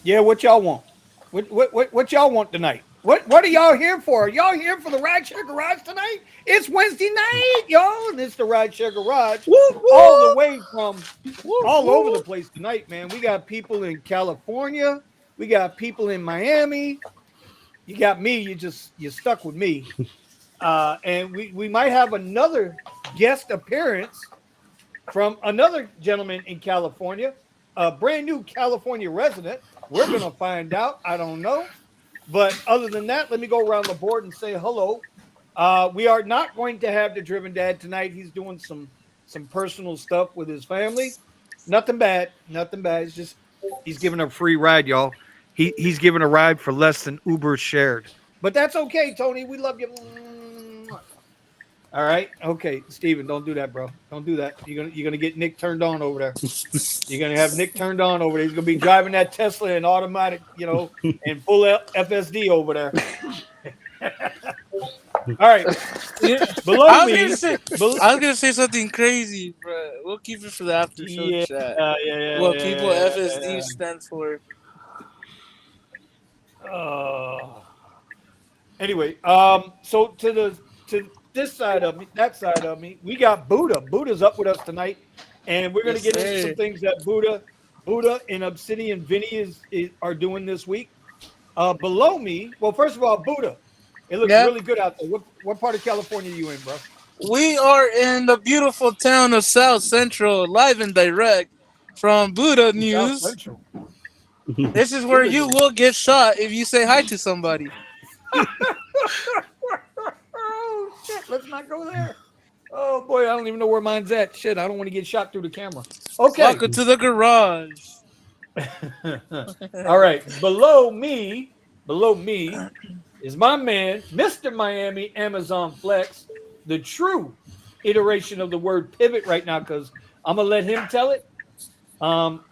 Yeah, what y'all want? What y'all want tonight? What are y'all here for? Are y'all here for the Rideshare Garage tonight? It's Wednesday night, y'all, and it's the Rideshare Garage, Woo all the woo way from woo all over the woo. place tonight, man. We got people in California, we got people in Miami. You got me. You stuck with me, and we might have another guest appearance from another gentleman in California, a brand new California resident. We're going to find out. I don't know. But other than that, let me go around the board and say hello. We are not going to have the Driven Dad tonight. He's doing some personal stuff with his family. Nothing bad. Nothing bad. It's just he's giving a free ride, y'all. He's giving a ride for less than Uber shared. But that's okay, Tony. We love you. All right. Okay, Steven, don't do that, bro. Don't do that. You're gonna get Nick turned on over there. You're gonna have Nick turned on over there. He's gonna be driving that Tesla in automatic, and full FSD over there. All right. Yeah, Below I was gonna me, say, I was gonna say something crazy, but we'll keep it for the after show yeah, chat. yeah, yeah, yeah, What people yeah, FSD yeah. stand for. Anyway, so to this side of me, that side of me, we got Buddha. Buddha's up with us tonight, and we're gonna Yes, get into some sir. things that Buddha and Obsidian Vinny are doing this week. Below me, well, first of all, Buddha, it looks Yeah, really good out there. What part of California are you in, bro? we are in the beautiful town of South Central, live and direct from Buddha South News. Central. This is We where live you in. will get shot if you say hi to somebody. Oh shit! Let's not go there. Oh boy, I don't even know where mine's at. Shit, I don't want to get shot through the camera. Okay. Welcome to the garage. All right. Below me is my man, Mr. Miami Amazon Flex, the true iteration of the word pivot right now, because I'm gonna let him tell it. Um,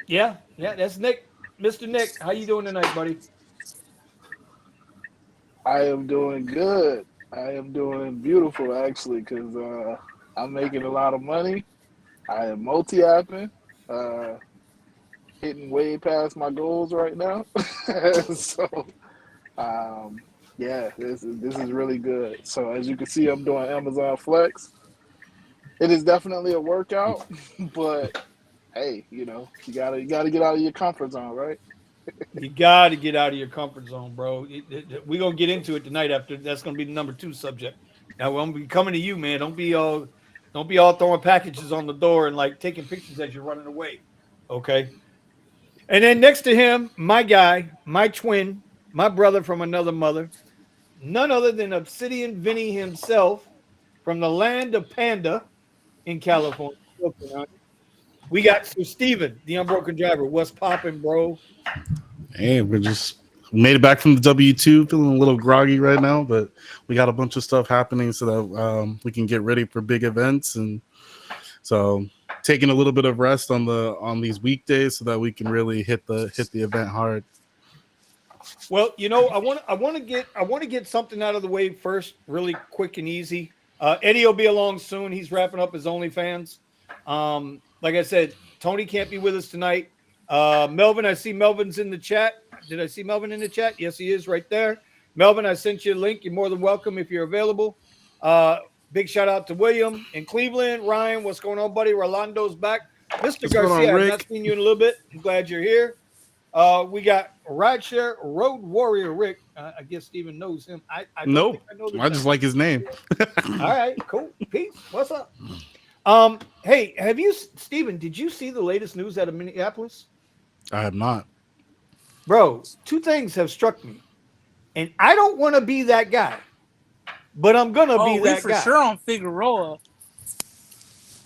yeah, that's Nick. Mr. Nick, how you doing tonight, buddy? I am doing good. I am doing beautiful actually because I'm making a lot of money. I am multi-apping, uh, hitting way past my goals right now. so um, yeah, this is really good. So as you can see, I'm doing Amazon Flex. It is definitely a workout, but hey, you gotta get out of your comfort zone, right? You got to get out of your comfort zone, bro. We're gonna get into it tonight. After that's gonna be the number two subject. Now I'm gonna be coming to you, man. Don't be all throwing packages on the door and like taking pictures as you're running away. Okay. And then next to him, my guy, my twin, my brother from another mother, none other than Obsidian Vinny himself from the land of Panda in California. We got Sir Steven, the unbroken driver. What's popping, bro? Hey, we just made it back from the W-2, feeling a little groggy right now, but we got a bunch of stuff happening so that we can get ready for big events, and so taking a little bit of rest on these weekdays so that we can really hit the event hard. Well, I want to get something out of the way first, really quick and easy. Eddie will be along soon. He's wrapping up his OnlyFans. Like I said, Tony can't be with us tonight. Melvin, I see Melvin's in the chat. Did I see Melvin in the chat? Yes, he is right there. Melvin, I sent you a link. You're more than welcome if you're available. Uh, Big shout out to William in Cleveland. Ryan, what's going on, buddy? Rolando's back. Mr. What's going on, Garcia, I've not Rick? seen you in a little bit. I'm glad you're here. We got Rideshare Road Warrior Rick. I guess Steven knows him. I don't Nope, think I know this I guy. just like his name. All right, cool. Peace. What's up? Hey, Steven, did you see the latest news out of Minneapolis? I have not. Bro, two things have struck me. And I don't want to be that guy, but I'm going to Oh, be we that for guy. sure on Figueroa.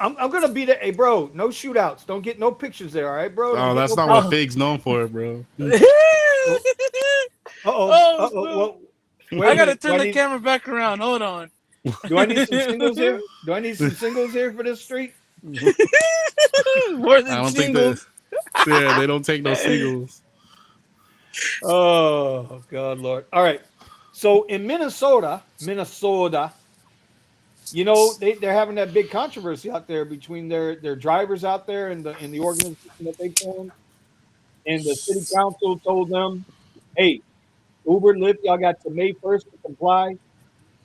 I'm going to be that. Hey, bro, no shootouts. Don't get no pictures there, all right, bro? Don't Oh, get that's no not what Oh. Fig's known for, bro. Uh-oh. Oh, Uh-oh. no. Well, wait I a gotta minute. turn the camera back around. Hold on. Do I need some singles here? Do I need some singles here for this street? More I than don't think that. singles. Yeah, they don't take no singles. Oh, God, Lord. All right. So in Minnesota, they're having that big controversy out there between their drivers out there and the organization that they formed. and the city council told them, "Hey, Uber, Lyft, y'all got to May 1st to comply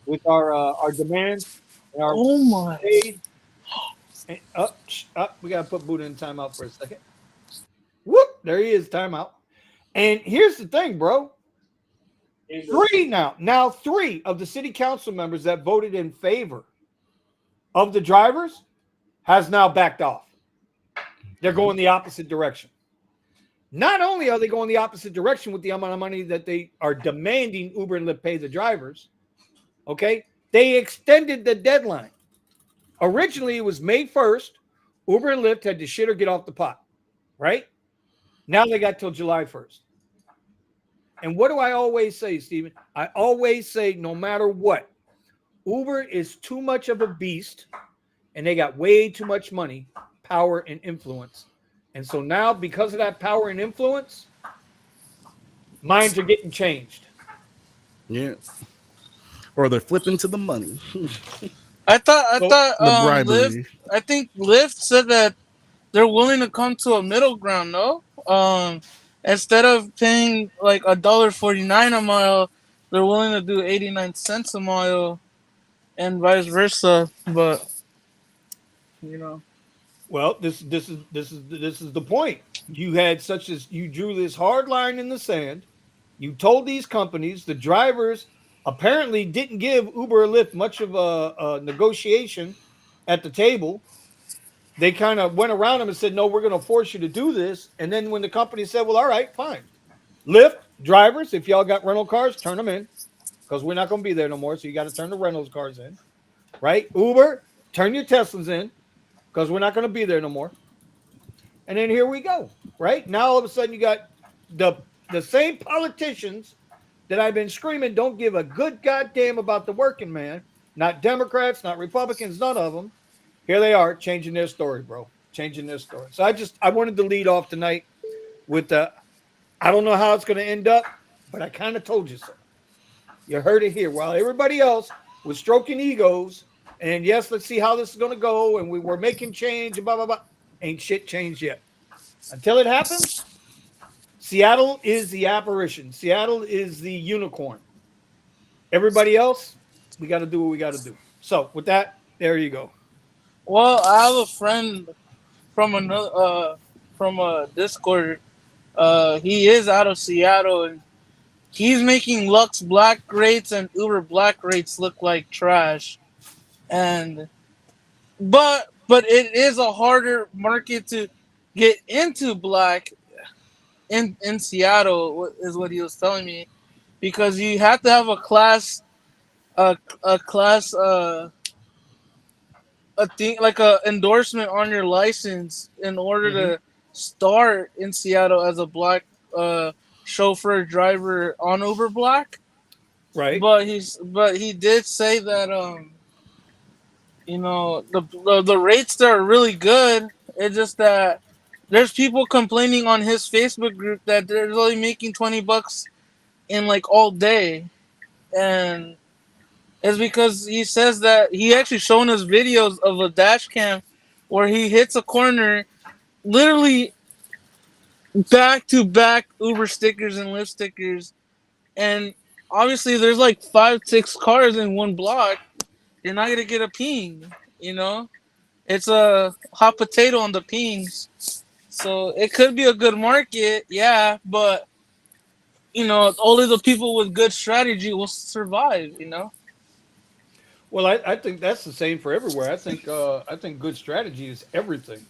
with our demands and our Oh my. paid." And up, we gotta put Buddha in timeout for a second. Whoop, there he is, timeout. And here's the thing, bro. Now three of the city council members that voted in favor of the drivers has now backed off. They're going the opposite direction. Not only are they going the opposite direction with the amount of money that they are demanding Uber and Lyft pay the drivers, okay, they extended the deadline. Originally, it was May 1st. Uber and Lyft had to shit or get off the pot, right? Now they got till July 1st. And what do I always say, Steven? I always say, no matter what, Uber is too much of a beast and they got way too much money, power, and influence. And so now, because of that power and influence, minds are getting changed. Yeah. Or they're flipping to the money. I thought The bribery. Lyft. I think Lyft said that they're willing to come to a middle ground. No, instead of paying like $1.49 a mile, they're willing to do 89 cents a mile, and vice versa. But you know, Well, this is the point. You drew this hard line in the sand. You told these companies the drivers apparently didn't give Uber or Lyft much of a negotiation at the table. They kind of went around them and said, "No, we're going to force you to do this." And then when the company said, "Well, all right, fine, Lyft drivers, if y'all got rental cars, turn them in because we're not going to be there no more. So you got to turn the rentals cars in, right? Uber, turn your Teslas in because we're not going to be there no more." And then here we go, right? Now all of a sudden you got the same politicians that I've been screaming don't give a good goddamn about the working man, not Democrats, not Republicans, none of them. Here they are changing their story, bro. Changing their story. So I wanted to lead off tonight with the I don't know how it's going to end up, but I kind of told you so. You heard it here. While everybody else was stroking egos and yes, let's see how this is going to go, and we were making change and blah blah blah. Ain't shit changed yet. Until it happens, Seattle is the apparition. Seattle is the unicorn. Everybody else, we got to do what we got to do. So with that, there you go. well, I have a friend from another from a Discord. He is out of Seattle, and he's making Lux Black rates and Uber Black rates look like trash. And but it is a harder market to get into Black in Seattle, is what he was telling me, because you have to have a class a thing like a endorsement on your license in order Mm-hmm. to start in Seattle as a Black chauffeur driver on Uber Black. Right. But he did say that the rates there are really good. It's just that there's people complaining on his Facebook group that they're only making $20 in like all day, and it's because he says that he actually shown us videos of a dash cam where he hits a corner, literally back to back Uber stickers and Lyft stickers, and obviously there's like 5-6 cars in one block. You're not gonna get a ping, you know. It's a hot potato on the pings. So it could be a good market, yeah, but only the people with good strategy will survive, you know? Well, I think that's the same for everywhere. I think good strategy is everything.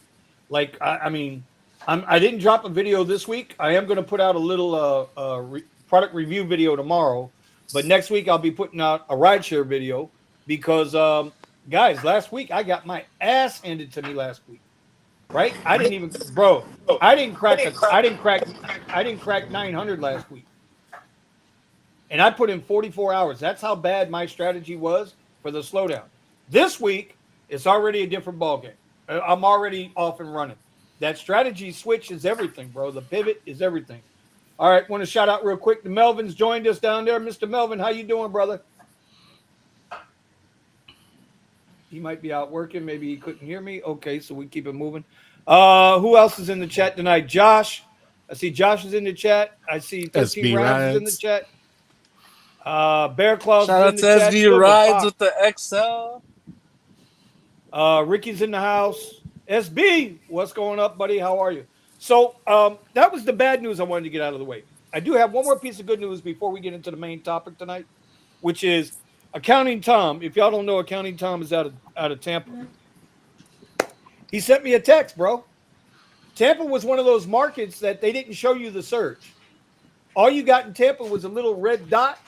Like I mean, I didn't drop a video this week. I am going to put out a little product review video tomorrow, but next week I'll be putting out a rideshare video because guys, last week I got my ass handed to me last week. Right? I didn't even, bro. I didn't crack 900 last week, and I put in 44 hours. That's how bad my strategy was for the slowdown. This week, it's already a different ballgame. I'm already off and running. That strategy switch is everything, bro. The pivot is everything. All right, want to shout out real quick. The Melvin's joined us down there. Mr. Melvin, how you doing, brother? He might be out working. Maybe he couldn't hear me. Okay, so we keep it moving. Who else is in the chat tonight? Josh, I see Josh is in the chat. I see 13 SB Rounds is in the Rides. chat. Bear Claus is Shout in out the to chat. SB Silver Rides Fox. with the XL. Ricky's in the house. SB, what's going up, buddy? How are you? So that was the bad news I wanted to get out of the way. I do have one more piece of good news before we get into the main topic tonight, which is Accounting Tom. If y'all don't know, Accounting Tom is out of Tampa. He sent me a text, bro. Tampa was one of those markets that they didn't show you the surge. All you got in Tampa was a little red dot,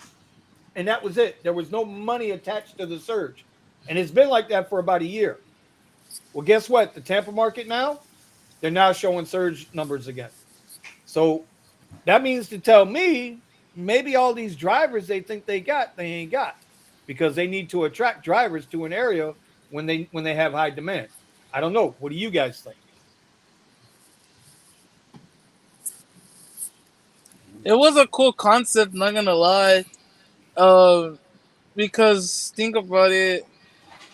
and that was it. There was no money attached to the surge. And it's been like that for about a year. Well, guess what? The Tampa market now, they're now showing surge numbers again. So that means to tell me maybe all these drivers they think they ain't got, because they need to attract drivers to an area when they have high demand. I don't know. What do you guys think? It was a cool concept, not gonna lie. Because think about it,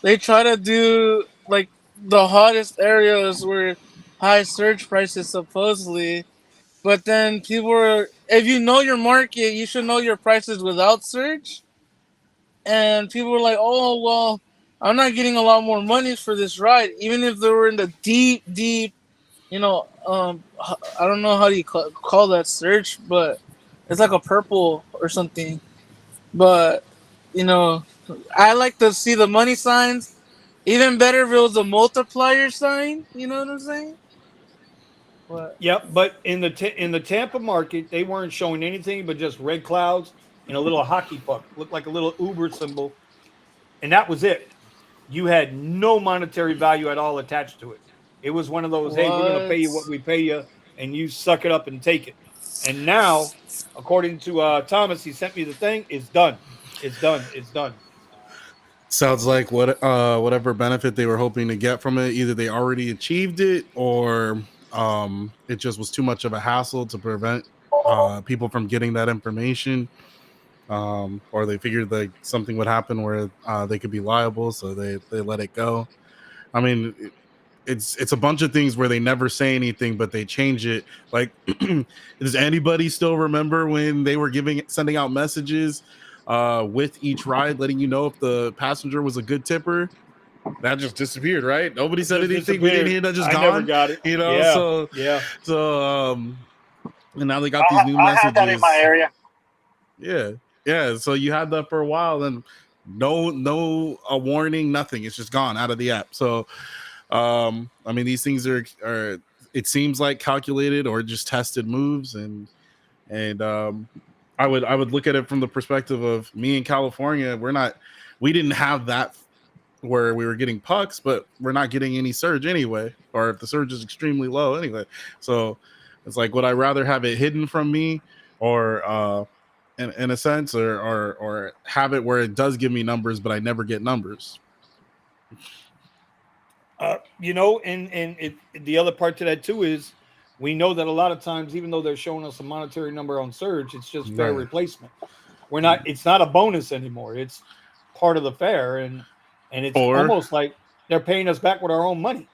they try to do like the hottest areas were high surge prices supposedly, but then people are, if you know your market, you should know your prices without surge. And people were like, "Oh well, I'm not getting a lot more money for this ride, even if they were in the deep, deep, I don't know how do you call that surge, but it's like a purple or something." But you know, I like to see the money signs. Even better if it was a multiplier sign. You know what I'm saying? But Yep, but in the Tampa market, they weren't showing anything but just red clouds and a little hockey puck, looked like a little Uber symbol, and that was it. You had no monetary value at all attached to it. It was one of those, hey, we're going to pay what? you what we pay you, and you suck it up and take it. And now, according to Thomas, he sent me the thing. It's done. It's done. It's done. Sounds like whatever benefit they were hoping to get from it, either they already achieved it, or it just was too much of a hassle to prevent people from getting that information. Or they figured like something would happen where they could be liable, so they let it go. I mean, it's a bunch of things where they never say anything, but they change it. Like, does anybody still remember when they were sending out messages with each ride, letting you know if the passenger was a good tipper? That just disappeared, right? Nobody It said just anything. We didn't disappeared. hear that, just I never gone. got it. You know, Yeah. so Yeah. so and now they got these new I had that in my messages. area. Yeah. So you had that for a while, and no a warning, nothing. It's just gone out of the app. So I mean, these things are it seems like calculated or just tested moves, and I would look at it from the perspective of me in California. We didn't have that where we were getting pucks, but we're not getting any surge anyway, or if the surge is extremely low anyway. So it's like, would I rather have it hidden from me, or in a sense, or have it where it does give me numbers, but I never get numbers? The other part to that too is we know that a lot of times, even though they're showing us a monetary number on surge, it's just fair Right. replacement. It's not a bonus anymore. It's part of the fare, and it's almost like they're paying us back with our own money.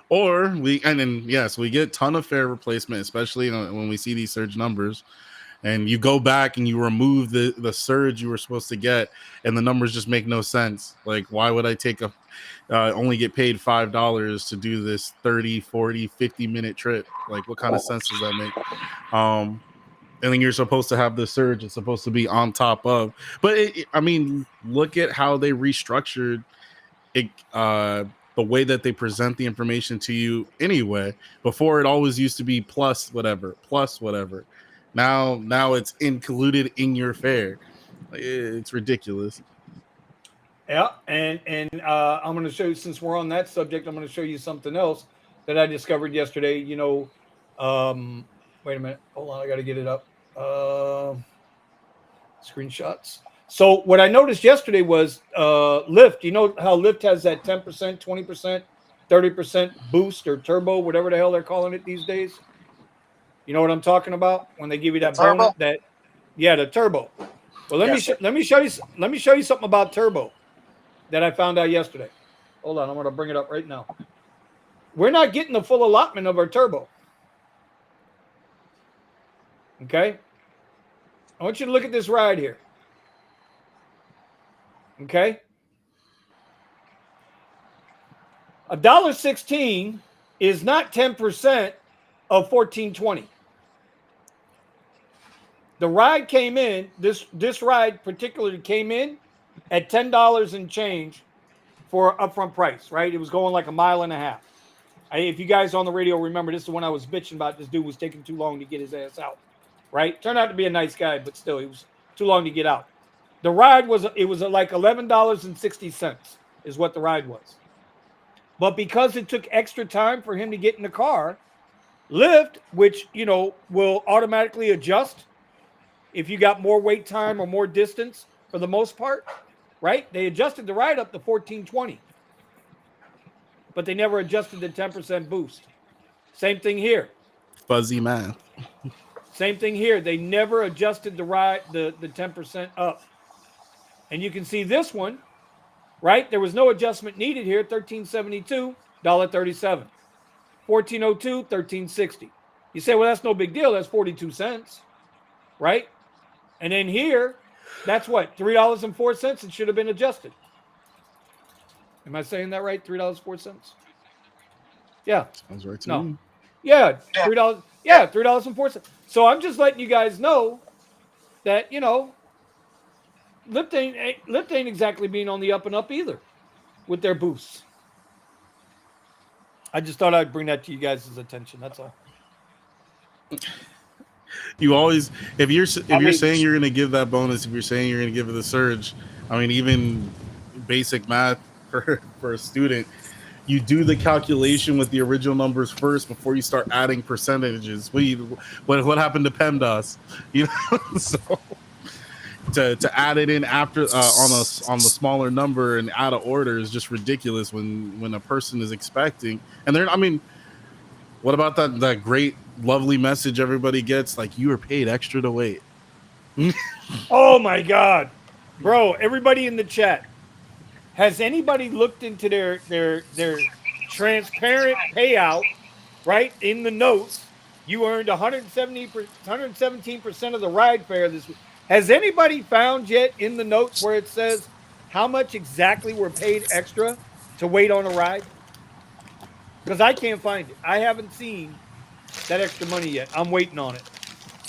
Or we get ton of fare replacement, especially when we see these surge numbers, and you go back and you remove the surge you were supposed to get, and the numbers just make no sense. Like, why would I take only get paid $5 to do this 30, 40, 50-minute trip? Like, what kind of sense does that make? And then you're supposed to have the surge, it's supposed to be on top of, but I mean, look at how they restructured it, the way that they present the information to you anyway. Before, it always used to be plus whatever. Now it's included in your fare. It's ridiculous. Yeah, and I'm going to show you, since we're on that subject, I'm going to show you something else that I discovered yesterday. Wait a minute, hold on, I got to get it up. Screenshots. So what I noticed yesterday was Lyft. You know how Lyft has that 10%, 20%, 30% boost or turbo, whatever the hell they're calling it these days. You know what I'm talking about when they give you that bonus? Turbo? The turbo. Well, let Yes, me show you something about turbo that I found out yesterday. Hold on, I'm going to bring it up right now. We're not getting the full allotment of our turbo. Okay. I want you to look at this ride here. Okay. $1.16 is not 10% of 14.20. The ride came in, this ride particularly came in at $10 and change for upfront price, right? It was going like a mile and a half. If you guys on the radio remember, this is the one I was bitching about. This dude was taking too long to get his ass out, right? Turned out to be a nice guy, but still, he was too long to get out. The ride was like $11.60 is what the ride was. But because it took extra time for him to get in the car, Lyft, which will automatically adjust if you got more wait time or more distance for the most part, right? They adjusted the ride up to 14.20, but they never adjusted the 10% boost. Same thing here. Fuzzy math. Same thing here. They never adjusted the ride the 10% up. And you can see this one, right? There was no adjustment needed here. $13.72, $1.37. $14.02, $13.60. You say, well, that's no big deal. That's 42 cents, right? And then here, that's what? $3.04. It should have been adjusted. Am I saying that right? $3.04? Yeah. Sounds right to No. me. Yeah, $3. Yeah, $3.04. So I'm just letting you guys know that, Lyft ain't exactly being on the up and up either with their boosts. I just thought I'd bring that to you guys' attention. That's all. You always, if you're saying you're going to give that bonus, if you're saying you're going to give it the surge, I mean, even basic math for a student, you do the calculation with the original numbers first before you start adding percentages. What happened to PEMDAS? So to add it in after on the smaller number and out of order is just ridiculous when a person is expecting. And what about that great lovely message everybody gets, like, you were paid extra to wait? Oh my God, bro! Everybody in the chat, has anybody looked into their transparent payout? Right in the notes, you earned 117% of the ride fare this week. Has anybody found yet in the notes where it says how much exactly we're paid extra to wait on a ride? Because I can't find it. I haven't seen that extra money yet. I'm waiting on it.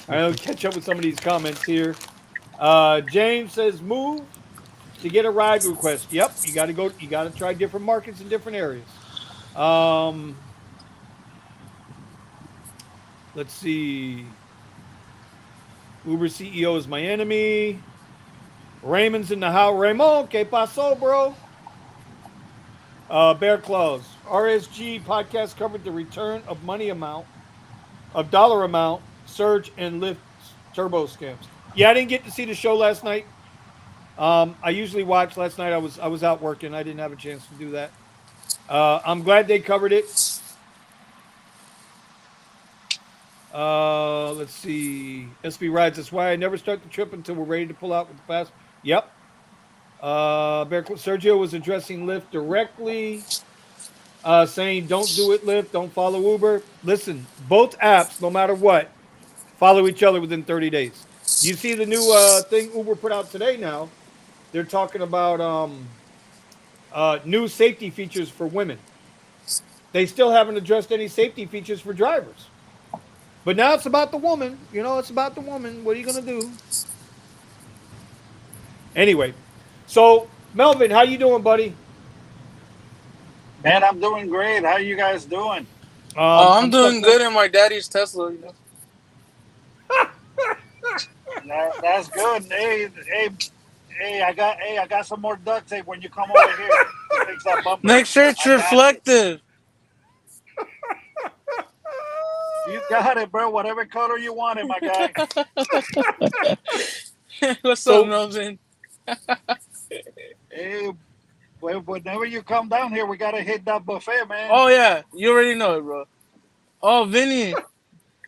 I'll catch up with some of these comments here. James says move to get a ride request. Yep, you got to go. You got to try different markets in different areas. Let's see. Uber CEO is my enemy. Raymond's in the house. Raymond, ¿qué pasó, bro? Bear Claws. RSG podcast covered the return of dollar amount, surge, and Lyft turbo scams. Yeah, I didn't get to see the show last night. I usually watch. Last night I was out working. I didn't have a chance to do that. I'm glad they covered it. Let's see. SB Rides. That's why I never start the trip until we're ready to pull out with the fast. Yep. Sergio was addressing Lyft directly, saying, don't do it, Lyft. Don't follow Uber. Listen, both apps, no matter what, follow each other within 30 days. You see the new thing Uber put out today now? They're talking about new safety features for women. They still haven't addressed any safety features for drivers. But now it's about the woman. It's about the woman. What are you going to do? Anyway, so Melvin, how you doing, buddy? Man, I'm doing great. How you guys doing? I'm doing good in my daddy's Tesla. That's good. Hey, I got some more duct tape when you come over here to fix that bumper. Make sure it's reflective. You got it, bro. Whatever color you want it, my guy. What's up, Melvin? Hey, whenever you come down here, we gotta hit that buffet, man. Oh yeah, you already know it, bro. Oh, Vinny,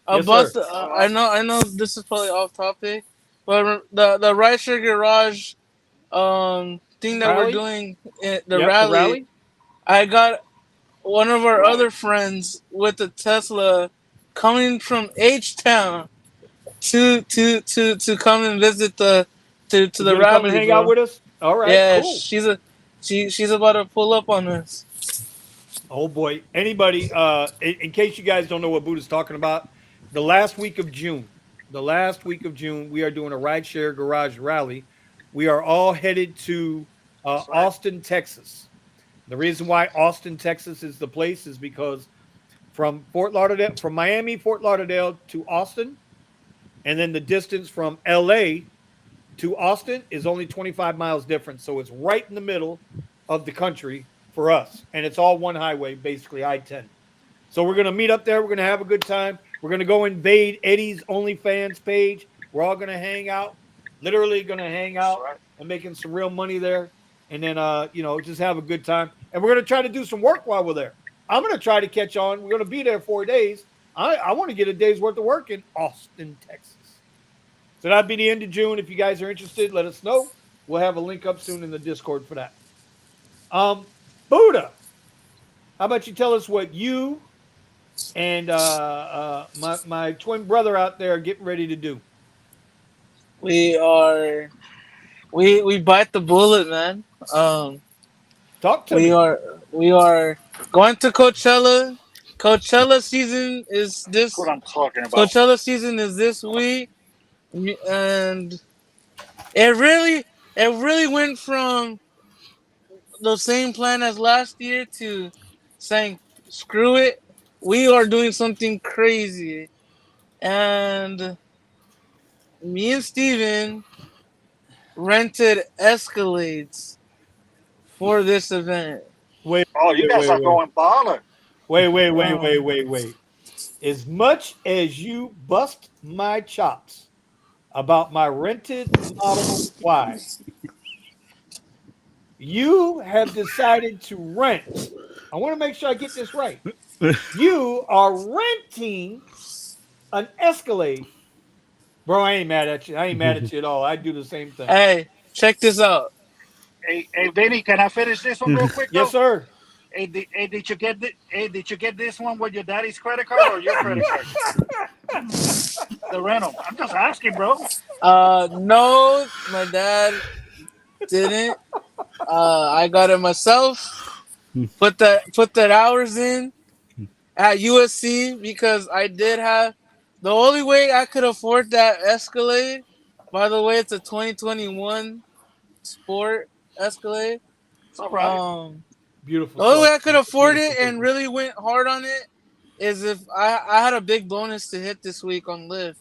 Yes, sir. I know this is probably off topic, but the Rideshare Garage thing that Rally? we're doing, the rally. The rally. I got one of our other friends with a Tesla coming from H-Town to come and visit to He's the gonna come and rally, hang out bro. with us. All right, Yeah, cool. she's about to pull up on us. Oh boy. Anybody, in case you guys don't know what Buddha's talking about, the last week of June, we are doing a rideshare garage rally. We are all headed to That's right. Austin, Texas. The reason why Austin, Texas is the place is because from Fort Lauderdale, from Miami, Fort Lauderdale to Austin, and then the distance from LA to Austin is only 25 miles difference. So it's right in the middle of the country for us. And it's all one highway, basically I 10. So we're going to meet up there. We're going to have a good time. We're going to go invade Eddie's OnlyFans page. We're all going to hang out, literally going to hang That's out right. and making some real money there. And then, just have a good time. And we're going to try to do some work while we're there. I'm going to try to catch on. We're going to be there 4 days. I want to get a day's worth of work in Austin, Texas. So that'd be the end of June. If you guys are interested, let us know. We'll have a link up soon in the Discord for that. Buddha, how about you tell us what you and my twin brother out there are getting ready to do? We are we bite the bullet, man. Um, Talk to we me. are we are going to Coachella. Coachella season is That's what this. I'm talking about. Coachella season is this week, and it really went from the same plan as last year to saying screw it. We are doing something crazy, and me and Steven rented Escalades for this event. Wait, Oh, you wait, guys wait, are wait, going baller. Um, wait. As much as you bust my chops about my rented Model Y, you have decided to rent. I want to make sure I get this right. You are renting an Escalade. Bro, I ain't mad at you. I ain't mad at you at all. I do the same thing. hey, check this out. Hey, Vinny, can I finish this one real quick Yes, though? sir. Did you get this one with your daddy's credit card or your credit card? The rental. I'm just asking, bro. No, my dad didn't. I got it myself. Put that hours in at USC because I did have the only way I could afford that Escalade. By the way, it's a 2021 Sport Escalade. It's all right. Um, Beautiful the only car. way I could afford Beautiful it and vehicle. really went hard on it is if I had a big bonus to hit this week on Lyft.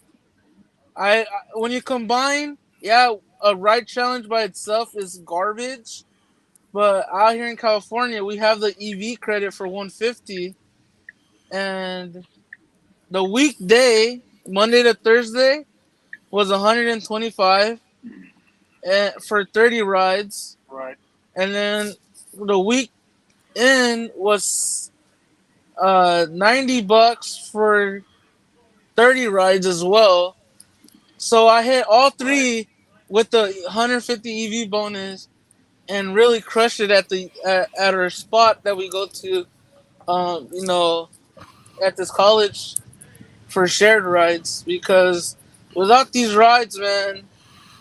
I when you combine, yeah, a ride challenge by itself is garbage. But out here in California, we have the EV credit for 150, and the weekday, Monday to Thursday, was 125 for 30 rides, Right. and then the weekend was $90 for 30 rides as well. So I hit all Right. three with the 150 EV bonus and really crushed it at our spot that we go to. You know, at this college for shared rides because without these rides, man,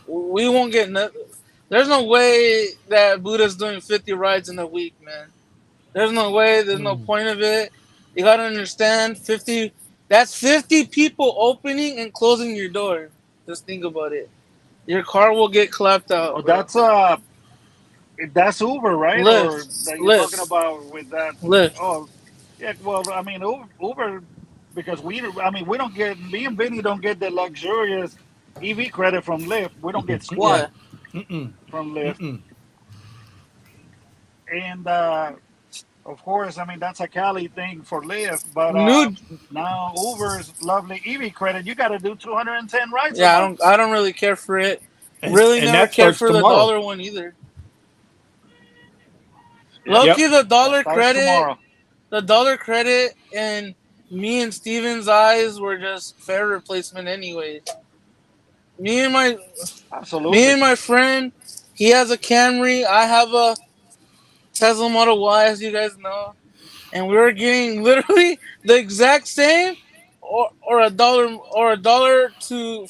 we won't get nothing. There's no way that Buddha's doing 50 rides in a week, man. There's no way. There's no Mm. point of it. You gotta understand, 50. That's 50 people opening and closing your door. Just think about it. Your car will get clapped Oh, out, bro. that's Uber, right? Or Lyft, that you're talking Lyft, about with that? Lyft. Oh, yeah. Well, I mean, Uber, because we don't get me and Vinny don't get the luxurious EV credit from Lyft. We don't get squat Yeah, Mm-mm. Mm-mm. from Lyft, Mm-mm. and of course, I mean that's a Cali thing for Lyft. But new. now Uber's lovely EV credit, you got to do 210 rides a Yeah, I month. don't. I don't really care for it. And Really, and never that cared starts for the tomorrow. dollar one either. Yeah, Yep. Loki, the that dollar starts credit, tomorrow. the dollar credit, in me and Steven's eyes were just fare replacement, anyways. Me and my me Absolutely. and my friend, he has a Camry. I have a Tesla Model Y, as you guys know, and we were getting literally the exact same or a dollar to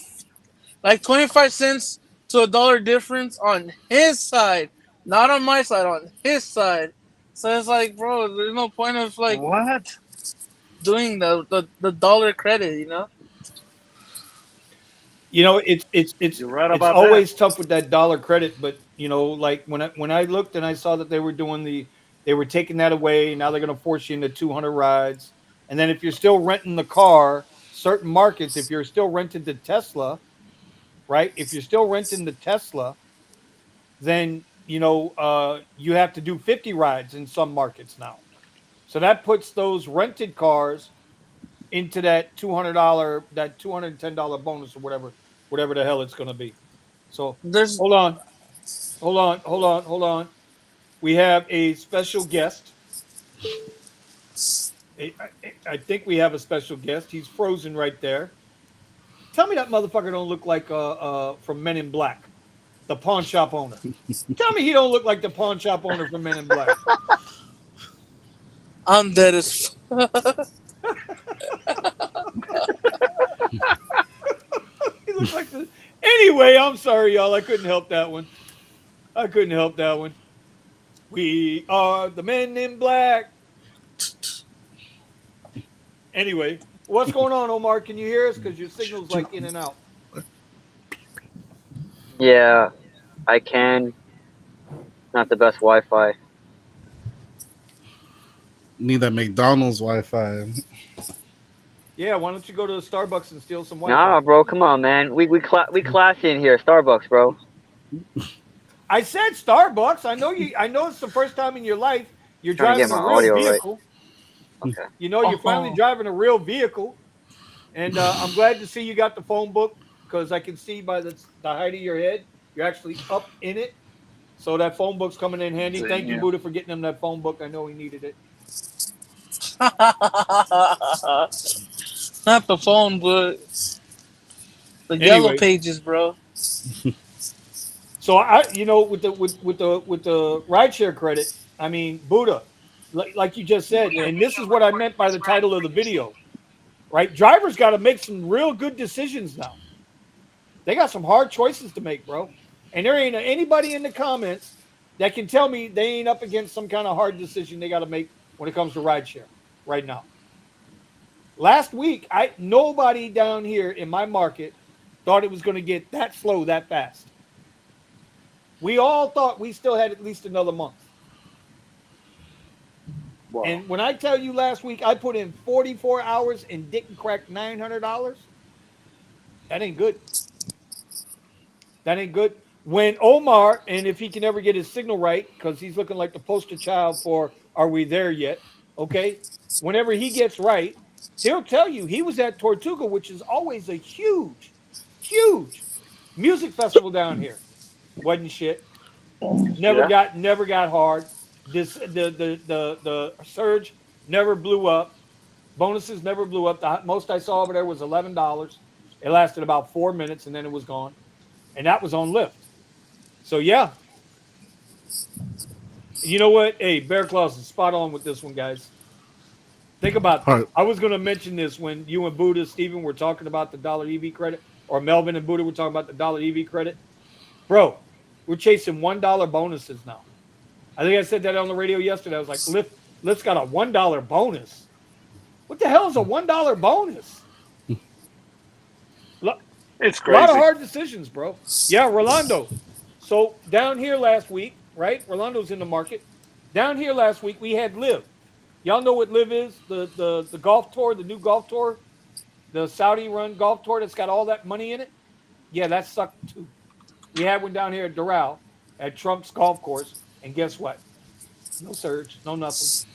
like 25 cents to $1 difference on his side, not on my side, on his side. So it's like, bro, there's no point of like What? doing the dollar credit, you know? You know, it's You're right it's about that. always tough with that dollar credit, but you know, like when I looked and I saw that they were taking that away. Now they're going to force you into 200 rides, and then if you're still renting the car, certain markets, if you're still renting the Tesla, right? If you're still renting the Tesla, then you have to do 50 rides in some markets now. So that puts those rented cars into that $210 bonus or whatever the hell it's going to be. So There's hold on, hold on. We have a special guest. I think we have a special guest. He's frozen right there. Tell me that motherfucker don't look like from Men in Black, the pawn shop owner. Tell me he don't look like the pawn shop owner from Men in Black. I'm dead as He looks like the. Anyway, I'm sorry, y'all. I couldn't help that one. I couldn't help that one. We are the Men in Black. Anyway, what's going on, Omar? Can you hear us? Because your signal's like in and out. Yeah, I can. Not the best Wi-Fi. Need that McDonald's Wi-Fi. Yeah, why don't you go to the Starbucks and steal some Nah, Wi-Fi? bro, come on, man. We classy in here. Starbucks, bro. I said Starbucks. I know you. I know it's the first time in your life you're Trying to driving get a my real audio right. vehicle. Okay. You know, you're finally driving a real vehicle, and I'm glad to see you got the phone book because I can see by the height of your head you're actually up in it. So that phone book's coming in handy. Thank you, Yeah. Buddha, for getting him that phone book. I know he needed it. not the phone, but the yellow Anyway, pages, bro. so with the rideshare credit, I mean Buddha, like you just said, and this is what I meant by the title of the video, right? Drivers got to make some real good decisions now. They got some hard choices to make, bro. And there ain't anybody in the comments that can tell me they ain't up against some kind of hard decision they got to make when it comes to rideshare right now. Last week, nobody down here in my market thought it was going to get that slow that fast. We all thought we still had at least another month. Wow. And when I tell you last week I put in 44 hours and didn't crack $900, that ain't good. That ain't good. When Omar, and if he can ever get his signal right, because he's looking like the poster child for "Are we there yet?" Okay, whenever he gets right, he'll tell you he was at Tortuga, which is always a huge, huge music festival down here. Wasn't shit. Never Yeah. got hard. The surge never blew up. Bonuses never blew up. The most I saw over there was $11. It lasted about 4 minutes and then it was gone. And that was on Lyft. So yeah. You know what? Hey, Bear Claus is spot on with this one, guys. Think about All this. right. I was going to mention this when you and Buddha, Steven, were talking about the dollar EV credit, or Melvin and Buddha were talking about the dollar EV credit. Bro, we're chasing $1 bonuses now. I think I said that on the radio yesterday. I was like, Lyft's got a $1 bonus. What the hell is a $1 bonus? It's A lot of crazy. hard decisions, bro. Yeah, Rolando. So down here last week, right? Rolando's in the market. Down here last week, we had Live. Y'all know what Live is? The golf tour, the new golf tour, the Saudi run golf tour that's got all that money in it. Yeah, that sucked too. We had one down here at Doral at Trump's golf course, and guess what? No surge, no nothing. So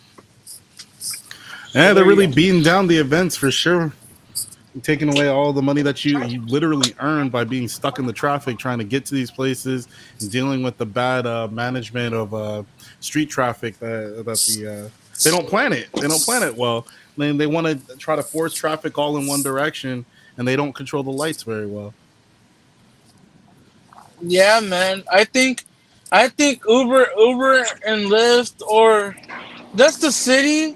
Yeah, they're there you really go. beating down the events for sure. Taking away all the money that you literally earned by being stuck in the traffic trying to get to these places and dealing with the bad management of street traffic they don't plan it. They don't plan it well. They want to try to force traffic all in one direction, and they don't control the lights very well. Yeah, man. I think Uber and Lyft or just the city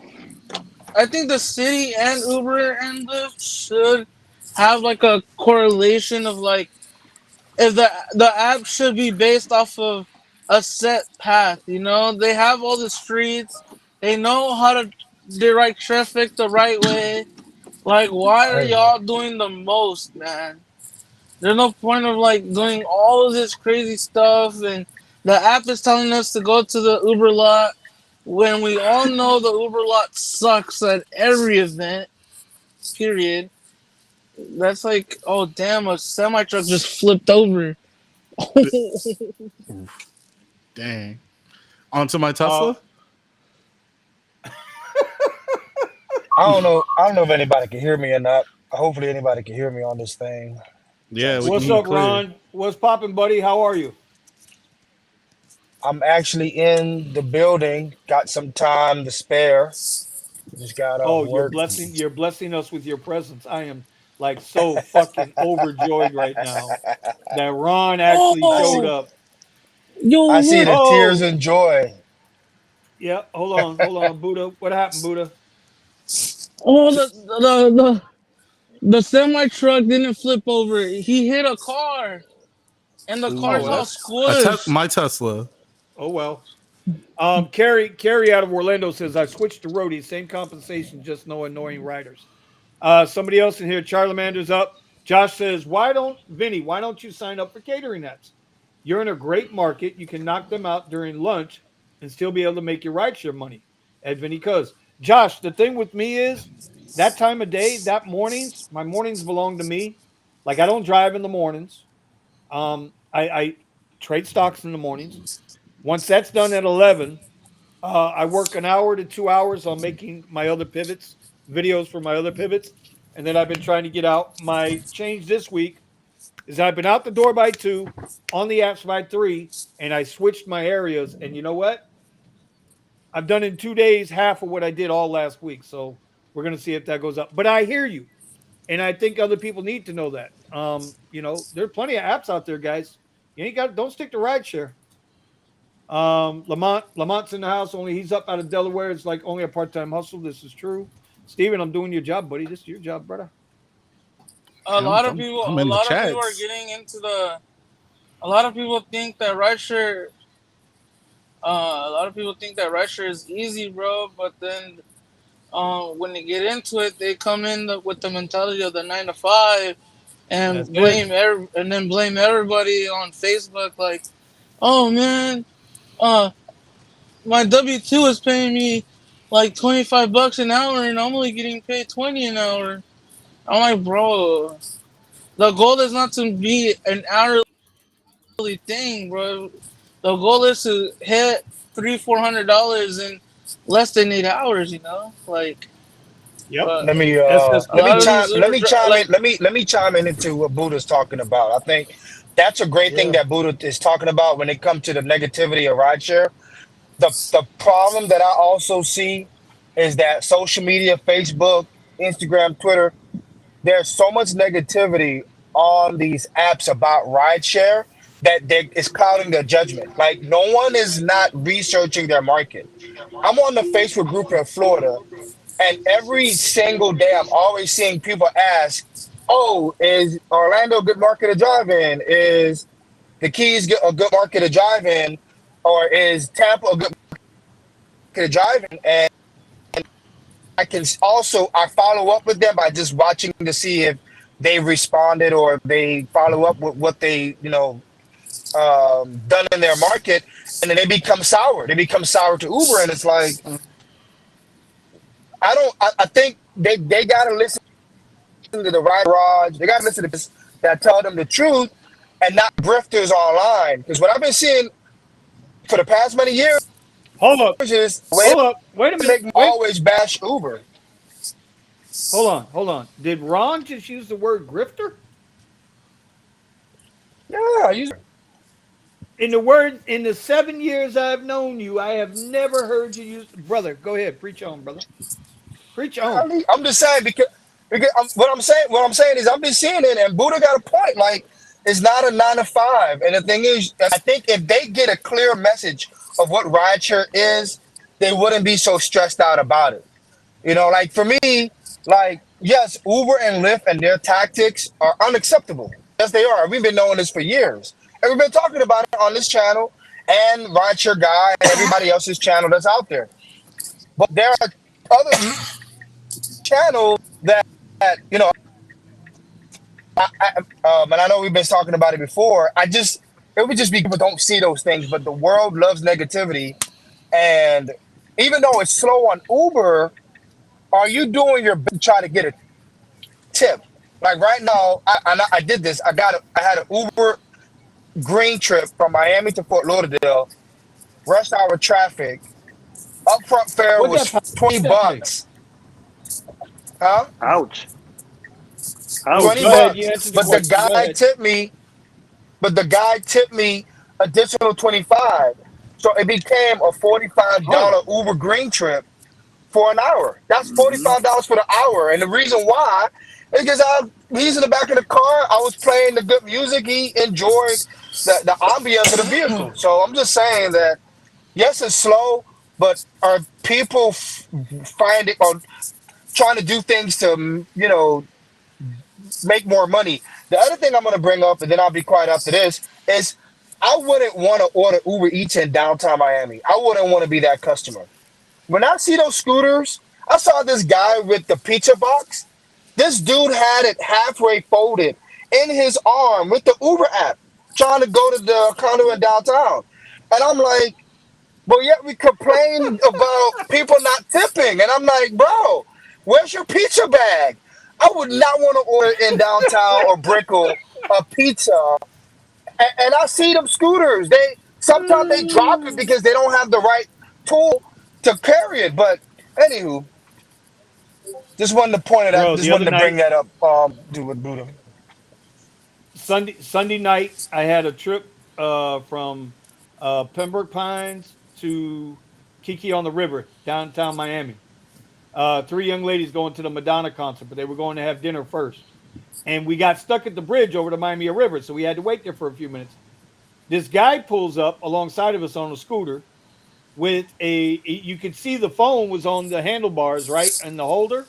I think the city and Uber and Lyft should have like a correlation of like if the app should be based off of a set path. You know, they have all the streets. They know how to direct traffic the right way. Like, why I are hear you. y'all doing the most, man? There's no point of like doing all of this crazy stuff, and the app is telling us to go to the Uber lot when we all know the Uber lot sucks at every event. Period. That's like, oh damn, a semi truck just flipped over. Oof, dang. Onto my Uh, Tesla. I don't know if anybody can hear me or not. Hopefully, anybody can hear me on this thing. Trying Yeah, to we can what's hear you see. up, clear. Ron? What's popping, buddy? How are you? I'm actually in the building. Got some time to spare. Just got off Oh, work. you're blessing us with your presence. I am like so fucking overjoyed right now that Ron actually I showed see. Oh, up. yo, I see look. the tears Oh, and joy. yeah. Hold on, Buddha. What happened, Buddha? Oh, the semi truck didn't flip over. He hit a car, and the Oh, car's well, all Ooh, that's squished. my Tesla. oh well. Carrie out of Orlando says I switched to roadie, same compensation, just no annoying riders. Somebody else in here, Charlamander's up. Josh says, why don't you sign up for catering nets? You're in a great market. You can knock them out during lunch and still be able to make your rideshare money. Ed Vinny Cuz. Josh, the thing with me is that time of day, my mornings belong to me. Like I don't drive in the mornings. I trade stocks in the mornings. Once that's done at 11, I work an hour to 2 hours on making my other pivots, videos for my other pivots. And then I've been trying to get out. My change this week is I've been out the door by 2, on the apps by 3, and I switched my areas. And you know what? I've done in 2 days half of what I did all last week. So we're going to see if that goes up. But I hear you. And I think other people need to know that. There are plenty of apps out there, guys. You ain't got don't stick to rideshare. Lamont's in the house. Only he's up out of Delaware. It's like only a part-time hustle. This is true. Steven, I'm doing your job, buddy. This is your job, brother. I'm A in the lot of people are chats. getting into the. A lot of people think that rideshare. A lot of people think that rideshare is easy, bro. But then, when they get into it, they come in with the mentality of the 9 to 5 That's and it. blame everybody on Facebook. Like, oh man, uh, my W-2 is paying me like $25 an hour, and I'm only getting paid 20 an hour. I'm like, bro, the goal is not to be an hourly thing, bro. The goal is to hit $300-400 in less than 8 hours. You know, like, Yep. but SS, a lot of these Let Uber me chime like, in. Let me chime in into what Buddha's talking about. I think that's a great thing yeah. that Buddha is talking about when it comes to the negativity of rideshare. The problem that I also see is that social media, Facebook, Instagram, Twitter, there's so much negativity on these apps about rideshare that it's clouding their judgment. Like no one is not researching their market. I'm on the Facebook group in Florida, and every single day I'm always seeing people ask, "Oh, is Orlando a good market to drive in? Is the Keys a good market to drive in? Or is Tampa a good market to drive in?" And I follow up with them by just watching to see if they responded or they follow up with what they done in their market, and then they become sour. They become sour to Uber, and it's like I think they gotta listen to the right garage. They gotta listen to this that tell them the truth and not grifters online. Because what I've been seeing for the past many years Hold up. is the way Hold up. Wait a they minute. make me Wait. always bash Uber. Hold on. Hold on. Did Ron just use the word grifter? Yeah, I use In the 7 years I've known you, I have never heard you use brother. Go ahead. Preach on, brother. Preach on. I'm just saying because what I'm saying is I've been seeing it, and Buddha got a point. Like it's not a 9 to 5, and the thing is, I think if they get a clear message of what rideshare is, they wouldn't be so stressed out about it. You know, like for me, like yes, Uber and Lyft and their tactics are unacceptable. Yes, they are. We've been knowing this for years, and we've been talking about it on this channel and Rideshare Guy and everybody else's channel that's out there. But there are other channels that and I know we've been talking about it before. It would just be people don't see those things, but the world loves negativity. And even though it's slow on Uber, are you doing your best to try to get a tip? Like right now, I did this. I had an Uber green trip from Miami to Fort Lauderdale, rush hour traffic. Upfront fare What was that 20 that pay? bucks. Huh? Ouch. 20 Go Ouch. ahead. You bucks. answered the But question. Go ahead. the guy tipped me additional 25. So it became a Oh, $45 Uber green trip for an hour. That's Mm-hmm. $45 for the hour. And the reason why is because he's in the back of the car. I was playing the good music. He enjoyed the ambience of the vehicle. So I'm just saying that, yes, it's slow, but are people finding or trying to do things to, make more money? The other thing I'm going to bring up, and then I'll be quiet after this, is I wouldn't want to order Uber Eats in downtown Miami. I wouldn't want to be that customer. When I see those scooters, I saw this guy with the pizza box. This dude had it halfway folded in his arm with the Uber app, trying to go to the condo in downtown. And I'm like, but yet we complain about people not tipping. And I'm like, bro, where's your pizza bag? I would not want to order in downtown or Brickell a pizza. And I see them scooters. They sometimes they drop it because they don't have the right tool to carry it. But anywho, just wanted to point it out. bro. Just The other wanted to night, bring that up. Do with Buddha. Sunday night, I had a trip from Pembroke Pines to Kiki on the River, downtown Miami. Three young ladies going to the Madonna concert, but they were going to have dinner first. And we got stuck at the bridge over the Miami River, so we had to wait there for a few minutes. This guy pulls up alongside of us on a scooter with you could see the phone was on the handlebars, right? And the holder.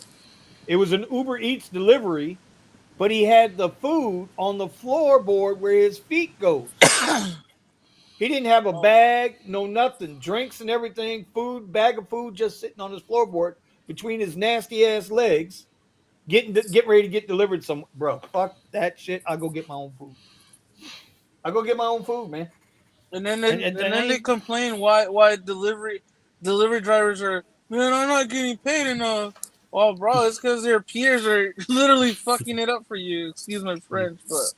It was an Uber Eats delivery, but he had the food on the floorboard where his feet goes. He didn't have a bag, no nothing, drinks and everything, food, bag of food just sitting on his floorboard between his nasty ass legs, get ready to get delivered some. Bro, fuck that shit. I'll go get my own food. I'll go get my own food, man. And then And I they ain't complain why delivery drivers are, man, I'm not getting paid enough. Well, bro, it's because their peers are literally fucking it up for you. Excuse my French, but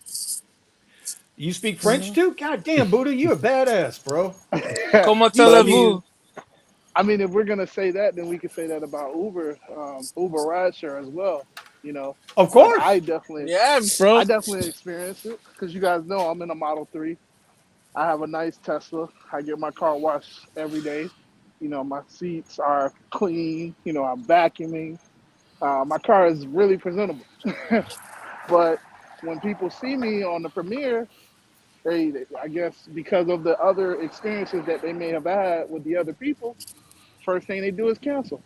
you speak French too? God damn, Buddha, you a badass, bro. comment You But I speak mean, allez-vous? if we're gonna say that, then we could say that about Uber rideshare as well. You know, of like course. Yeah, bro. I definitely experienced it because you guys know I'm in a Model 3. I have a nice Tesla. I get my car washed every day. My seats are clean. I'm vacuuming. My car is really presentable. But when people see me on the premiere, I guess because of the other experiences that they may have had with the other people, first thing they do is cancel.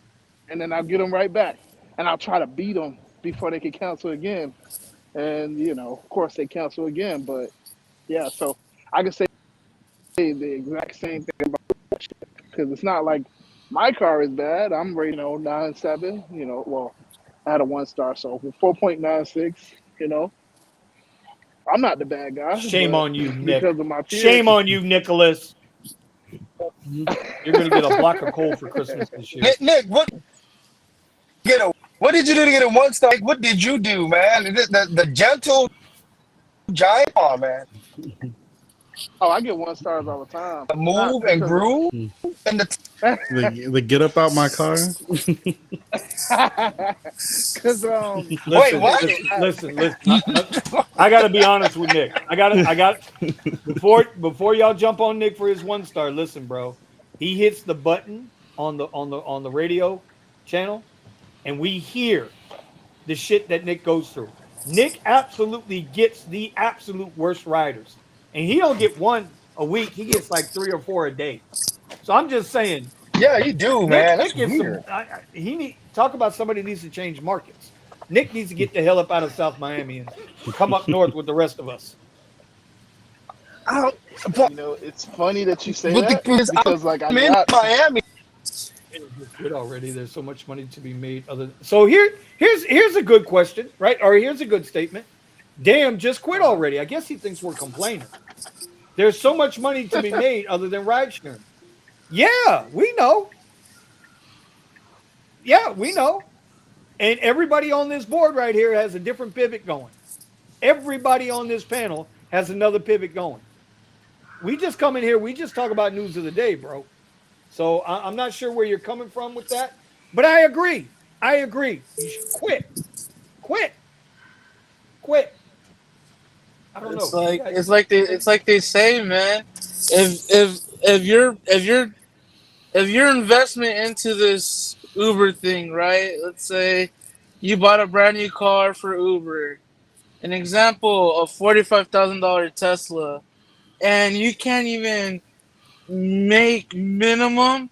And then I'll get them right back. And I'll try to beat them before they can cancel again. And, of course they cancel again. But yeah, so I can say the exact same thing about because it's not like my car is bad. I'm rated, 9.7, well, I had a 1 star, so 4.96, I'm not the bad guy, Shame but on you, Nick. because of my Shame peers, on you, Nicholas. You're gonna get a block of coal for Christmas this year. Nick, what did you do to get a 1 star? What did you do, man? The gentle giant, oh man, oh, I get 1 stars all the time. Not move and because of groove and the The get up out my car. because wait, Listen, what? listen. I got to be honest with Nick. I got before y'all jump on Nick for his 1 star. Listen, bro. He hits the button on the radio channel, and we hear the shit that Nick goes through. Nick absolutely gets the absolute worst riders, and he don't get one a week. He gets like 3 or 4 a day. So I'm just saying, Yeah, you do, man. That's Nick gets some. weird. He need talk about somebody who needs to change markets. Nick needs to get the hell up out of South Miami and come up north with the rest of us. I don't, but You know, it's funny that you say but the that thing is, because like I I'm in got Miami. Just quit already. There's so much money to be made. So here's a good question, right? Or here's a good statement. Damn, just quit already. I guess he thinks we're complaining. There's so much money to be made other than ride sharing. Yeah, we know. Yeah, we know. And everybody on this board right here has a different pivot going. Everybody on this panel has another pivot going. We just come in here, we just talk about news of the day, bro. So I'm not sure where you're coming from with that, but I agree. I agree. You should quit. Quit. Quit. I don't know. It's like they say, man. If your investment into this Uber thing, right? Let's say you bought a brand new car for Uber. An example of $45,000 Tesla, and you can't even make minimum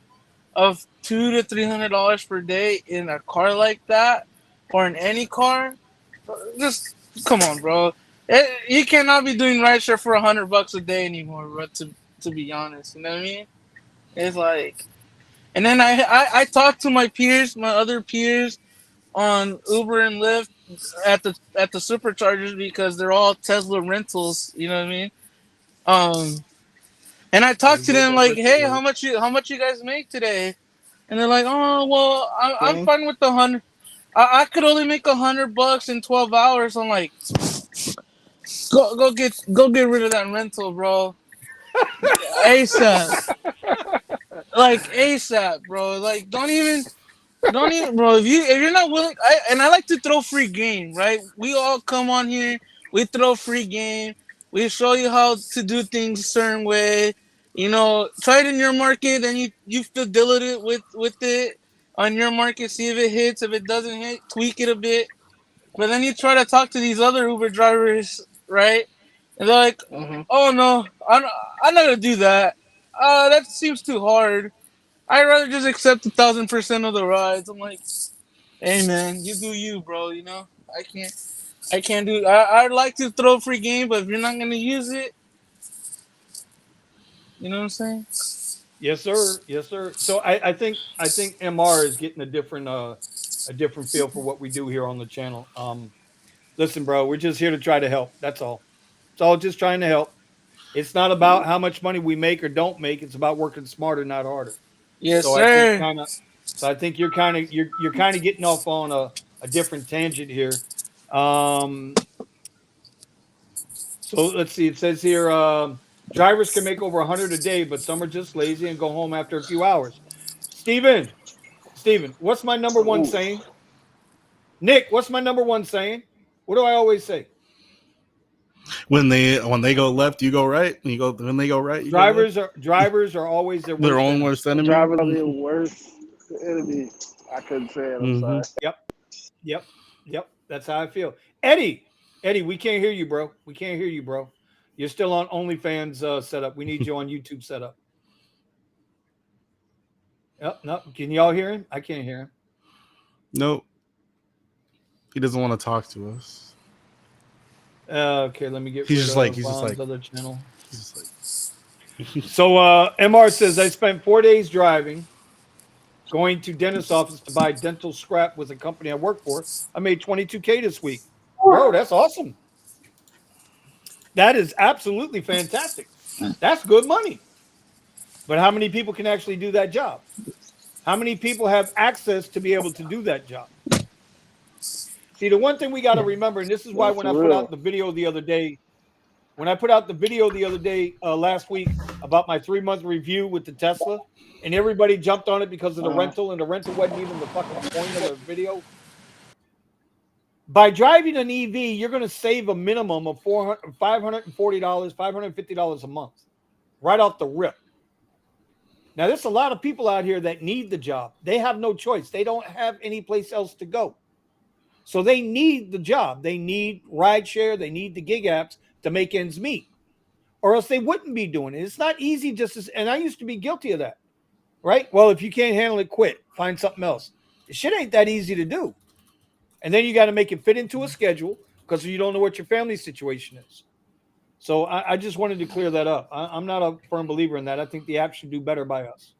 of $200 to $300 per day in a car like that, or in any car. Just come on, bro. You cannot be doing rideshare for $100 a day anymore, bro. To be honest, you know what I mean? It's like, and then I talked to my peers, my other peers on Uber and Lyft at the superchargers because they're all Tesla rentals. You know what I mean? And I There talked to goes them that like, rental hey, rate. how much you guys make today? And they're like, oh well, I'm Same. fine with the 100. I could only make $100 in 12 hours. I'm like, go get rid of that rental, bro. ASAP. Like ASAP, bro. Like don't even, bro. If you're not willing, I like to throw free game, right? We all come on here, we throw free game, we show you how to do things a certain way. You know, try it in your market, and you fiddle it with it on your market, see if it hits. If it doesn't hit, tweak it a bit. But then you try to talk to these other Uber drivers, right? And they're like, Hmm. "Oh no, I'm not gonna do that. That seems too hard. I'd rather just accept 1,000% of the rides." I'm like, hey man, you do you, bro. You know, I can't do. I'd like to throw free game, but if you're not gonna use it, you know what I'm saying? Yes, sir. Yes, sir. So I think MR is getting a different feel for what we do here on the channel. Listen, bro, we're just here to try to help. That's all. It's all just trying to help. It's not about how much money we make or don't make. It's about working smarter, not harder. Yes, So I think sir. kind of, so I think you're kind of getting off on a different tangent here. Um, so let's see. It says here, drivers can make over 100 a day, but some are just lazy and go home after a few hours. Steven, Steven, what's my number one Ooh. saying? Nick, what's my number one saying? What do I always say? When they go left, you go right. When they go right, you go left. Drivers are always their Their worst own enemy. worst enemy. Drivers are the worst enemy. I couldn't say it. I'm Mm-hmm. sorry. Yep, yep, yep. That's how I feel. Eddie, we can't hear you, bro. We can't hear you, bro. You're still on OnlyFans setup. We need you on YouTube setup. Yep, no. Can y'all hear him? I can't hear him. Nope. He doesn't want to talk to us. Okay, let me get He's rid just of like he's just Ron's like other channel. he's just like. So MR says I spent 4 days driving, going to dentist's office to buy dental scrap with a company I work for. I made 22K this week. Bro, that's awesome. That is absolutely fantastic. That's good money. But how many people can actually do that job? How many people have access to be able to do that job? See, the one thing we got to remember, and this is why That's when I put out real. the video the other day, last week about my 3-month review with the Tesla, and everybody jumped on it because of the rental, and the rental wasn't even the fucking point of the video. By driving an EV, you're going to save a minimum of $540, $550 a month, right off the rip. Now, there's a lot of people out here that need the job. They have no choice. They don't have any place else to go. So they need the job. They need rideshare. They need the gig apps to make ends meet, or else they wouldn't be doing it. It's not easy and I used to be guilty of that. right? Well, if you can't handle it, quit. Find something else. The shit ain't that easy to do. And then you got to make it fit into a schedule because you don't know what your family situation is. So I just wanted to clear that up. I'm not a firm believer in that. I think the app should do better by us.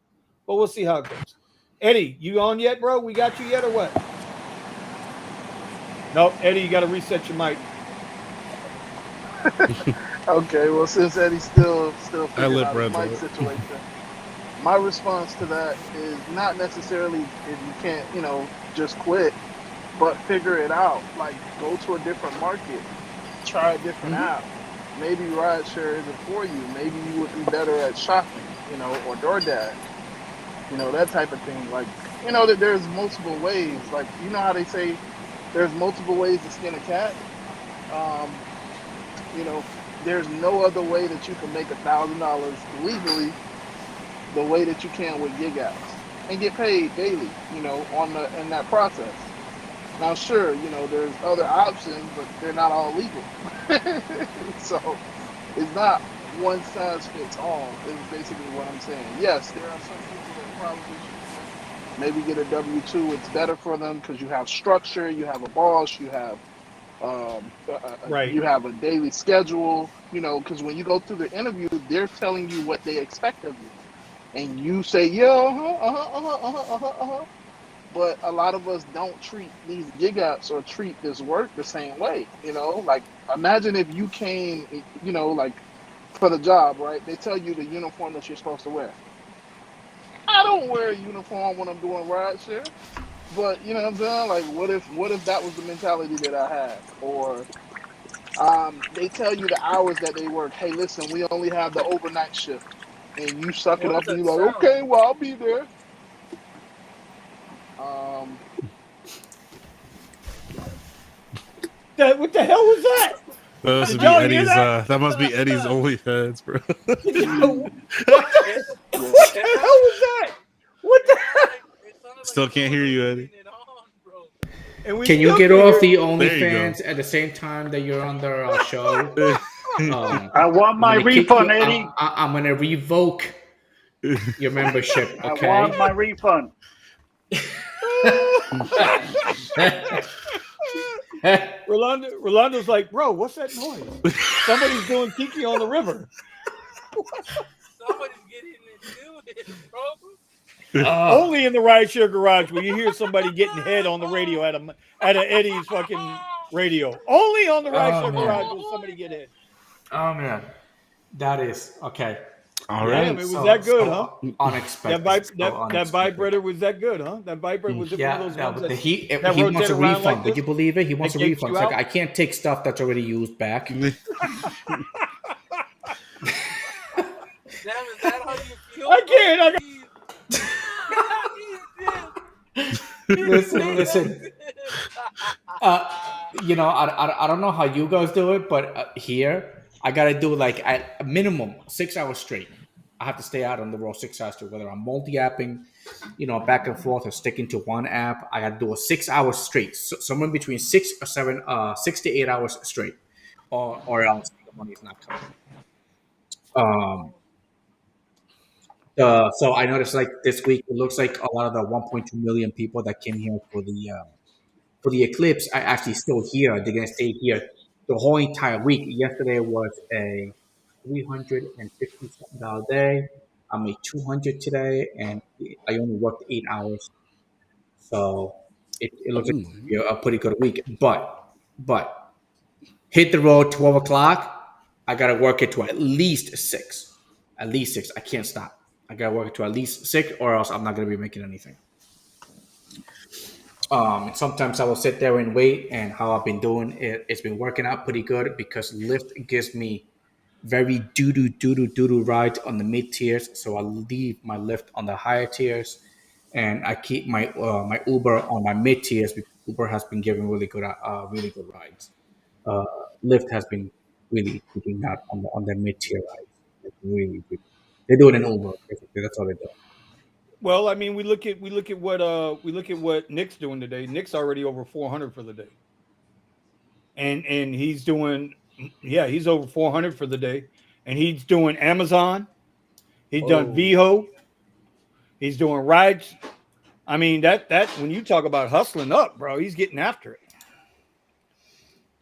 But we'll see how it goes. Eddie, you on yet, bro? We got you yet or what? Nope, Eddie, you got to reset your mic. Okay, well, since Eddie's still I figuring lip out his read mic it. situation, my response to that is not necessarily if you can't, just quit, but figure it out. Like, go to a different market, try a different app. Maybe rideshare isn't for you. Maybe you would be better at shopping, or DoorDash, that type of thing. Like, that there's multiple ways. Like, you know how they say there's multiple ways to skin a cat. Um, you know, there's no other way that you can make $1,000 legally the way that you can with gig apps and get paid daily, in that process. Now, sure, there's other options, but they're not all legal. So it's not one size fits all, is basically what I'm saying. Yes, there are some people that probably should maybe get a W-2. It's better for them because you have structure, you have a boss, Right. you have a daily schedule, because when you go through the interview, they're telling you what they expect of you. And you say, yeah, but a lot of us don't treat these gig apps or treat this work the same way. Like, imagine if you came, like, for the job, right? They tell you the uniform that you're supposed to wear. I don't wear a uniform when I'm doing rideshare, but you know what I'm saying? Like, what if that was the mentality that I had? Or they tell you the hours that they work. Hey, listen, we only have the overnight shift, and you suck it What is up and that you're like, sound? okay, well, I'll be there. What the hell was that? That must Did be y'all hear Eddie's. that? That must be Eddie's OnlyFans, bro. What the, It, what the it hell sounded, was that? What the? it sounded Still like can't someone hear was you, turning Eddie. it on, bro. And we Can you still get can off hear the There you go. OnlyFans at the same time that you're on the show? I want I'm my gonna kick you. refund, Eddie. I'm gonna revoke your membership. I want Okay. my refund. Rolando's like, bro, what's that noise? Somebody's doing Kiki on the river. Somebody's getting into it, bro. Only in the Rideshare Garage will you hear somebody getting head on the radio at a Eddie's fucking radio. Only on the Oh Rideshare man. Garage will somebody get head. Oh man. That is okay. All That Damn, right. it is was that good, huh? so unexpected. So That unexpected. vibrator was that good, huh? That vibrator was it one of Yeah, those yeah, ones but he that he wants rotate a around like refund. Would this you believe it? He wants that a yanks refund. you It's like out? I can't take stuff that's already used back. Damn, is that how you feel? I can't. I got Listen. I don't know how you guys do it, but here I gotta do like a minimum 6 hours straight. I have to stay out on the road 6 hours straight, whether I'm multi-apping, back and forth, or sticking to one app. I gotta do a 6 hours straight, so somewhere between 6 or 7, 6 to 8 hours straight, or else the money is not coming. Um, so I noticed like this week, it looks like a lot of the 1.2 million people that came here for the eclipse are actually still here. They're gonna stay here the whole entire week. Yesterday was a $350 day. I made 200 today, and I only worked 8 hours. So it looks like Ooh. it's gonna be a pretty good week. But hit the road 12 o'clock. I gotta work it to at least 6. At least 6. I can't stop. I gotta work it to at least 6, or else I'm not gonna be making anything. Sometimes I will sit there and wait, and how I've been doing it, it's been working out pretty good because Lyft gives me very doo-doo rides on the mid tiers, so I leave my Lyft on the higher tiers, and I keep my Uber on my mid tiers because Uber has been giving really good rides. Uh, Lyft has been really keeping that on the mid tier rides. It's really good. They're doing an Uber basically. That's all they're doing. well, I mean, we look at what Nick's doing today. Nick's already over 400 for the day, and he's doing, yeah, he's over 400 for the day, and he's doing Amazon. He's done Oh, VHO. He's doing rides. I mean, that when you talk about hustling up, bro, he's getting after it.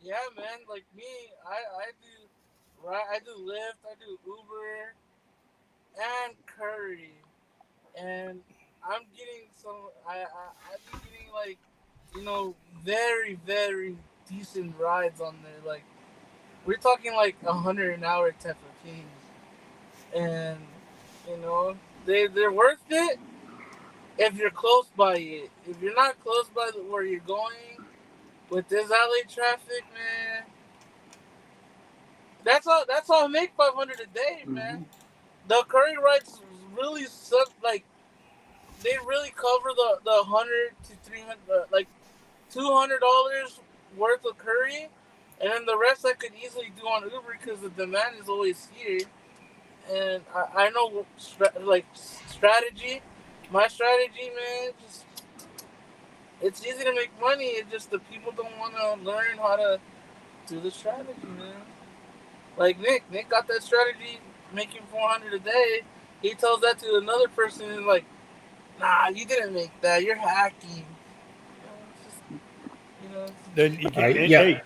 Yeah, man. Like me, I do right. I do Lyft. I do Uber and Curry, and I'm getting some. I've been getting like, very very decent rides on there. Like we're talking like 100 an hour type of things, and they're worth it if you're close by it. If you're not close by where you're going with this LA traffic, man, that's all I make 500 a day, man. Mm-hmm. The curry rides really suck. Like they really cover the 100 to 300, like $200 worth of curry, and then the rest I could easily do on Uber because the demand is always here. And I know like strategy. My strategy, man, just it's easy to make money. It's just the people don't want to learn how to do the strategy, man. Like Nick got that strategy, making 400 a day. He tells that to another person, and like, nah, you didn't make that. You're hacking. You know, Then you All can, right, hey, yeah.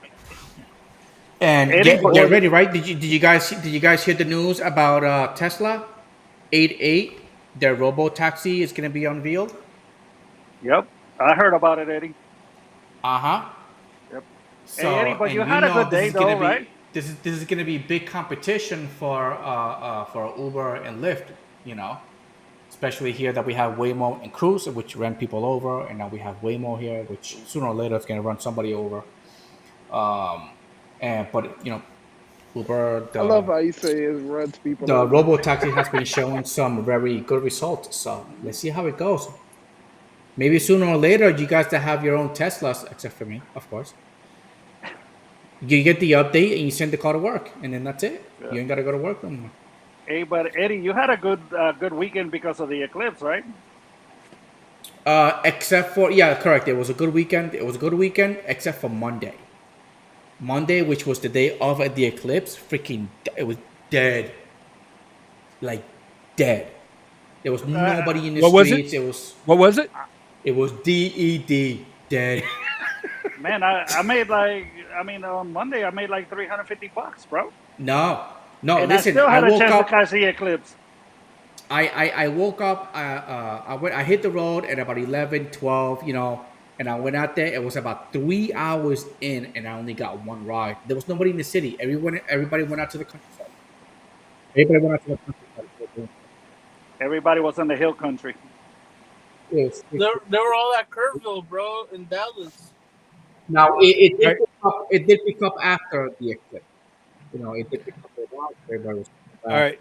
And Eddie, get ready, right? Did you guys hear the news about Tesla 88? Their robo taxi is gonna be unveiled. yep, I heard about it, Eddie. Uh huh. Yep. Hey, Eddie, So, but you and you had a know good this day is gonna though, right? be this is gonna be big competition for Uber and Lyft. You know, especially here that we have Waymo and Cruise, which run people over, and now we have Waymo here, which sooner or later is gonna run somebody over. Um, and but Uber, I love how you say it runs people the over. robo taxi has been showing some very good results. So let's see how it goes. Maybe sooner or later, you guys that have your own Teslas, except for me, of course, you get the update and you send the car to work, and then that's it. Yeah. You ain't got to go to work no more. Hey, but Eddie, you had a good weekend because of the eclipse, right? Except for, yeah, correct. It was a good weekend. It was a good weekend, except for Monday. Monday, which was the day of the eclipse, it was dead, like dead. There was Uh, nobody in the what was it? streets. What was it? It was dead, dead. man, I made like I mean on Monday I made like $350, bro, No, no. and I Listen, still I had a woke chance to up. catch the eclipse. I woke up. I hit the road at about 11, 12. And I went out there. It was about 3 hours in, and I only got one ride. There was nobody in the city. Everybody went out to the countryside. Everybody went out to the countryside. Everybody was in the hill country. Yes. they were all at Kerrville, bro, in Dallas. Now it All did right, pick up. It did pick up after the eclipse. It did pick up a while. Everybody was all back. right.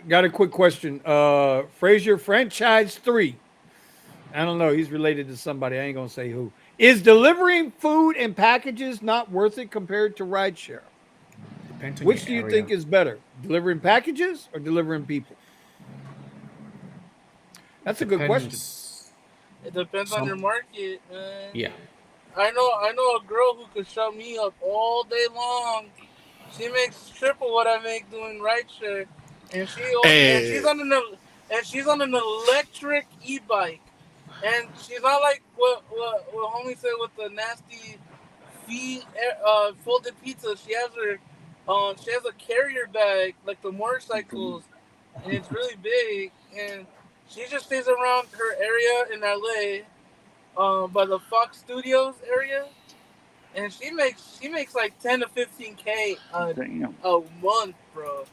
Got a quick question. Frazier franchise 3. I don't know. He's related to somebody. I ain't gonna say who. Is delivering food and packages not worth it compared to rideshare? Depends on your Which do you area. think is better, delivering packages or delivering people? That's a good question. Depends. It depends on your Some market, man. Yeah. I know a girl who could shut me up all day long. She makes triple what I make doing rideshare, and Hey, she's on an electric e-bike, and she's not like what homie said with the nasty feet folded pizza. She has a carrier bag like the motorcycles, and it's really big, and she just stays around her area in LA, by the Fox Studios area, and she makes like 10 to 15K Damn. a month, bro,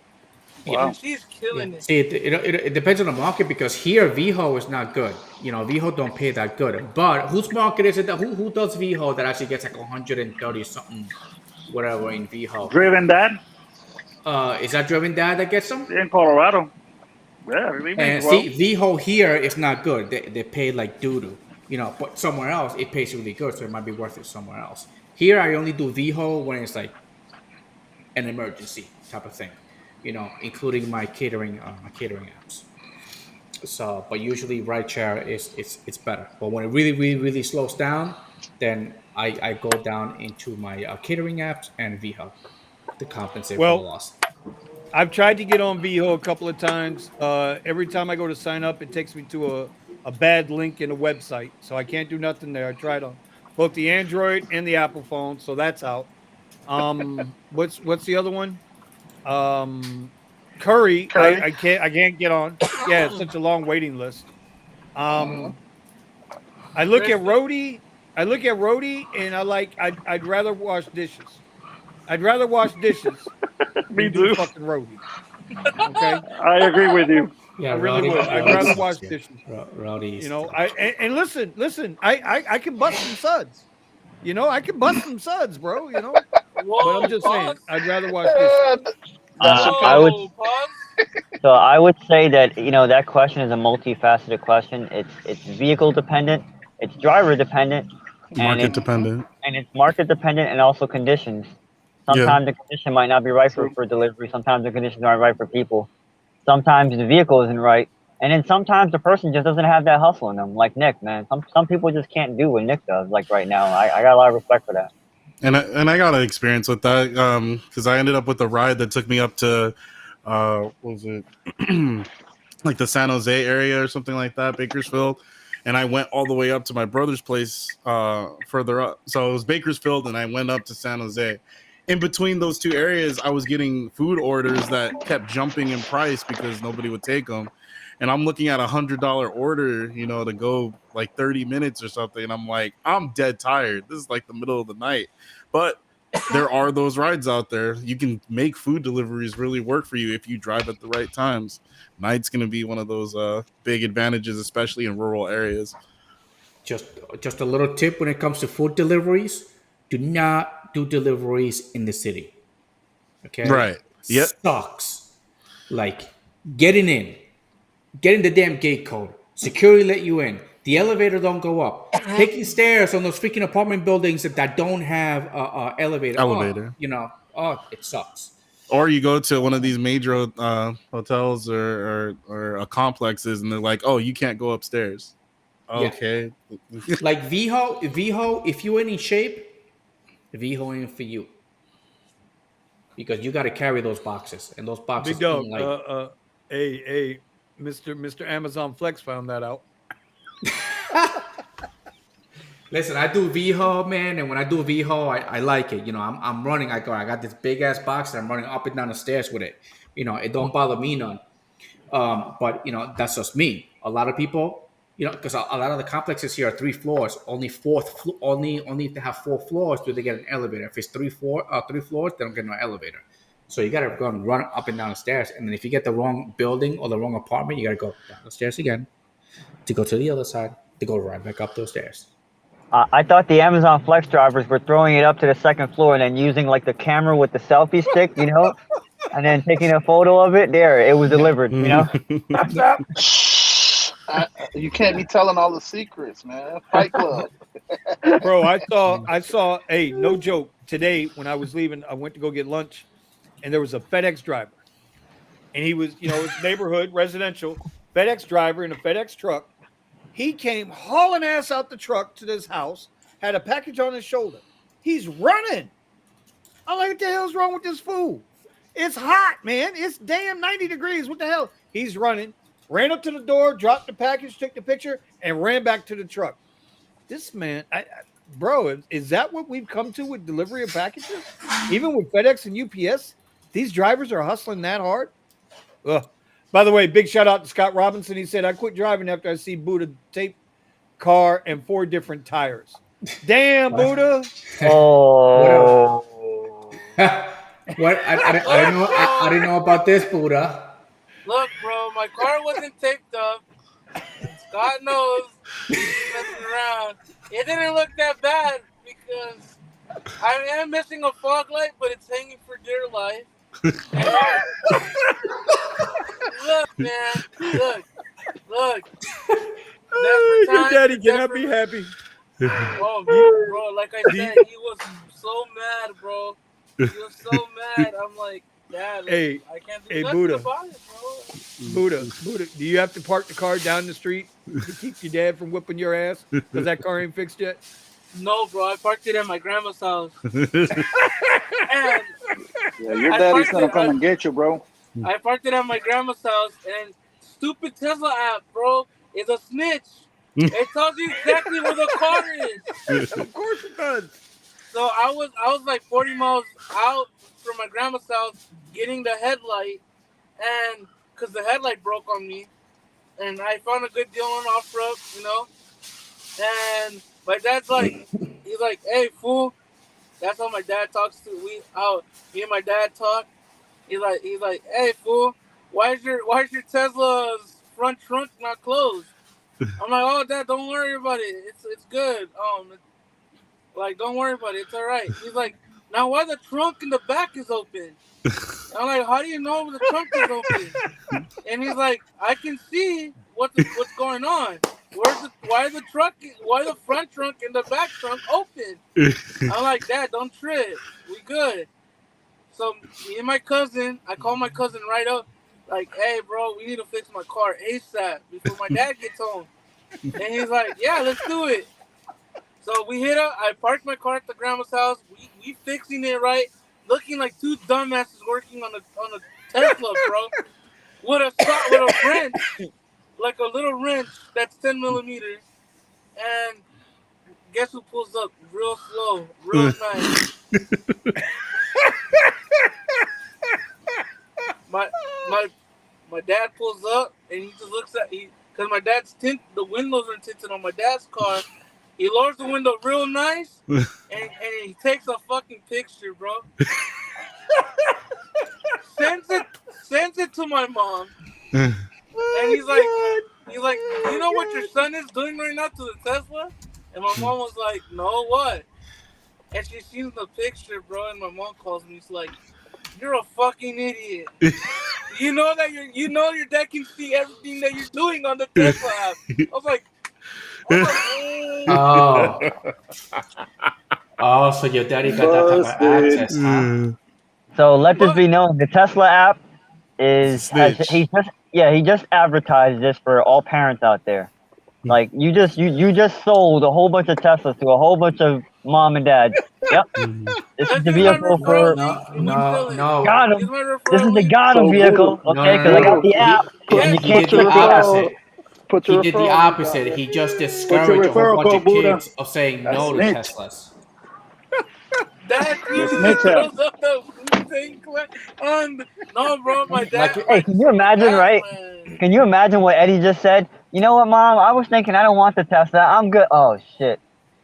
Yeah. and Wow. she's Yeah. killing it. See, it depends on the market because here VHO is not good. VHO don't pay that good. But whose market is it that who does VHO that actually gets like 130 something, whatever in VHO? Driven that Is that Driven Dad that gets them? in Colorado. Yeah, he makes And well. see, VHO here is not good. They pay like doo doo. But somewhere else it pays really good, so it might be worth it somewhere else. Here I only do VHO when it's like an emergency type of thing. Including my catering apps. So, but usually rideshare it's better. But when it really really really slows down, then I go down into my catering apps and VHub to compensate for the Well, loss. I've tried to get on VHO a couple of times. Every time I go to sign up, it takes me to a bad link in a website, so I can't do nothing there. I tried on both the Android and the Apple phone, so that's out. What's the other one? Um, Curry. Curry. I can't get on. Yeah, it's such a long waiting list. Uh-huh. I look at Rody. I look at Rody, and I'd rather wash dishes. I'd rather wash dishes Me than do too. fucking Rody. Okay, I agree with you. Yeah, I really Rowdy, would. I'd Rowdy rather wash sucks, yeah. dishes. Rowdy You is know, and listen. I can bust some suds. You know, I can bust some suds, bro. You know, but I'm Whoa, just saying, pause. I'd rather wash dishes. That should I come. would Whoa, pause. so I would say that that question is a multifaceted question. It's vehicle dependent, it's driver dependent, and Market it's Uh-huh. dependent. market dependent and also conditions. Yeah. Sometimes the condition might not be right True. for delivery. Sometimes the conditions aren't right for people. Sometimes the vehicle isn't right, and then sometimes the person just doesn't have that hustle in them. Like Nick, man, some people just can't do what Nick does. Like right now, I got a lot of respect for that. And I got an experience with that because I ended up with a ride that took me up to what was it like the San Jose area or something like that, Bakersfield, and I went all the way up to my brother's place further up. So it was Bakersfield, and I went up to San Jose. In between those two areas, I was getting food orders that kept jumping in price because nobody would take them. And I'm looking at $100 order, to go like 30 minutes or something. And I'm like, I'm dead tired. This is like the middle of the night. But there are those rides out there. You can make food deliveries really work for you if you drive at the right times. Night's going to be one of those big advantages, especially in rural areas. just a little tip when it comes to food deliveries: do not do deliveries in the city. Okay, Right. Yep. sucks. Like getting the damn gate code. Security let you in. The elevator don't go up. Taking stairs on those freaking apartment buildings that don't have a elevator. Elevator. It sucks. Or you go to one of these major hotels or complexes, and they're like, "Oh, you can't go upstairs." Yeah, Okay. like VHO. If you ain't in shape, VHO ain't for you because you got to carry those boxes, and those Big boxes dog. ain't like. Hey, Mr. Amazon Flex found that out. Listen, I do VHO, man, and when I do VHO, I like it. I'm running. I got this big ass box, and I'm running up and down the stairs with it. It don't bother me none. But that's just me. A lot of people, because a lot of the complexes here are 3 floors. Only if they have 4 floors do they get an elevator. If it's 3 floors, they don't get no elevator. So you gotta go and run up and down the stairs. And then if you get the wrong building or the wrong apartment, you gotta go down the stairs again to go to the other side to go right back up those stairs. I thought the Amazon Flex drivers were throwing it up to the second floor and then using like the camera with the selfie stick, and then taking a photo of it. There, it was delivered. You can't be telling all the secrets, man. Fight Club. Bro, I saw. Hey, no joke. Today when I was leaving, I went to go get lunch, and there was a FedEx driver, and he was, it's neighborhood residential FedEx driver in a FedEx truck. He came hauling ass out the truck to this house, had a package on his shoulder. He's running. I'm like, what the hell's wrong with this fool? It's hot, man. It's damn 90 degrees. What the hell? He's running, ran up to the door, dropped the package, took the picture, and ran back to the truck. This man, bro, is that what we've come to with delivery of packages? Even with FedEx and UPS, these drivers are hustling that hard? Ugh. By the way, big shout out to Scott Robinson. He said, I quit driving after I see Buddha tape car and 4 different tires. Damn, Buddha. Oh. What? I didn't know about this, Buddha. Look, bro, my car wasn't taped up. God knows he's messing around. It didn't look that bad because I am missing a fog light, but it's hanging for dear life. Look, man. Look. Your daddy cannot be happy. Oh, bro, like I said, he was so mad, bro. He was so mad. I'm like, Dad, Hey, I can't do hey, nothing Buddha. about it, bro. Buddha, do you have to park the car down the street to keep your dad from whipping your ass because that car ain't fixed yet? No, bro, I parked it at my grandma's house. And Yeah, your daddy's gonna come and get you, bro. I parked it at my grandma's house, and stupid Tesla app, bro, is a snitch. It tells you exactly where the car is. Of course it does. So I was like 40 miles out from my grandma's house, getting the headlight, and because the headlight broke on me, and I found a good deal on OfferUp, And my dad's like, he's like, "Hey, fool." That's how my dad talks to me and my dad talk. He's like, "Hey, fool, why's your Tesla's front trunk not closed?" I'm like, "Oh, Dad, don't worry about it. It's good. Like, don't worry about it. It's all right." He's like, "Now, why the trunk in the back is open?" I'm like, "How do you know the trunk is open?" And he's like, "I can see what's going on. Why the front trunk and the back trunk open?" I'm like, "Dad, don't trip. We good." So me and my cousin, I call my cousin right up, like, "Hey, bro, we need to fix my car ASAP before my dad gets home." And he's like, "Yeah, let's do it." So we hit up. I parked my car at the grandma's house. We fixing it right, looking like two dumbasses working on a Tesla, bro, with a wrench, like a little wrench that's 10 millimeters. And guess who pulls up real slow, real nice? My my my dad pulls up and he just looks at because my dad's the windows are tinted on my dad's car. He lowers the window real nice and he takes a fucking picture, bro. sends it to my mom. And he's like, "Do you know what your son is doing right now to the Tesla?" And my mom was like, "No, what?" And she sees the picture, bro. And my mom calls me. She's like, "You're a fucking idiot. You know that your dad can see everything that you're doing on the Tesla app." I was like, Oh. Oh, so your daddy got that type of Busted. access, huh? So let this But be known: the Tesla app It's a snitch. he just advertised this for all parents out there. Like you just sold a whole bunch of Teslas to a whole bunch of mom and dads. Yep, this is let's the use my vehicle referral for link No, and we no, sell it. no, got Use him. my This is referral the link. got him So vehicle, no, okay? no, Because I got Voodoo, the app, and you Yes, He can't did put the your transfer it. referral, opposite. put He your did the referral link out opposite. there. He just Put your discouraged a whole referral bunch code, of Buddha. kids of saying That's no to snitch. Teslas. Dad The usually snitch app. throws up the Wu-Tang Clan. No, bro, my dad. Like, Hey, can you imagine, right? Man. Can you imagine what Eddie just said? You know what, Mom? I was thinking I don't want the Tesla. I'm good. Oh shit!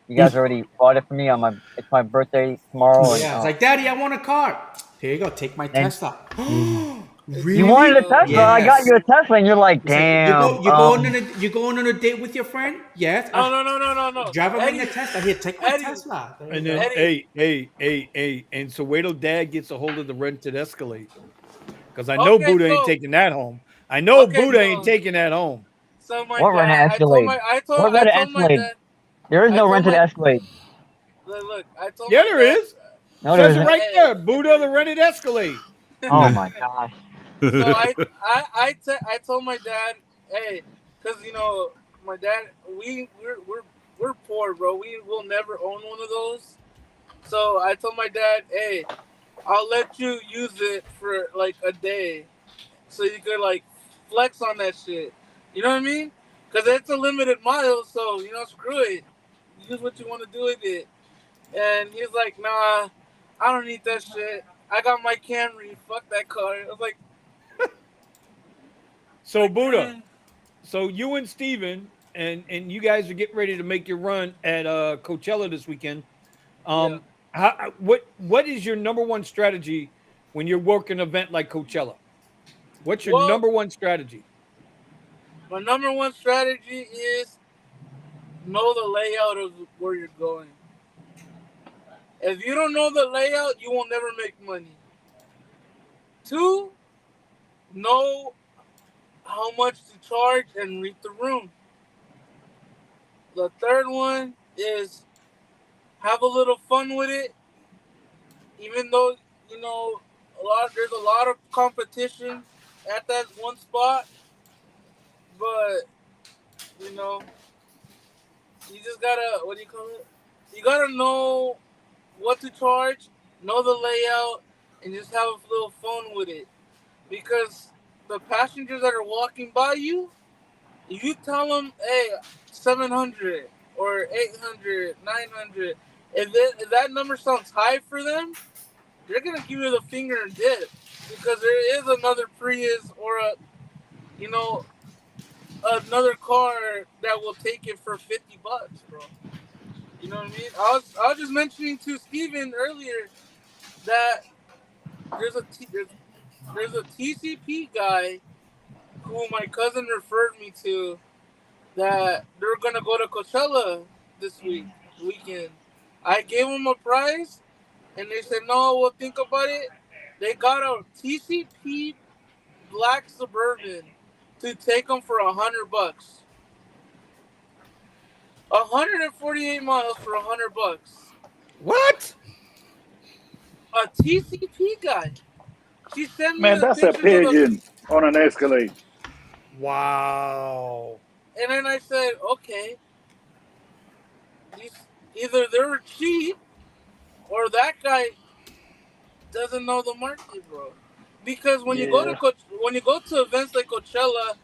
You guys already bought it for me on it's my birthday tomorrow, and yeah, it's like, Daddy, I want a car. Here you go, take my and Tesla. you wanted a Really? Tesla. I got Yes. you a Tesla, and you're like, It's like damn. you going on a date with your friend? Yes. No. Drive him in the Eddie, Tesla. Here, take my Eddie, Tesla. There you And go. then, Eddie. and so wait till Dad gets a hold of the rented Escalade, because I know Okay, Buddha ain't so taking that home. I know okay, Buddha ain't so taking that home. so my What rented dad. Escalade? What I rented told my Escalade? dad. There is I no told rented my Escalade. look. I told Yeah, my there dad. is. No, there Says it isn't. right Hey. there. Buddha the rented Escalade. Oh my gosh. So I told my dad, hey, because my dad, we're poor, bro. We will never own one of those. So I told my dad, hey, I'll let you use it for like a day, so you could like flex on that shit. You know what I mean? Because it's a limited mile, so screw it. Use what you want to do with it. And he's like, nah, I don't need that shit. I got my Camry. Fuck that car. I was So like, Buddha, so you and Steven and you guys are getting ready to make your run at Coachella this weekend. yeah. What is your number one strategy when you're working an event like Coachella? What's your Well, number one strategy? my number one strategy is know the layout of where you're going. If you don't know the layout, you will never make money. Two, know how much to charge and read the room. The third one is have a little fun with it, even though there's a lot of competition at that one spot, but you know you just gotta what do you call it? You gotta know what to charge, know the layout, and just have a little fun with it. because the passengers that are walking by you, if you tell them, hey, 700 or 800, 900, if that number sounds high for them, they're gonna give you the finger and dip because there is another Prius or you know, another car that will take it for $50, bro. You know what I mean? I was just mentioning to Steven earlier that there's there's a TCP guy who my cousin referred me to that they're gonna go to Coachella this weekend. I gave them a price and they said no, we'll think about it. They got a TCP black Suburban to take them for $100. 148 miles for $100. What? A TCP guy. She sent me Man, the that's a pictures of the, pigeon on an Escalade. Wow. and then I said, okay, either they're cheap or that guy doesn't know the market, bro. Because when you go Yeah. when you go to events like Coachella,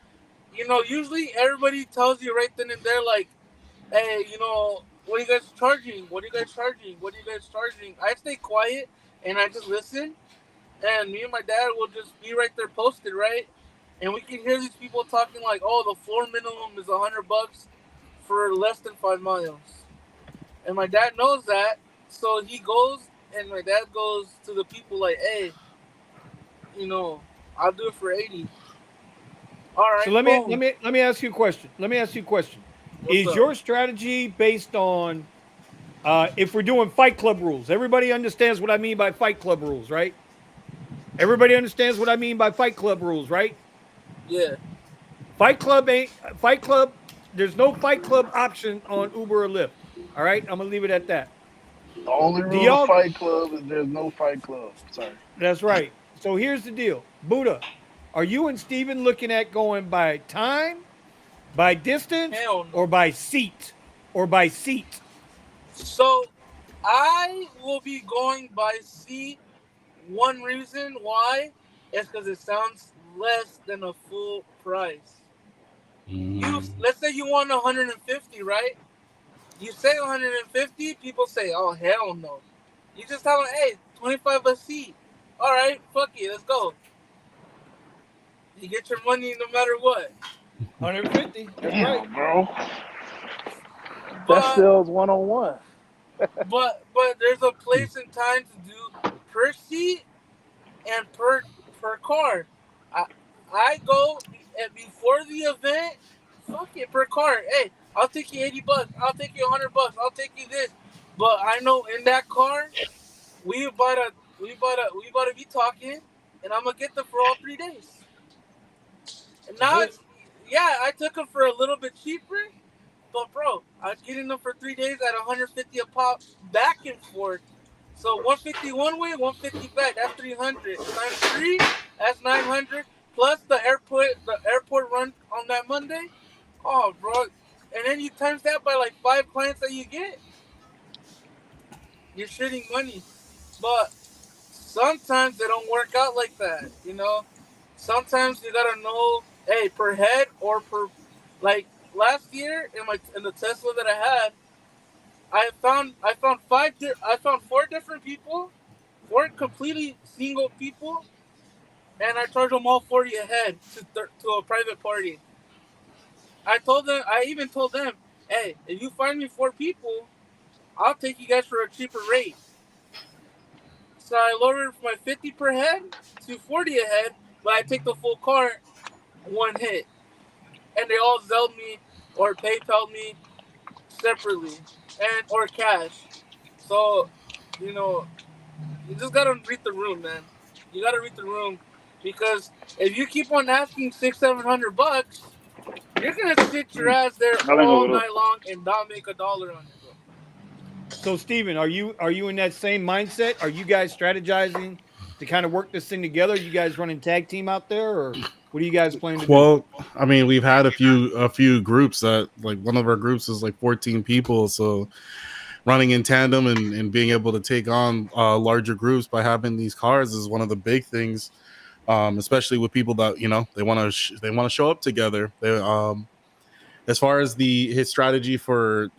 you know, usually everybody tells you right then and there, like, hey, you know, what are you guys charging? What are you guys charging? What are you guys charging? I stay quiet and I just listen, and me and my dad will just be right there posted, right? And we can hear these people talking like, oh, the floor minimum is $100 for less than 5 miles. And my dad knows that, so he goes, and my dad goes to the people like, hey, you know, I'll do it for 80. All right, So let boom. me ask you a question. Let me ask you a question. What's Is up? your strategy based on if we're doing Fight Club rules? Everybody understands what I mean by Fight Club rules, right? Everybody understands what I mean by Fight Club rules, right? Yeah. Fight Club ain't Fight Club. There's no Fight Club option on Uber or Lyft. All right, I'm gonna leave it at that. The only Do rule to y'all? Fight Club is there's no Fight Club. Sorry. That's right. So here's the deal, Buddha. Are you and Steven looking at going by time, by distance, Hell or no. by seat, or by seat? So I will be going by C. One reason why is because it sounds less than a full price. You Mm. let's say you want 150, right? You say 150, people say, "Oh hell no." You just tell them, "Hey, 25 a seat." All right, fuck it, let's go. You get your money no matter what. 150. That's right. Damn, bro. That But still is 101. but there's a place and time to do per seat and per car. I I go and before the event. Fuck it per car. Hey, I'll take you $80. I'll take you $100. I'll take you this. But I know in that car we about to be talking, and I'm gonna get them for all 3 days. And That's now it. it's yeah, I took them for a little bit cheaper, but bro, I'm getting them for 3 days at 150 a pop, back and forth. So 150 one way, 150 back. That's 300 times three. That's 900 plus the airport run on that Monday. Oh, bro, and then you times that by like 5 clients that you get. You're shitting money, but sometimes they don't work out like that. You know, sometimes you gotta know, hey, per head or per, like last year in the Tesla that I had, I found four different people, four completely single people, and I charged them all 40 a head to a private party. I even told them, hey, if you find me four people, I'll take you guys for a cheaper rate. So I lowered my 50 per head to 40 a head, but I take the full car one hit. And they all Zelled me or PayPal me separately and or cash. So, you know, you just gotta read the room, man. You gotta read the room because if you keep on asking 600-700 bucks, you're gonna sit your ass there Dale, all bro. night long and not make a dollar on it, bro. So Steven, are you in that same mindset? Are you guys strategizing to kind of work this thing together? You guys running tag team out there, or what are you guys planning to do? Well, I mean, we've had a few groups that, like, one of our groups is like 14 people, so running in tandem and being able to take on larger groups by having these cars is one of the big things. especially with people that they want to show up together. As far as his strategy for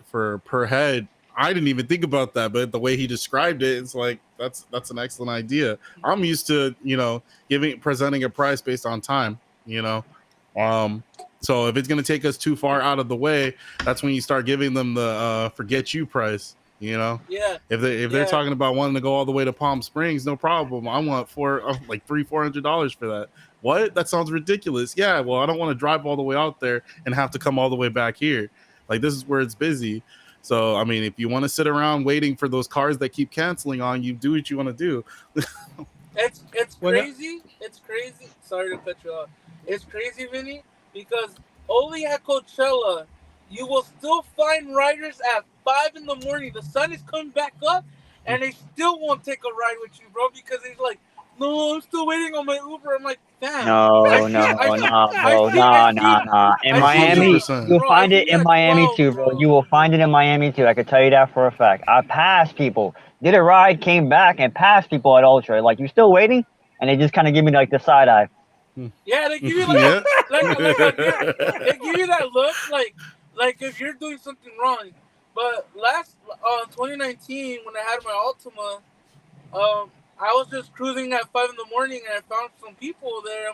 per head, I didn't even think about that, but the way he described it, it's like that's an excellent idea. I'm used to presenting a price based on time, so if it's going to take us too far out of the way, that's when you start giving them the forget you price. Yeah. If they're talking about wanting to go all the way to Palm Springs, no problem. I want $400 for that. What? That sounds ridiculous. Yeah, well, I don't want to drive all the way out there and have to come all the way back here. Like, this is where it's busy. So, I mean, if you want to sit around waiting for those cars that keep canceling on you, do what you want to do. It's crazy. It's crazy. Sorry to cut you off. It's crazy, Vinny, because only at Coachella, you will still find riders at 5 in the morning. The sun is coming back up, and they still won't take a ride with you, bro, because he's like, no, I'm still waiting on my Uber. I'm like, damn. No. In Miami, 100%. you'll find it in Miami too, bro. You will find it in Miami too. I can tell you that for a fact. I passed people, did a ride, came back, and passed people at Ultra. Like, you still waiting? And they just kind of give me like the side eye. Yeah, they give you like, they give you that look, like if you're doing something wrong. But last 2019, when I had my Altima, I was just cruising at 5 in the morning, and I found some people there.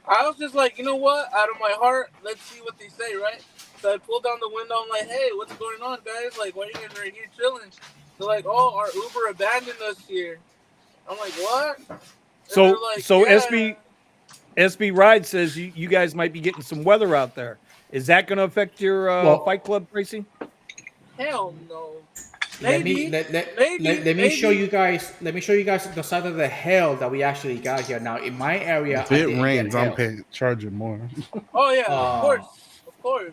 I was just like, you know what? Out of my heart, let's see what they say, right? So I pulled down the window. I'm like, hey, what's going on, guys? Like, why are you guys right here chilling? They're like, oh, our Uber abandoned us here. I'm like, what? And So SB Ride says you guys might be getting some weather out there. Is that going to affect your Fight Club racing? Hell no. Let me show you guys. Let me show you guys the side of the hell that we actually got here. Now, in my area, if it rains, I'm charging more. Oh yeah, of course.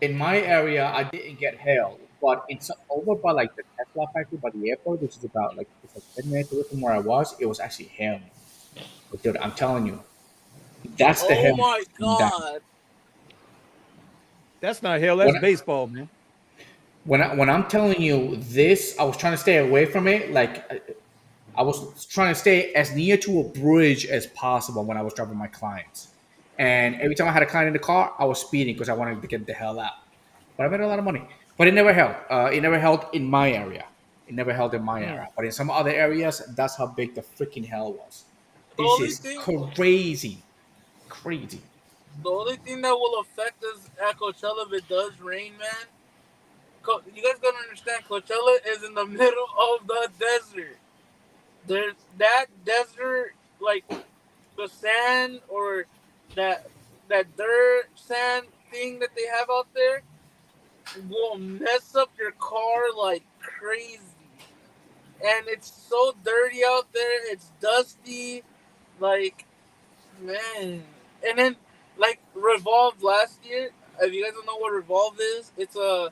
In my area, I didn't get hail, but it's over by like the Tesla factory by the airport, which is about it's 10 minutes away from where I was. It was actually hailing. But dude, I'm telling you, that's the hail. Oh my god. That's not hail. That's baseball, man. When I'm telling you this, I was trying to stay away from it. Like, I was trying to stay as near to a bridge as possible when I was driving my clients. And every time I had a client in the car, I was speeding because I wanted to get the hell out. But I made a lot of money. But it never held. It never held in my area. It never held in my area. But in some other areas, that's how big the freaking hell was. This is crazy. Crazy. The only thing that will affect us at Coachella if it does rain, man, you guys gotta understand, Coachella is in the middle of the desert. There's that desert, like the sand or that dirt sand thing that they have out there will mess up your car like crazy. And it's so dirty out there. It's dusty, like, man. And then like Revolve last year. If you guys don't know what Revolve is, it's a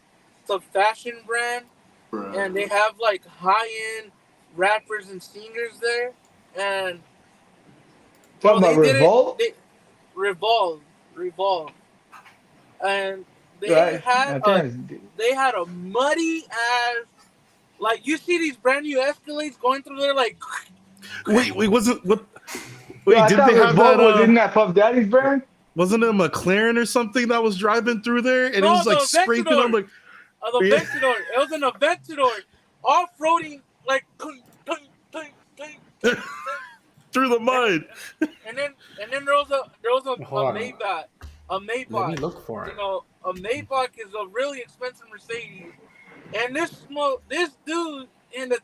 fashion brand, and they have like high-end rappers and singers there. And talking about Revolve? Revolve, and they had a muddy ass. Like, you see these brand new Escalades going through there, like. Wait, wasn't what? Wait, did they have that? Isn't that Puff Daddy's brand? Wasn't it a McLaren or something that was driving through there, and it was like scraping on like. Aventador. It was an Aventador, off-roading like through the mud. And then there was a Maybach. A Maybach. Let me look for it. You know, a Maybach is a really expensive Mercedes, and this dude in the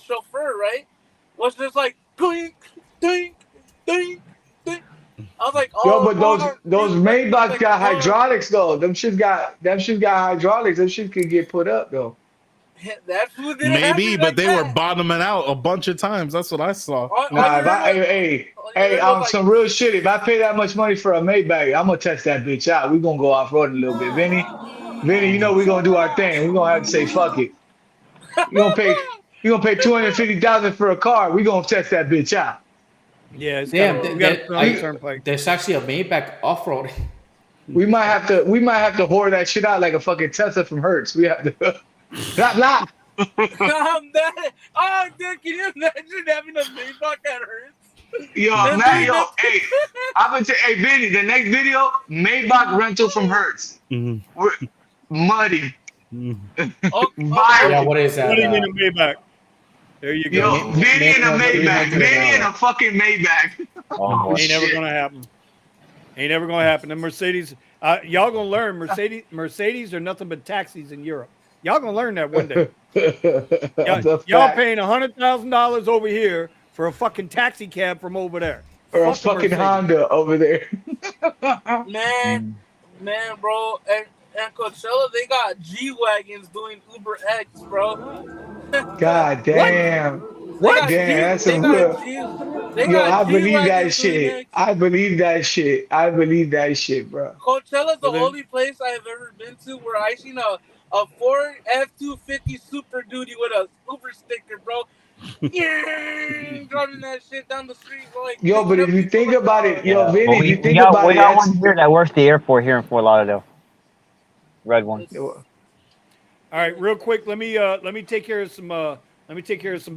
chauffeur, right, was just like ding, ding, ding, ding. I was like, oh, yo, but those Maybachs got hydraulics though. Them shit got hydraulics. Them shit could get put up though. That's who did maybe, but like they that. were bottoming out a bunch of times. That's what I saw. Some real shit. If I pay that much money for a Maybach, I'm gonna test that bitch out. We're gonna go off road a little bit, Vinny, you know we're gonna do our thing. We're gonna have to say fuck it. You gonna pay $250,000 for a car. We're gonna test that bitch out. Yeah, there's actually a Maybach off-road. We might have to whore that shit out like a fucking Tesla from Hertz. We have to. Blah. I'm dead. Oh, dude, can you imagine having a Maybach at Hertz? Yo, And Matt, dude, yo, hey, I'm gonna tell, hey, Vinny, the next video, Maybach rental from Hertz. Mhm. We're muddy, Mhm. Yeah, okay. violent. what is that? Putting in a Maybach. There you Yo, go. Vinny in a Minimum Maybach, 300 an Vinny in hour. a fucking Maybach. Oh Oh boy. Ain't never shit. gonna happen. Ain't never gonna happen. The Mercedes, y'all gonna learn Mercedes are nothing but taxis in Europe. Y'all gonna learn that one day. The Y'all fact, paying $100,000 over here for a fucking taxi cab from over there. or a Fuck a fucking Mercedes. Honda over there. Man, Mm. man, bro, and Coachella, they got G wagons doing Uber X, bro. God What? damn. They What? got Damn, that's They some got good. G, they Yo, got I G believe that wagons doing shit. X. I believe that shit. I believe that shit, bro. Coachella's the Well then, only place I have ever been to where I seen a Ford F-250 Super Duty with a Uber sticker, bro. Yeah, driving that shit down the street, bro, like Yo, but picking if up you people think like about it, yo, Yeah, but Vinny, if we, you we think got about we it, got that's one here that works the airport here in Fort Lauderdale. Red one. it's, yo, all right, real quick. Let me take care of some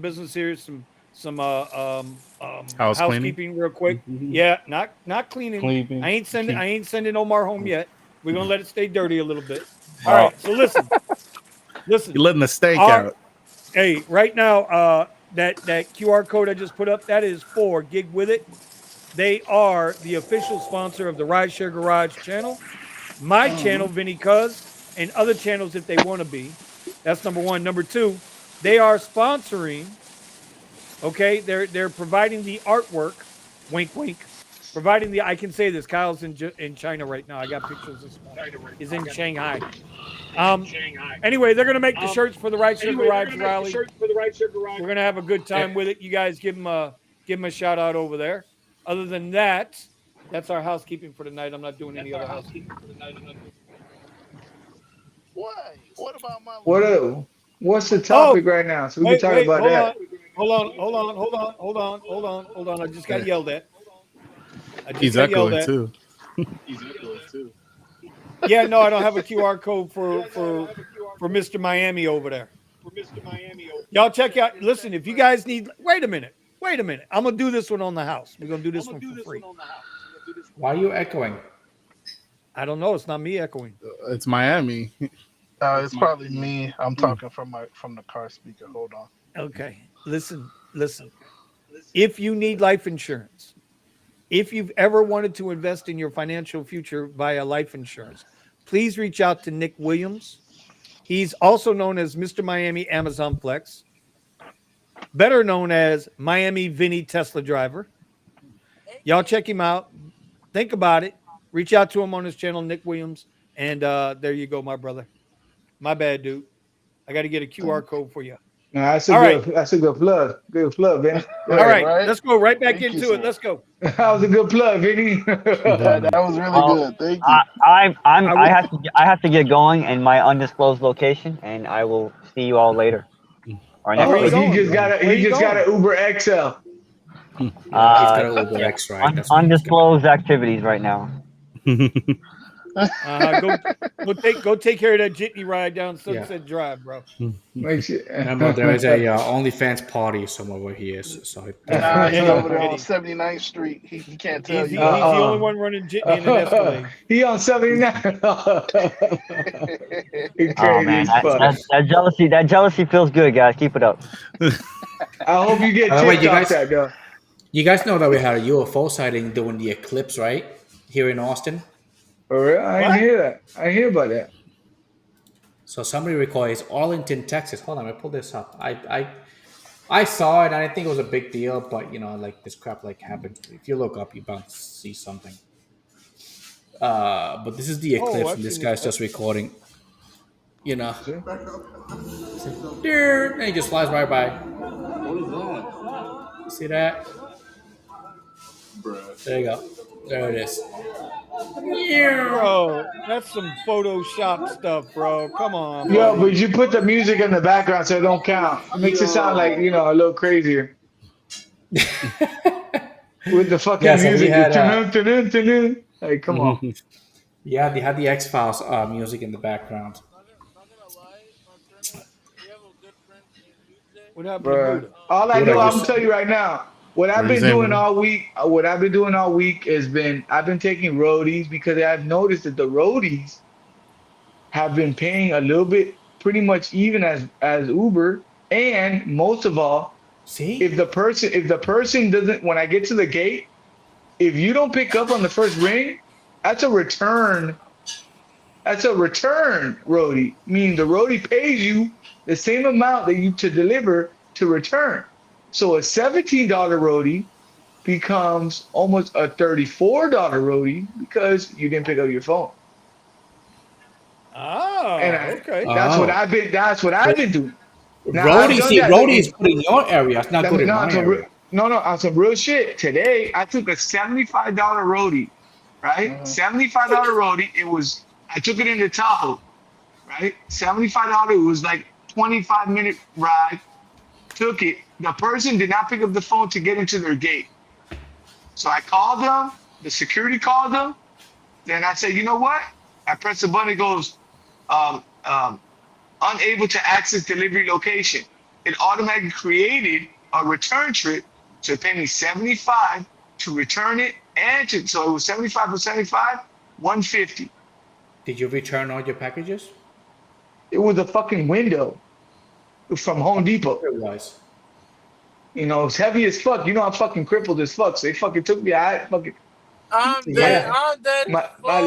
business here. Some House cleaning. housekeeping real quick. Mhm. Yeah, not cleaning. Cleaning. I ain't sending Omar home yet. We're gonna let it stay dirty a little bit. All Well, right. So listen. You're letting the steak Our out. Hey, right now, that QR code I just put up, that is for Gig With It. They are the official sponsor of the Rideshare Garage channel, my channel, Vinny Cuz, and other channels if they want to be. That's number one. Number two, they are sponsoring. Okay, they're providing the artwork. Wink, wink. Providing the, I can say this. Kyle's in China right now. I got pictures this morning. He's in Shanghai. Um. Anyway, they're gonna make the shirts for the Rideshare Garage rally. We're gonna have a good Eh, time with it. You guys give them a shout out over there. Other than that, that's our housekeeping for tonight. I'm not doing any other housekeeping. Why? What about my what lady? what's the Oh, topic right now? So we can wait, talk wait, about that. hold on. I just got Yeah. yelled at. I just He's got yelled echoing at. too. Yeah, no, I don't have a QR code for Mr. Miami over there. Y'all check out. Listen, if you guys need, wait a minute. I'm gonna do this one on the house. We're gonna do this one for free. why are you echoing? I don't know. It's not me echoing. It's Miami. It's probably me. I'm Mm. talking from the car speaker. Hold on. Okay. Listen. If you need life insurance, if you've ever wanted to invest in your financial future via life insurance, please reach out to Nick Williams. He's also known as Mr. Miami Amazon Flex, better known as Miami Vinny Tesla Driver. Y'all check him out. Think about it. Reach out to him on his channel, Nick Williams. And there you go, my brother. My bad, dude. I got to get a QR code for you. No, All right. that's a good plug. Good plug, Vinny. Go All ahead. right. Right? Let's go right back Thank you, into it. sir. Let's go. That was a good plug, Vinny. That was really well, good. Thank you. I will. I have to get going in my undisclosed location, and I will see you all later or next Where you Oh, week. he going, just bro? got Where you a going? Uber XL. Yeah, he's got Uh, an Uber yeah, X, right? That's what he's got. undisclosed activities right now. Go go take care of that jitney ride down Yeah. Sunset Drive, bro. Make sure. Remember, there is a OnlyFans party somewhere where he is. So Nah, he's Eddie, over there on Eddie. 79th Street. He can't tell He's you he's that. the only uh-uh. one running jitney in an Escalade. He on 79. He Oh crazy man, as fuck. that jealousy feels good, guys. Keep it up. I hope you get by the way, tipped off that though. you guys know that we had a UFO sighting during the eclipse, right? Here in Austin. For real? I didn't What? hear that. I didn't hear about that. So somebody recalled it's Arlington, Texas. Hold on, I pulled this up. I saw it and I didn't think it was a big deal, but you know, like this crap like happens. If you look up, you're bound to see something. But this is the Oh, eclipse, I've and this seen this guy's stuff. just recording. You know, See? and he just flies right by. See that? There you go. There it is. Bro, that's some Photoshop stuff, bro. Come on, Yo, but buddy. you put the music in the background so it don't count. It makes it sound like, a little crazier. With the Yeah, fucking so we music, the had dun dun dun dun. Like, come on. yeah, they had the X Files music in the background. not gonna lie, my friend, we have a good friend named UJ. What happened to Bruh. Buddha? All I Buddha, know, you I'm gonna tell you right now. What What I've are you been saying, doing brother? all week, what I've been doing all week has been I've been taking roadies because I've noticed that the roadies have been paying a little bit pretty much even as Uber. And most of all, See? if the person doesn't when I get to the gate, if you don't pick up on the first ring, that's a return. That's a return roadie. Meaning the roadie pays you the same amount that you to deliver to return. So a $17 roadie becomes almost a $34 roadie because you didn't pick up your phone. And Ah, okay. Oh. that's what I've been doing. Now I've Rody, done see, that Rody is in good in your area. It's not let good me in no my area. on some real shit. Today I took a $75 roadie, right? Uh-huh. $75 roadie. I took it into Tahoe, right? $75. It was like 25-minute ride. Took it. The person did not pick up the phone to get into their gate. So I called them, the security called them. Then I said, you know what? I pressed the button, it goes, um, um, unable to access delivery location. It automatically created a return trip to pay me 75 to return it so it was 75 for 75, 150. Did you return all your packages? It was a fucking window from How Home much Depot. it was? You know, it's heavy as fuck. You know, I'm fucking crippled as fuck. So they fucking took me. I fucking I'm dead. Yeah. I'm dead as fuck.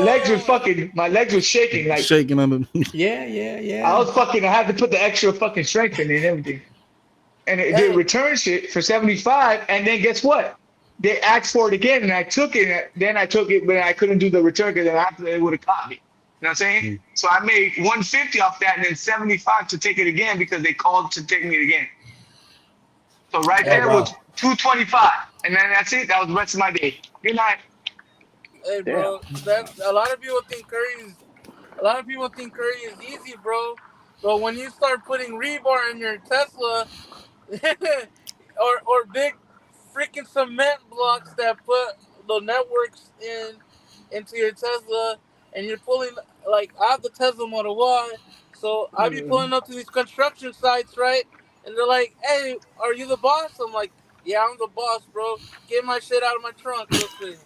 my legs were shaking. Like Shaking on the. Yeah, yeah, I yeah. was fucking. I had to put the extra fucking strength in it and everything. And it did Hey, return shit for 75. And then guess what? They asked for it again, and I took it. And then I took it, but I couldn't do the return because then after they would have caught me. You know what I'm saying? So I made 150 off that, and then 75 to take it again because they called to take me again. So right Oh, there was wow. 225, and then that's it. That was the rest of my day. Good night. hey, Damn. bro. That a lot of people think Curry is easy, bro. But when you start putting rebar in your Tesla, or big freaking cement blocks that put the networks into your Tesla, and you're pulling like I have the Tesla Model Y, so I be pulling up to these construction sites, right? And they're like, "Hey, are you the boss?" I'm like, "Yeah, I'm the boss, bro. Get my shit out of my trunk real quick."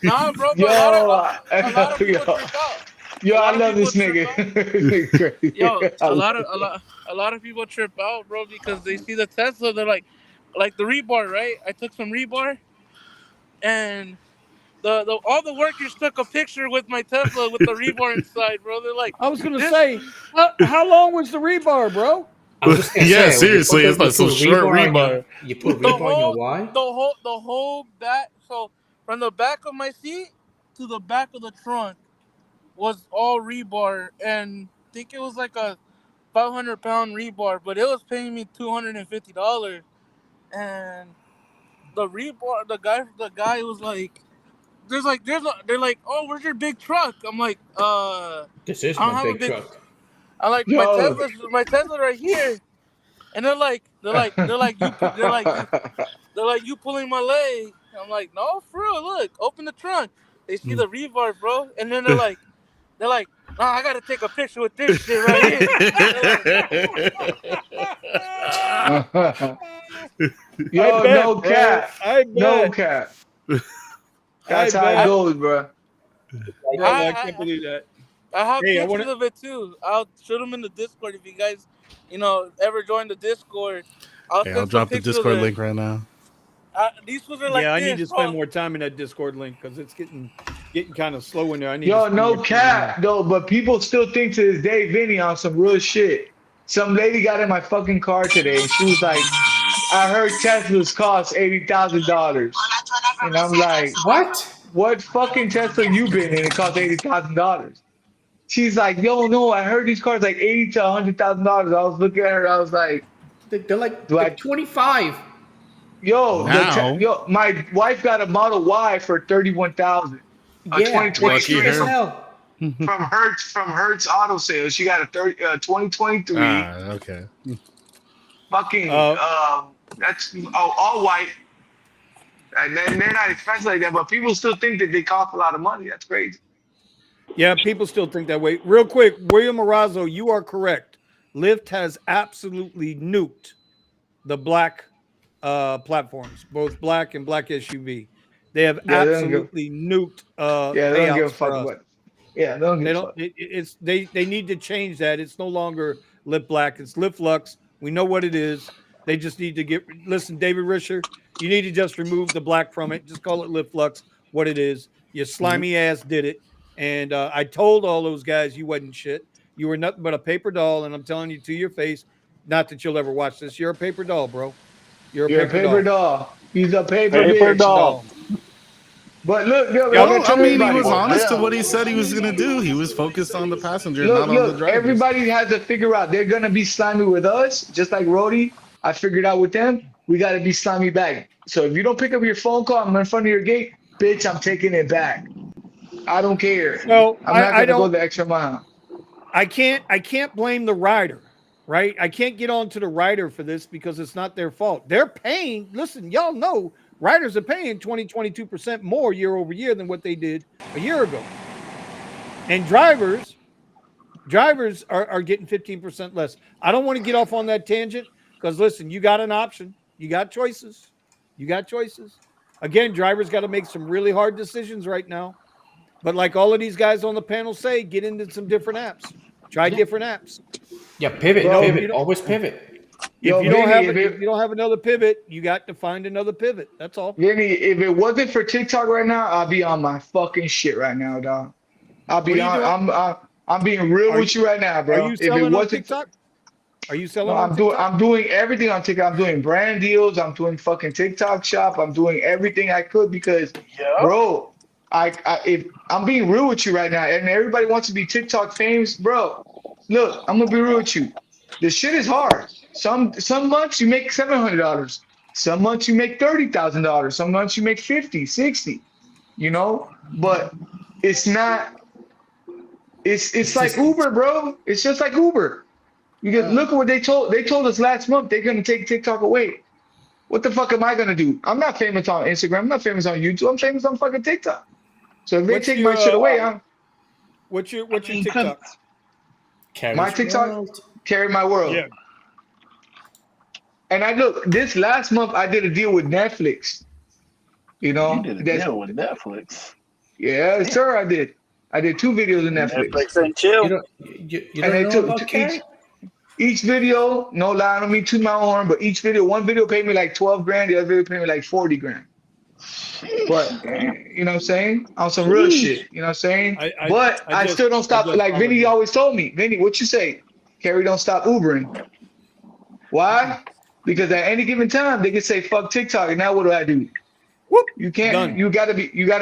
Nah, bro, but yo, a lot of people yo, trip out. yo, A I lot of love people this trip nigga. out. This nigga Yo, crazy. I love it. a lot of people trip out, bro, because they see the Tesla. They're like the rebar, right? I took some rebar, and the all the workers took a picture with my Tesla with the rebar inside, bro. They're like, I was gonna this. say, how long was the rebar, bro? I was just gonna Yeah, say when seriously, it's you not some put short rebar on your rebar. The your whole Y. the whole back. So from the back of my seat to the back of the trunk was all rebar, and I think it was like a 500-pound rebar, but it was paying me $250. And the guy was like, they're like, oh, where's your big truck? I'm like, This is I my don't have a big big. truck. I like Yo. My Tesla right here, and they're like you pulling my leg. I'm like, no, for real, look, open the trunk. They see the rebar, bro, and then they're like, nah, I gotta take a picture with this shit right here. They're like, I Yo, bet, no bro. cap. I No bet. cap. I That's how it bet. I, goes, bro. Bro, I can't I, believe that. I have Hey, I want pictures to. of it too. I'll shoot them in the Discord if you guys, ever join the Discord. I'll Yeah, I'll send some drop the pictures of Discord it. link right now. These ones are Yeah, like I need this, to spend bro. more time in that Discord link because it's getting kind of slow in there. I need to Yo, spend more no time in there. cap, though, but people still think to this day, Vinny, on some real shit. Some lady got in my fucking car today and she was like, I heard Teslas cost $80,000. And I'm like, What? what fucking Tesla you been in? It cost $80,000. She's like, yo, no, I heard these cars like 80 to $100,000. I was looking at her, I was like, They're like do I 25. Now, my wife got a Model Y for 31,000. A Yeah, they're lucky cheap as 2023 her. hell. from Hertz Auto Sales. She got a 2023 Okay. fucking Uh, that's all white. And then they're not expensive like that, but people still think that they cost a lot of money. That's crazy. yeah, people still think that way. Real quick, William Arazo, you are correct. Lyft has absolutely nuked the black platforms, both black and black SUV. They have Yeah, they don't give. absolutely nuked Yeah, they don't give a payouts for fuck us. about it. Yeah, they don't give They a don't. fuck. It's they need to change that. It's no longer Lip Black. It's Lip Lux. We know what it is. They just need to get. Listen, David Risher, you need to just remove the black from it. Just call it Lip Lux. What it is. Your Mhm. slimy ass did it. And I told all those guys you wasn't shit. You were nothing but a paper doll. And I'm telling you to your face, not that you'll ever watch this. You're a paper doll, bro. You're a You're a paper paper doll. doll. He's a paper Paper bitch. doll. But look, yo, I Yep. gotta Well, I tell mean, he was everybody. Well, honest to what damn. he said he was going to do. He was focused on the passenger, not Look, on the look, drivers. everybody has to figure out they're gonna be slimy with us, just like Rody. I figured out with them, we gotta be slimy back. So if you don't pick up your phone call, I'm in front of your gate, bitch, I'm taking it back. I don't care. So I'm not I gonna go don't. the extra mile. I can't blame the rider, right? I can't get on to the rider for this because it's not their fault. They're paying, listen, y'all know riders are paying 22% more year over year than what they did a year ago. And drivers are getting 15% less. I don't want to get off on that tangent because listen, you got an option. You got choices. You got choices. Again, drivers got to make some really hard decisions right now. But like all of these guys on the panel say, get into some different apps. Try Yeah. different apps. Yeah, pivot, If Bro, you pivot, don't always pivot. if yo, you don't Vinny, have another pivot, you got to find another pivot. That's all. If it wasn't for TikTok right now, I'll be on my fucking shit right now, dog. I'll What be are you on. doing? I'm being real Are you with you right now, are you bro. If it selling on wasn't TikTok? Are you No, selling on TikTok? I'm doing everything on TikTok. I'm doing brand deals. I'm doing fucking TikTok shop. I'm doing everything I could because, Yeah. bro, I if I'm being real with you right now, and everybody wants to be TikTok famous, bro. Look, I'm gonna be real with you. The shit is hard. Some months you make $700. Some months you make $30,000. Some months you make 50, 60. You know, but it's not. It's like Consistent. Uber, bro. It's just like Uber. Because Yeah. look at what they told us last month they're gonna take TikTok away. What the fuck am I gonna do? I'm not famous on Instagram. I'm not famous on YouTube. I'm famous on fucking TikTok. So if they What's take my your shit away, I, I what's your mean, cause TikTok? my Carries TikTok world. carry my world. Yeah. And I look this last month I did a deal with Netflix. You you know, did a that's deal with Netflix. yeah, Damn. sir. I did. I did 2 videos in Netflix, Netflix and chill. You and don't they know took about to each Carrie? each video. No lie on me to my horn, but each video, one video paid me like 12 grand. The other video paid me like 40 grand. But Sheesh. Damn. you know what I'm saying? On some real Sheesh. shit. You know what I'm saying? I I, But I I just still don't I stop. just Like followed Vinny you. always told me, Vinny, what you say? Carrie, don't stop Ubering. Why? Because at any given time they can say fuck TikTok, and now what do? Whoop. You can't. Done. You gotta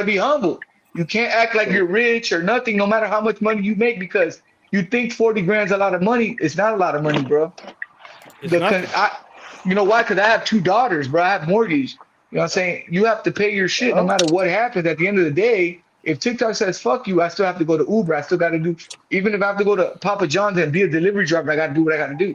be humble. You can't act like So, you're rich or nothing, no matter how much money you make, because you think 40 grand's a lot of money. It's not a lot of money, bro. It's nothing. You know why? Because I have 2 daughters, bro. I have mortgage. You know what I'm saying? You have to pay your shit no yeah. matter what happens. At the end of the day, if TikTok says fuck you, I still have to go to Uber. I still got to do, even if I have to go to Papa John's and be a delivery driver, I got to do what I got to do.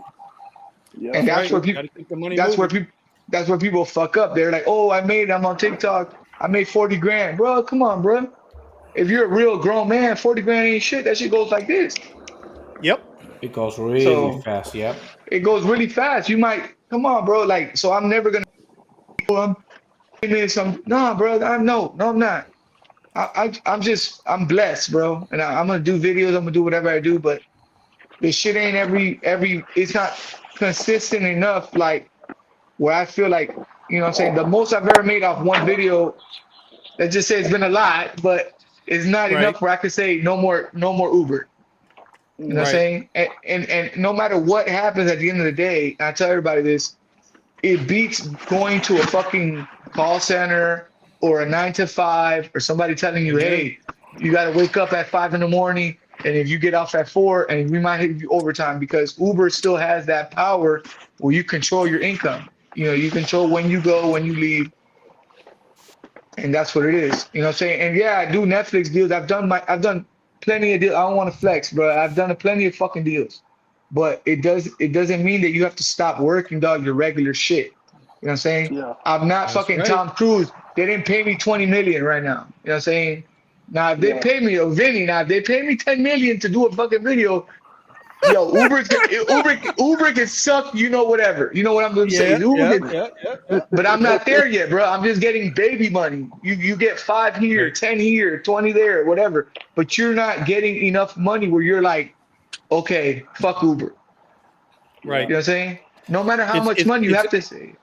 Yeah. And That's that's right. where Got people, to keep the money that's where moving. people, that's where people fuck up. They're like, oh, I'm on TikTok. I made 40 grand, bro. Come on, bro. If you're a real grown man, 40 grand ain't shit. That shit goes like this. Yep. It goes really So fast. Yep. it goes really fast. You might, come on, bro. Like, so I'm never gonna. I'm some, nah, bro. No, I'm not. I'm blessed, bro, and I'm gonna do videos. I'm gonna do whatever I do, but this shit ain't every. It's not consistent enough, like where I feel like you know what I'm saying. The most I've ever made off one video. Let's just say it's been a lot, but it's not Right. enough where I could say no more Uber. You know what I'm Mm. Right. saying? And no matter what happens at the end of the day, I tell everybody this: it beats going to a fucking call center or a 9 to 5 or somebody telling you, Amen. hey, you got to wake up at 5 in the morning. And if you get off at 4, and we might hit you overtime because Uber still has that power where you control your income. You know, you control when you go, when you leave, and that's what it is. You know what I'm saying? And yeah, I do Netflix deals. I've done plenty of deals. I don't want to flex, bro. I've done a plenty of fucking deals. But it doesn't mean that you have to stop working, dog, your regular shit. You know what I'm saying? Yeah. I'm not That's fucking right. Tom Cruise. They didn't pay me 20 million right now. You know what I'm saying? Now if they Yeah. pay me, or Vinny, now if they pay me 10 million to do a fucking video, Yo, Uber can suck. You know, whatever. You know what I'm going to say? Yeah, Is Uber yeah, can, yeah, yeah, yeah. but I'm not there yet, bro. I'm just getting baby money. You get 5 here, Right, 10 here, 20 there, whatever. But you're not getting enough money where you're like, okay, fuck Uber. You right. know what I'm saying? No matter how It's much it's money you it's have to say,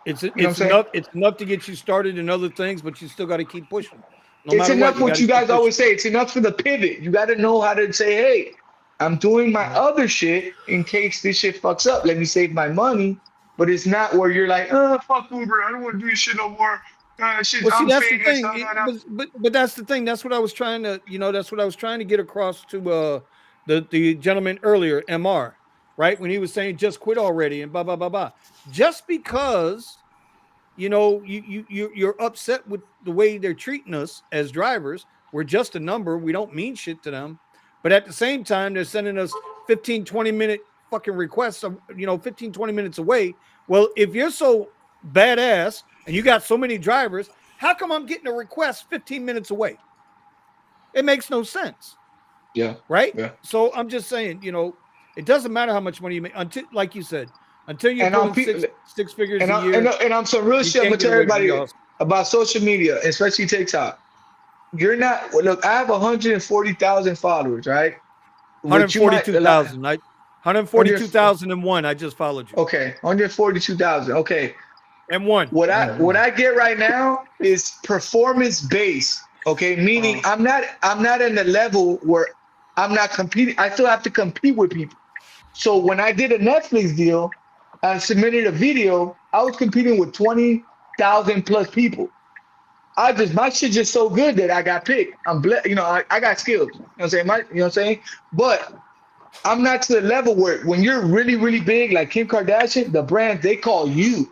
it's you know it's what I'm saying? enough. It's enough to get you started in other things, but you still got to keep pushing. No It's matter what, enough you got what to you keep guys pushing. always say. It's enough for the pivot. You got to know how to say, hey, I'm doing my Right. other shit in case this shit fucks up. Let me save my money. But it's not where you're like, oh, fuck Uber. I don't want to do this shit no more. Shit, Well, see, I'm that's the famous. thing. No, no, no. But that's the thing. That's what I was trying to, that's what I was trying to get across to the gentleman earlier, Mr. Right, when he was saying just quit already and blah blah blah blah. Just because you're upset with the way they're treating us as drivers. We're just a number. We don't mean shit to them. But at the same time, they're sending us 15, 20-minute fucking requests, 15, 20 minutes away. Well, if you're so badass and you got so many drivers, how come I'm getting a request 15 minutes away? It makes no sense, Yeah, right? yeah. So I'm just saying, it doesn't matter how much money you make until, like you said, until you're And I'm pulling pe- six figures and a I and, year, and I'm some real you shit. I'm can't gonna get tell away from your everybody hustle. about social media, especially TikTok. You're not well, look. I have 140,000 followers, right? Which you might a lot 142,000. I under 142,001. I just followed you. okay, 142,000. Okay. And one. What I get right now is performance based. Okay, meaning Uh, I'm not in the level where I'm not competing. I still have to compete with people. So when I did a Netflix deal, I submitted a video. I was competing with 20,000 plus people. My shit just so good that I got picked. I'm blessed, I got skills. You know what I'm saying? You know what I'm saying? But I'm not to the level where when you're really, really big, like Kim Kardashian, the brand, they call you.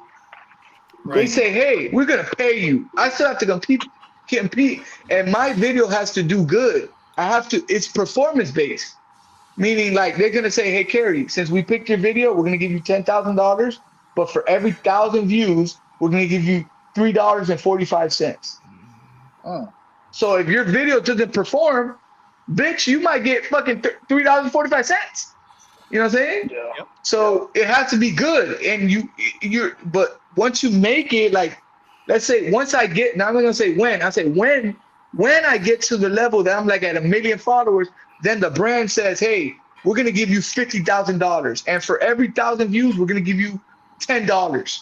They right. say, hey, we're gonna pay you. I still have to compete, and my video has to do good. It's performance based, meaning like they're gonna say, hey, Carrie, since we picked your video, we're gonna give you $10,000, but for every 1,000 views, we're gonna give you $3.45. So if your video doesn't perform, bitch, you might get fucking $3.45. You know what I'm saying? Yeah. Yep. So it has to be good. And but once you make it, like, let's say once I get, now I'm not gonna say when, I say when I get to the level that I'm like at 1 million followers, then the brand says, hey, we're gonna give you $50,000. And for every 1,000 views, we're gonna give you $10.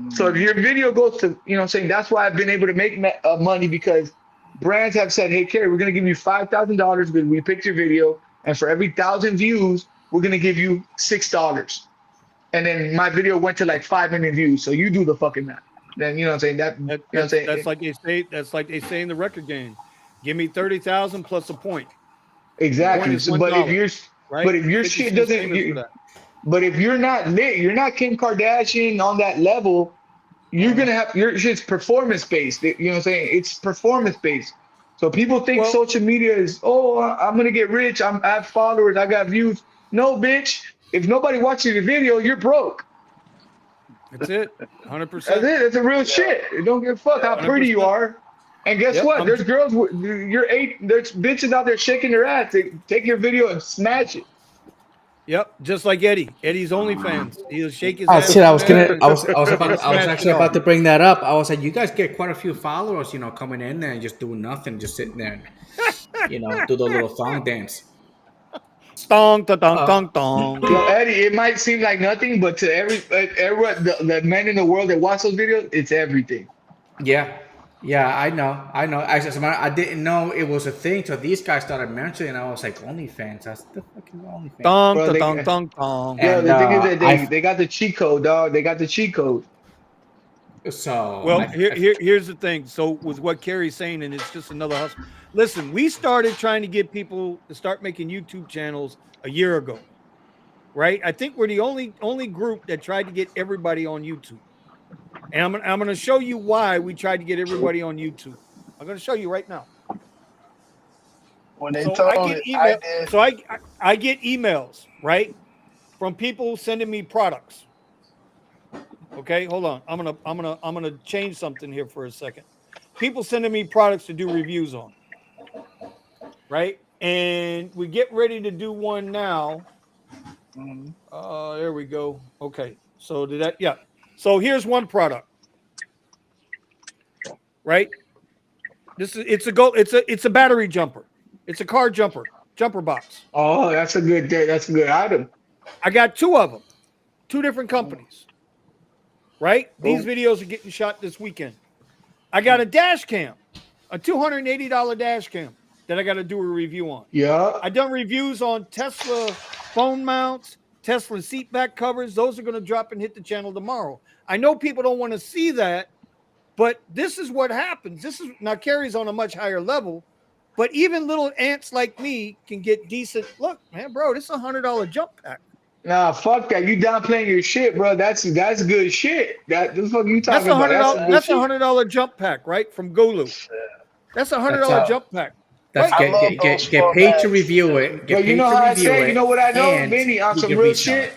So if your video goes to, you know what I'm saying, that's why I've been able to make money because brands have said, hey, Kerry, we're going to give you $5,000 because we picked your video. And for every 1,000 views, we're going to give you $6. And then my video went to like 5 million views. So you do the fucking math. Then, you know what I'm saying? You know what I'm saying? That's like they say. That's like they say in the record game. Give me 30,000 plus a point. The point Exactly. is So, $1, right? but if your 50 shit Cent's doesn't, famous for that. but if you're not lit, you're not Kim Kardashian on that level, you're Uh, gonna have your shit's performance based. You know what I'm saying? It's performance based. So people think well, social media is, oh, I'm gonna get rich. I have followers. I got views. No, bitch. If nobody watches your video, you're broke. that's it. That's 100%. it. It's a real Yeah. shit. It don't give a fuck how pretty you 100%. are. And guess Yep. what? There's girls. There's bitches out there shaking their ass. They take your video and smash it. Yep. Just like Eddie. Eddie's OnlyFans. He'll shake his Oh ass shit! on there and, I was smash it actually off. about to bring that up. I was like, you guys get quite a few followers, coming in there and just doing nothing, just sitting there, and, do the little thong dance. Tong, ta, tong, Uh, tong, tong. Yo, Eddie, it might seem like nothing, but to everyone, the men in the world that watch those videos, it's everything. yeah, yeah, I know. I didn't know it was a thing till these guys started mentioning. I was like, OnlyFans. That's the fucking OnlyFans. Tong, Bro, ta, tong, tong, tong. yo, And the thing is that I they got the cheat code, dog. They got the cheat code. so Well, I, I here's the thing. So, with what Carrie's saying, and it's just another hustle. Listen, we started trying to get people to start making YouTube channels a year ago, right? I think we're the only group that tried to get everybody on YouTube, and I'm gonna show you why we tried to get everybody on YouTube. I'm gonna show you right now. When they So I told get me, I email. did. So I get emails, right, from people sending me products. Okay, hold on. I'm gonna change something here for a second. People sending me products to do reviews on, right? and we get ready to do one now. Mhm. There we go. Okay, so did that? Yeah. So here's one product, right? It's a battery jumper. It's a car jumper box. Oh, that's a good item. I got two of them, two different companies, right? These Oh, videos are getting shot this weekend. I got a dash cam, a $280 dash cam that I got to do a review on. yeah. I done reviews on Tesla phone mounts, Tesla seat back covers. Those are going to drop and hit the channel tomorrow. I know people don't want to see that, but this is what happens. This is now Carrie's on a much higher level, but even little ants like me can get decent. Look, man, bro, this is $100 jump pack. Nah, fuck that. You downplaying your shit, bro. That's good shit. The fuck you That's talking a about? hundred That's dollars. some good That's a shit. $100 jump pack, right? From Golu. That's a hundred That's dollar how. jump pack, That's right? I love those get small paid to bags. review it. But Get you paid know to how I review say, you it, know what I know, and Vinny, on you some can real resell it.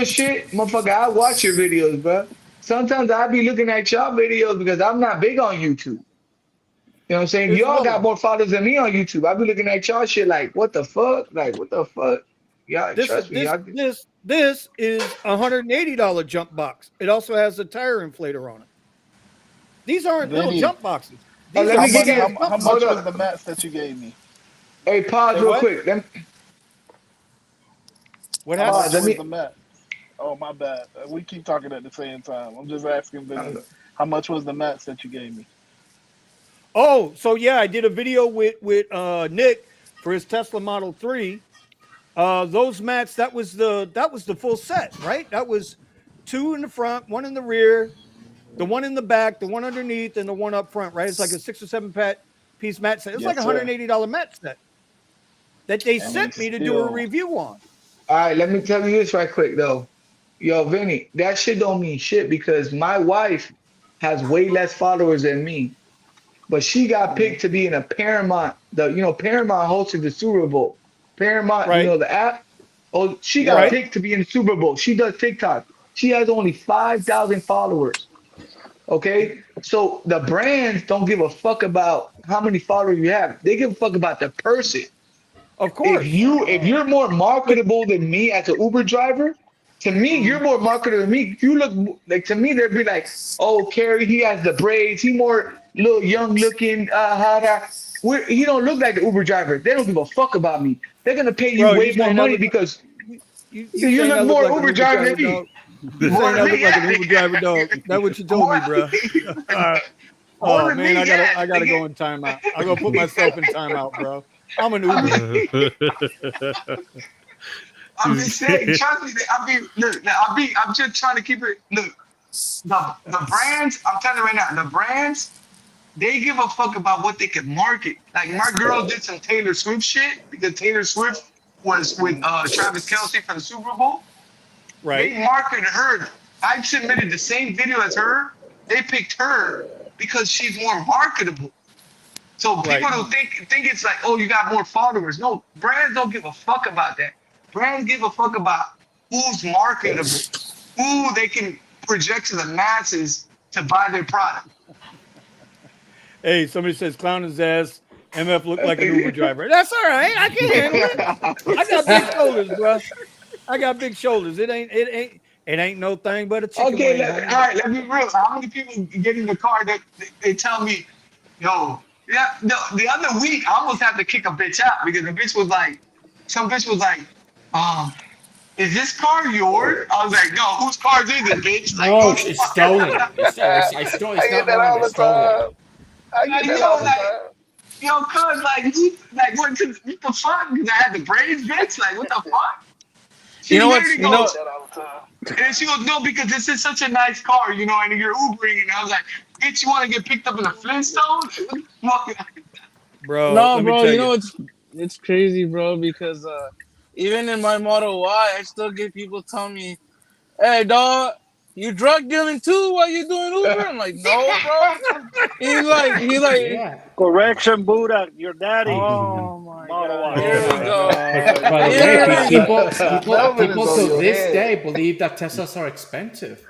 shit, motherfucker, I watch your videos, bro. Sometimes I be looking at y'all videos because I'm not big on YouTube. You know what I'm saying? Here's Y'all another got one. more followers than me on YouTube. I be looking at y'all shit like, what the fuck? Like, what the fuck? Y'all, This trust me, this y'all. this this is a $180 jump box. It also has a tire inflator on it. These aren't little Vinny, jump boxes. Oh, These let are how me give big much? ass How, you, jump how hold much boxes. was the up. mats that you gave me? Hey, pause Say real what? quick. What How happened? much Let was the me, mat? Oh, my bad. We keep talking at the same time. I'm just asking Vinny, how much was the mats that you gave me? Oh, so yeah, I did a video with Nick for his Tesla Model 3. Those mats, that was the full set, right? That was two in the front, one in the rear, the one in the back, the one underneath, and the one up front, right? It's like a 6 or 7 piece mat set. It's like Yes, a sir. $180 mat set that they I mean, sent me to do a still, review on. all right, let me tell you this right quick though. Yo, Vinny, that shit don't mean shit because my wife has way less followers than me, but she got mhm. picked to be in a Paramount. Paramount hosted the Super Bowl. Paramount, Right, the app. Oh, she got Yeah. right. picked to be in the Super Bowl. She does TikTok. She has only 5,000 followers. Okay, so the brands don't give a fuck about how many followers you have. They give a fuck about the person. Of if course. you if you're more But marketable than me as an Uber driver, to me, Mhm. you're more marketable than me. You look like to me, they'd be like, oh, Kerry, he has the braids, he more little young looking, he don't look like the Uber driver. They don't give a fuck about me. They're gonna pay you bro, way more money because you you saying look I look more like an Uber Uber driver driver than me. dog? You More saying than I look me, like yeah. an Uber driver dog? That's what you told more, me, bro. more Oh than man, me, yeah. I gotta go in timeout. I gotta put myself in timeout, bro. I'm an I Uber. mean, I'm just saying, trust me. I mean, look, I'm just trying to keep it. Look, the brands. I'm telling you right now, the brands they give a fuck about what they can market. Like my girl did some Taylor Swift shit because Taylor Swift was with Travis Kelsey for the Super Bowl. Right, They marketed her. I submitted the same video as her. They picked her because she's more marketable. So people right. don't think it's like, oh, you got more followers. No, brands don't give a fuck about that. Brands give a fuck about who's marketable, who they can project to the masses to buy their product. Hey, somebody says clown his ass. MF looked like an Uber driver. That's all right. I can handle it. I got big shoulders, bro. I got big shoulders. It ain't no thing but a chicken Okay, wing, all homie. right, let me be real. How many people get in the car that they tell me, yo, yeah, the other week I almost had to kick a bitch out because the bitch was like, some bitch was like, um, is this car yours? I was like, no, whose car is it, bitch? Like, No, who the it's fuck? stolen. I stole. I It's get not that mine. all It's the stolen. time. I get Like, that all the like, time. cuz, like, what the fuck? Because I had the braids, bitch. Like, what the fuck? You She know what's literally you I get know goes, that all the time. and then she goes, no, because this is such a nice car, and you're Ubering. And I was like, bitch, you want to get picked up in a Flintstone? What the fuck? Bro, no, let me bro. tell You you. know it's crazy, bro. Because even in my Model Y, I still get people telling me, "Hey, dog, you drug dealing too while you doing Uber?" I'm like, "No, bro." He's like, Yeah. Correction, Buddha, your daddy. oh my Model god, Y. Oh here we my go. god. By the way, Literally, Melvin is people on to your this head. day believe that Teslas are expensive.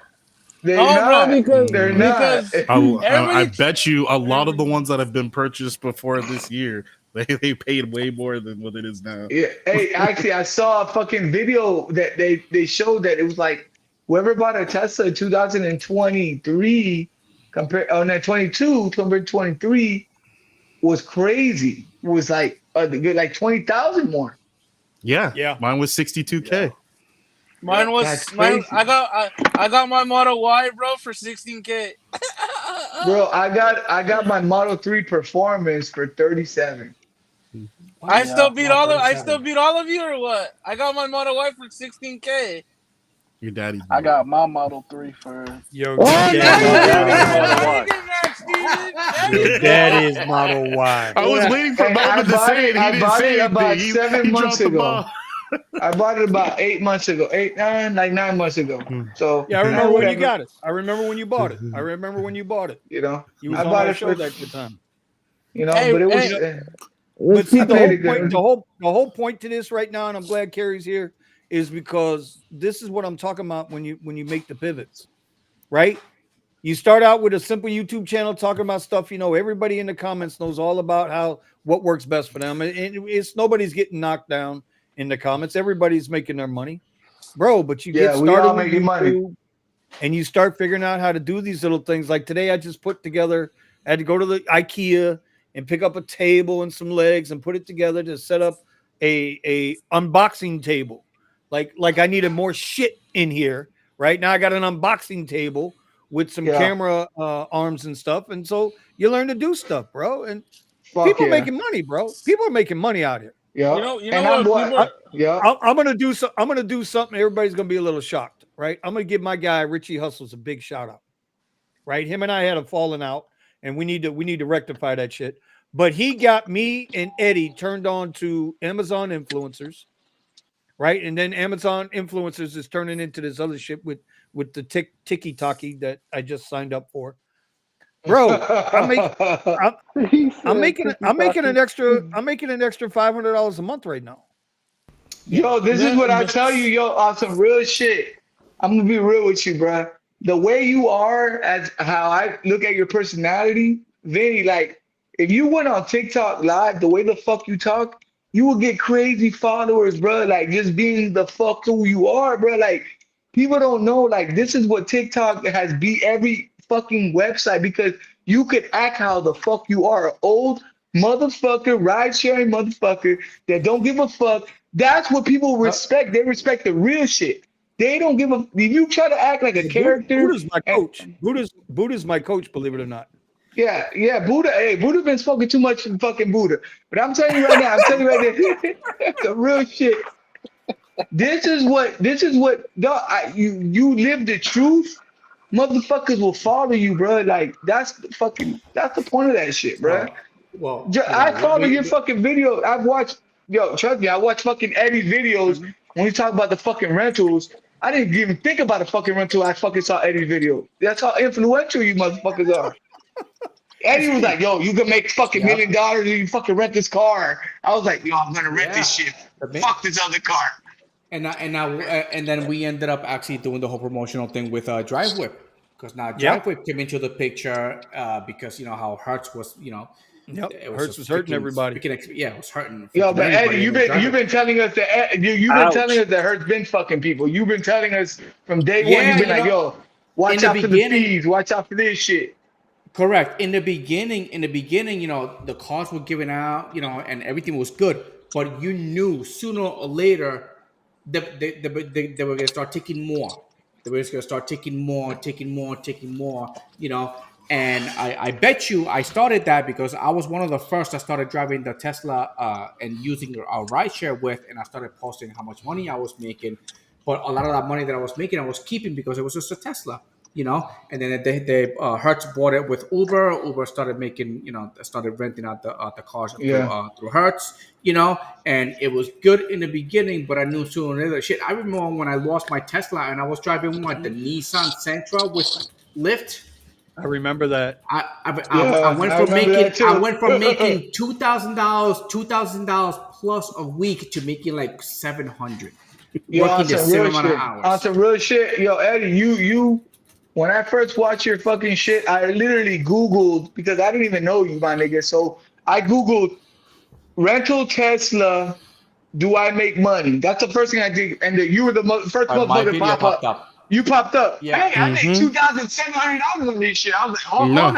They're no, bro, not. because They're Mm. not. because I everybody. bet you a lot of the Every, ones that have been purchased before this year They paid way more than what it is now. Yeah. Hey, actually, I saw a fucking video that they showed that it was like whoever bought a Tesla in 2023 compared on that 22 compared to 23 was crazy. It was like 20,000 more. Yeah, mine was 62K. Yeah. Mine was That's mine. crazy. I got my Model Y, bro, for 16K. Bro, I got my Model 3 Performance for 37. I Yeah. still beat all of you. you, or what? I got my Model Y for 16K. Your daddy. I got my Model 3 for Yo, Now you daddy, get me. Model Now Y. you get mad, Steven. Now your you daddy get is Model Y. I was Yeah. waiting for Hey, I Melvin to bought say it. it. He I didn't bought say it about anything. 7 He months dropped the ago. ball. I bought it about 8 months ago. 9 months ago. So Yeah, I remember when you whatever. got it. I remember when you bought it. I remember when you bought it. You know, You was I on bought our it show for that good time. Hey, but it hey, was. But see, I the played whole it point, good. the whole point to this right now, and I'm glad Carrie's here, is because this is what I'm talking about when you make the pivots, right? You start out with a simple YouTube channel talking about stuff. Everybody in the comments knows all about what works best for them, and it's nobody's getting knocked down in the comments. Everybody's making their money, bro. But you get Yeah, we started all with making money. YouTube, and you start figuring out how to do these little things. Like today, I just put together. I had to go to the IKEA and pick up a table and some legs and put it together to set up a unboxing table. Like I needed more shit in here. Right now, I got an unboxing table with some Yeah, camera arms and stuff, and so you learn to do stuff, bro. And fuck people yeah, making money, bro. People are making money out here. yeah. you know And I'm what what? people? Yeah, I'm gonna do so. I'm gonna do something. Everybody's gonna be a little shocked, right? I'm gonna give my guy Richie Hustles a big shout out, right? Him and I had a falling out, and we need to rectify that shit. But he got me and Eddie turned on to Amazon influencers, right? And then Amazon influencers is turning into this other shit with the ticky tacky that I just signed up for, bro. I'm, He I'm said making ticky tacky. I'm making an extra $500 a month right now. yo, this is what I tell you, yo, on some real shit. I'm gonna be real with you, bro. The way you are, as how I look at your personality, Vinny, like if you went on TikTok live, the way the fuck you talk, you will get crazy followers, bro. Like just being the fuck who you are, bro. Like people don't know, like this is what TikTok has beat every fucking website because you could act how the fuck you are, an old motherfucker, ride sharing motherfucker that don't give a fuck. That's what people respect. They respect the real shit. They don't give a. If you try to act like a character, Buddha's my and, coach. Buddha's my coach. Believe it or not. yeah, Buddha. Hey, Buddha been smoking too much from fucking Buddha. But I'm telling you right now, I'm telling you right there, the real shit. This is what. Dog, you live the truth. Motherfuckers will follow you, bro. Like that's the point of that shit, bro. I follow your fucking video. I've watched, yo, trust me, I watch fucking Eddie's videos when he talk about the fucking rentals. I didn't even think about a fucking rental. I fucking saw Eddie's video. That's how influential you motherfuckers are. Eddie was like, yo, you can make fucking $1 million and you fucking rent this car. I was like, yo, I'm gonna rent this shit. Fuck this other car. And then we ended up actually doing the whole promotional thing with Drive Whip, because now Yep. Drive Whip came into the picture because you know how Hertz was, Yep. it was Hertz was hurting everybody. it was hurting. Yo, but Eddie, you've been telling us that Hertz been fucking people. You've been telling us from day one. You've been like, yo, watch out for the fees. Watch out for this shit. Correct. In the beginning, the cars were given out, and everything was good, but you knew sooner or later they were going to start taking more. They were just going to start taking more, And I bet you I started that because I was one of the first that started driving the Tesla and using our rideshare with, and I started posting how much money I was making. But a lot of that money that I was making, I was keeping because it was just a Tesla. And then they Hertz bought it with Uber. Uber started making, started renting out the cars through Hertz, and it was good in the beginning, but I knew sooner or later. Shit, I remember when I lost my Tesla and I was driving the Nissan Sentra with Lyft. I remember that. I went from making $2,000 plus a week to making like $700. Working the same amount of hours. On some real shit, yo, Eddie, you. When I first watched your fucking shit, I literally Googled, because I didn't even know you, my nigga. So I Googled rental Tesla. Do I make money? That's the first thing I did. And you were the first My motherfucker to video pop popped up. up. You popped up. Yeah. Hey, I made Mhm. $2,700 on this shit. I was like, hold No. on.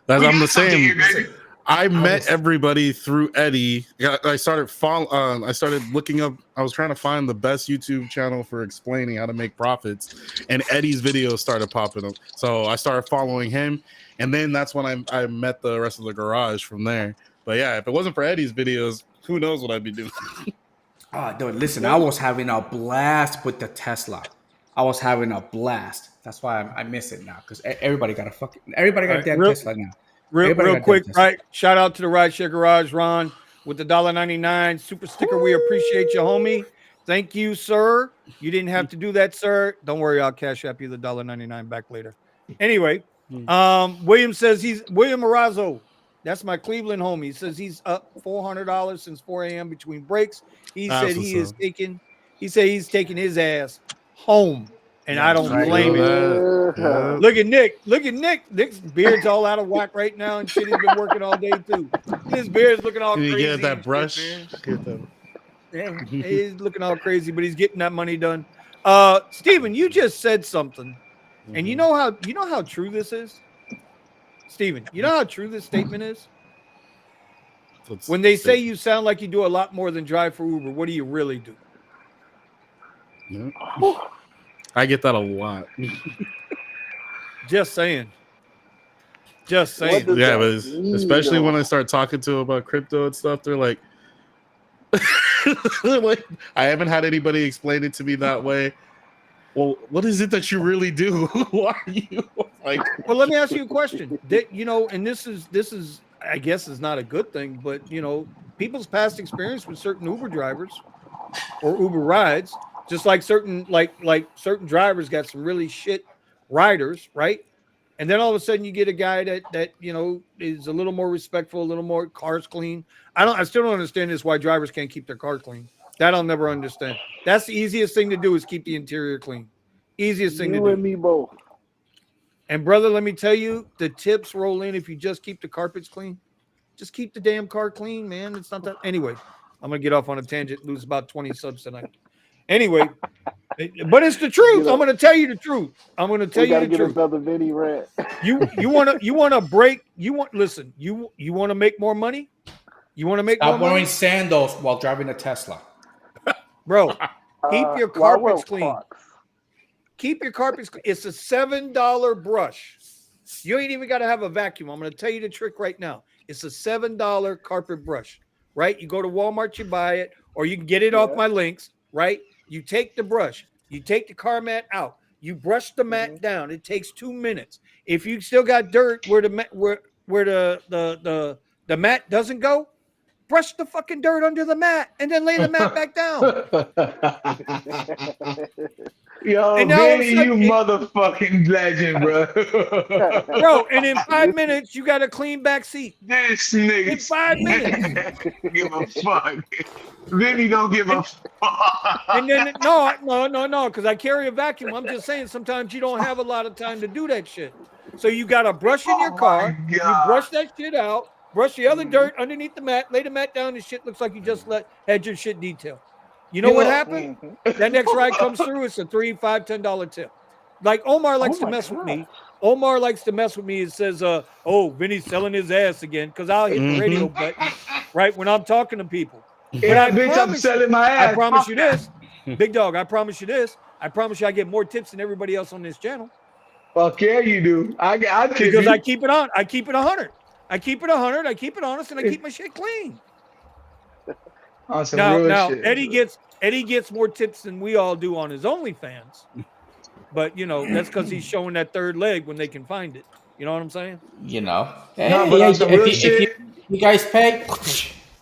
That's, We I'm got the something same. here, baby. I met was- everybody through Eddie. I started I started looking up. I was trying to find the best YouTube channel for explaining how to make profits, and Eddie's videos started popping up. So I started following him, and then that's when I met the rest of the garage from there. But yeah, if it wasn't for Eddie's videos, who knows what I'd be doing? Oh, dude, listen, I was having a blast with the Tesla. I was having a blast. That's why I miss it now because everybody got All a right, damn Tesla now. real Everybody got a damn quick, Tesla. right? Shout out to the Rideshare Garage, Ron, with the $1.99 super sticker. We appreciate you, homie. Thank you, sir. You didn't have to do that, sir. Don't worry, I'll cash app you the $1.99 back later. Anyway, William says William Marazzo. That's my Cleveland homie. He says he's up $400 since 4 a.m. between breaks. He That's said what's he is up. taking. He said he's taking his ass home, and I don't right. blame him. Yeah. Look at Nick. Look at Nick. Nick's beard's all out of whack right now and shit. He's been working all day too. His beard's looking all Can you crazy. get that and brush? shit, Get that- man. Yeah, he's looking all crazy, but he's getting that money done. Steven, you just said something, and you know how true this is? Steven, you know how true this statement is? When they say you sound like you do a lot more than drive for Uber, what do you really do? Yeah. I get that a lot. Just saying. Just saying. does Yeah, that but mean, especially when though? I start talking to them about crypto and stuff, they're like, like, I haven't had anybody explain it to me that way. Well, what is it that you really do? Why are you like? Well, let me ask you a question. That and this is I guess is not a good thing, but people's past experience with certain Uber drivers or Uber rides, just like certain certain drivers got some really shit riders, right? And then all of a sudden you get a guy that is a little more respectful, a little more cars clean. I still don't understand this why drivers can't keep their car clean. That I'll never understand. That's the easiest thing to do is keep the interior clean. Easiest thing to You do. and me both. And brother, let me tell you, the tips roll in if you just keep the carpets clean. Just keep the damn car clean, man. It's not that. Anyway, I'm gonna get off on a tangent, lose about 20 subs tonight. Anyway, but it's the truth. I'm gonna tell you the truth. I'm gonna tell We you gotta the get truth. another Vinny rant. You wanna break. Listen. You want to make more money. You want to make Stop more wearing money, sandals while driving a Tesla. bro. Keep your Well, I wear carpets clean. Crocs. Keep your carpets clean. It's a $7 brush. You ain't even got to have a vacuum. I'm going to tell you the trick right now. It's a $7 carpet brush, right? You go to Walmart, you buy it, or you can get it off my links, right? You take the brush, you take the car mat out, you brush the mat down. It takes 2 minutes. If you still got dirt where the mat doesn't go, brush the fucking dirt under the at and then lay the mat back down. Yo, And now all of a Vinny, sudden you motherfucking legend, bro. Bro, and in 5 minutes, you got a clean back seat. This In nigga 5 minutes. give a fuck. Vinny don't give a fuck. And then no, because I carry a vacuum. I'm just saying sometimes you don't have a lot of time to do that shit. So you got to brush in your car. You brush that shit out. Brush the other dirt underneath the mat. Lay the mat down. And shit looks like you just had your shit detailed. You know what happened? That next ride comes through. It's a $3, $5, $10 tip. Like Omar likes to mess with me. Omar likes to mess with me and says, "Oh, Vinny's selling his ass again," because I'll hit the radio button right when I'm talking to people. Yeah, bitch, I'm selling my ass. I promise you this, Big Dog. I promise you this. I promise you, I get more tips than everybody else on this channel. Fuck yeah, you do. I because I keep it on. I keep it 100. I keep it 100. I keep it honest, and I keep my shit clean. On some Now, real shit. Eddie gets more tips than we all do on his OnlyFans, but that's because he's showing that third leg when they can find it. You know what I'm saying? Hey, No, but on some real shit. if you guys pay,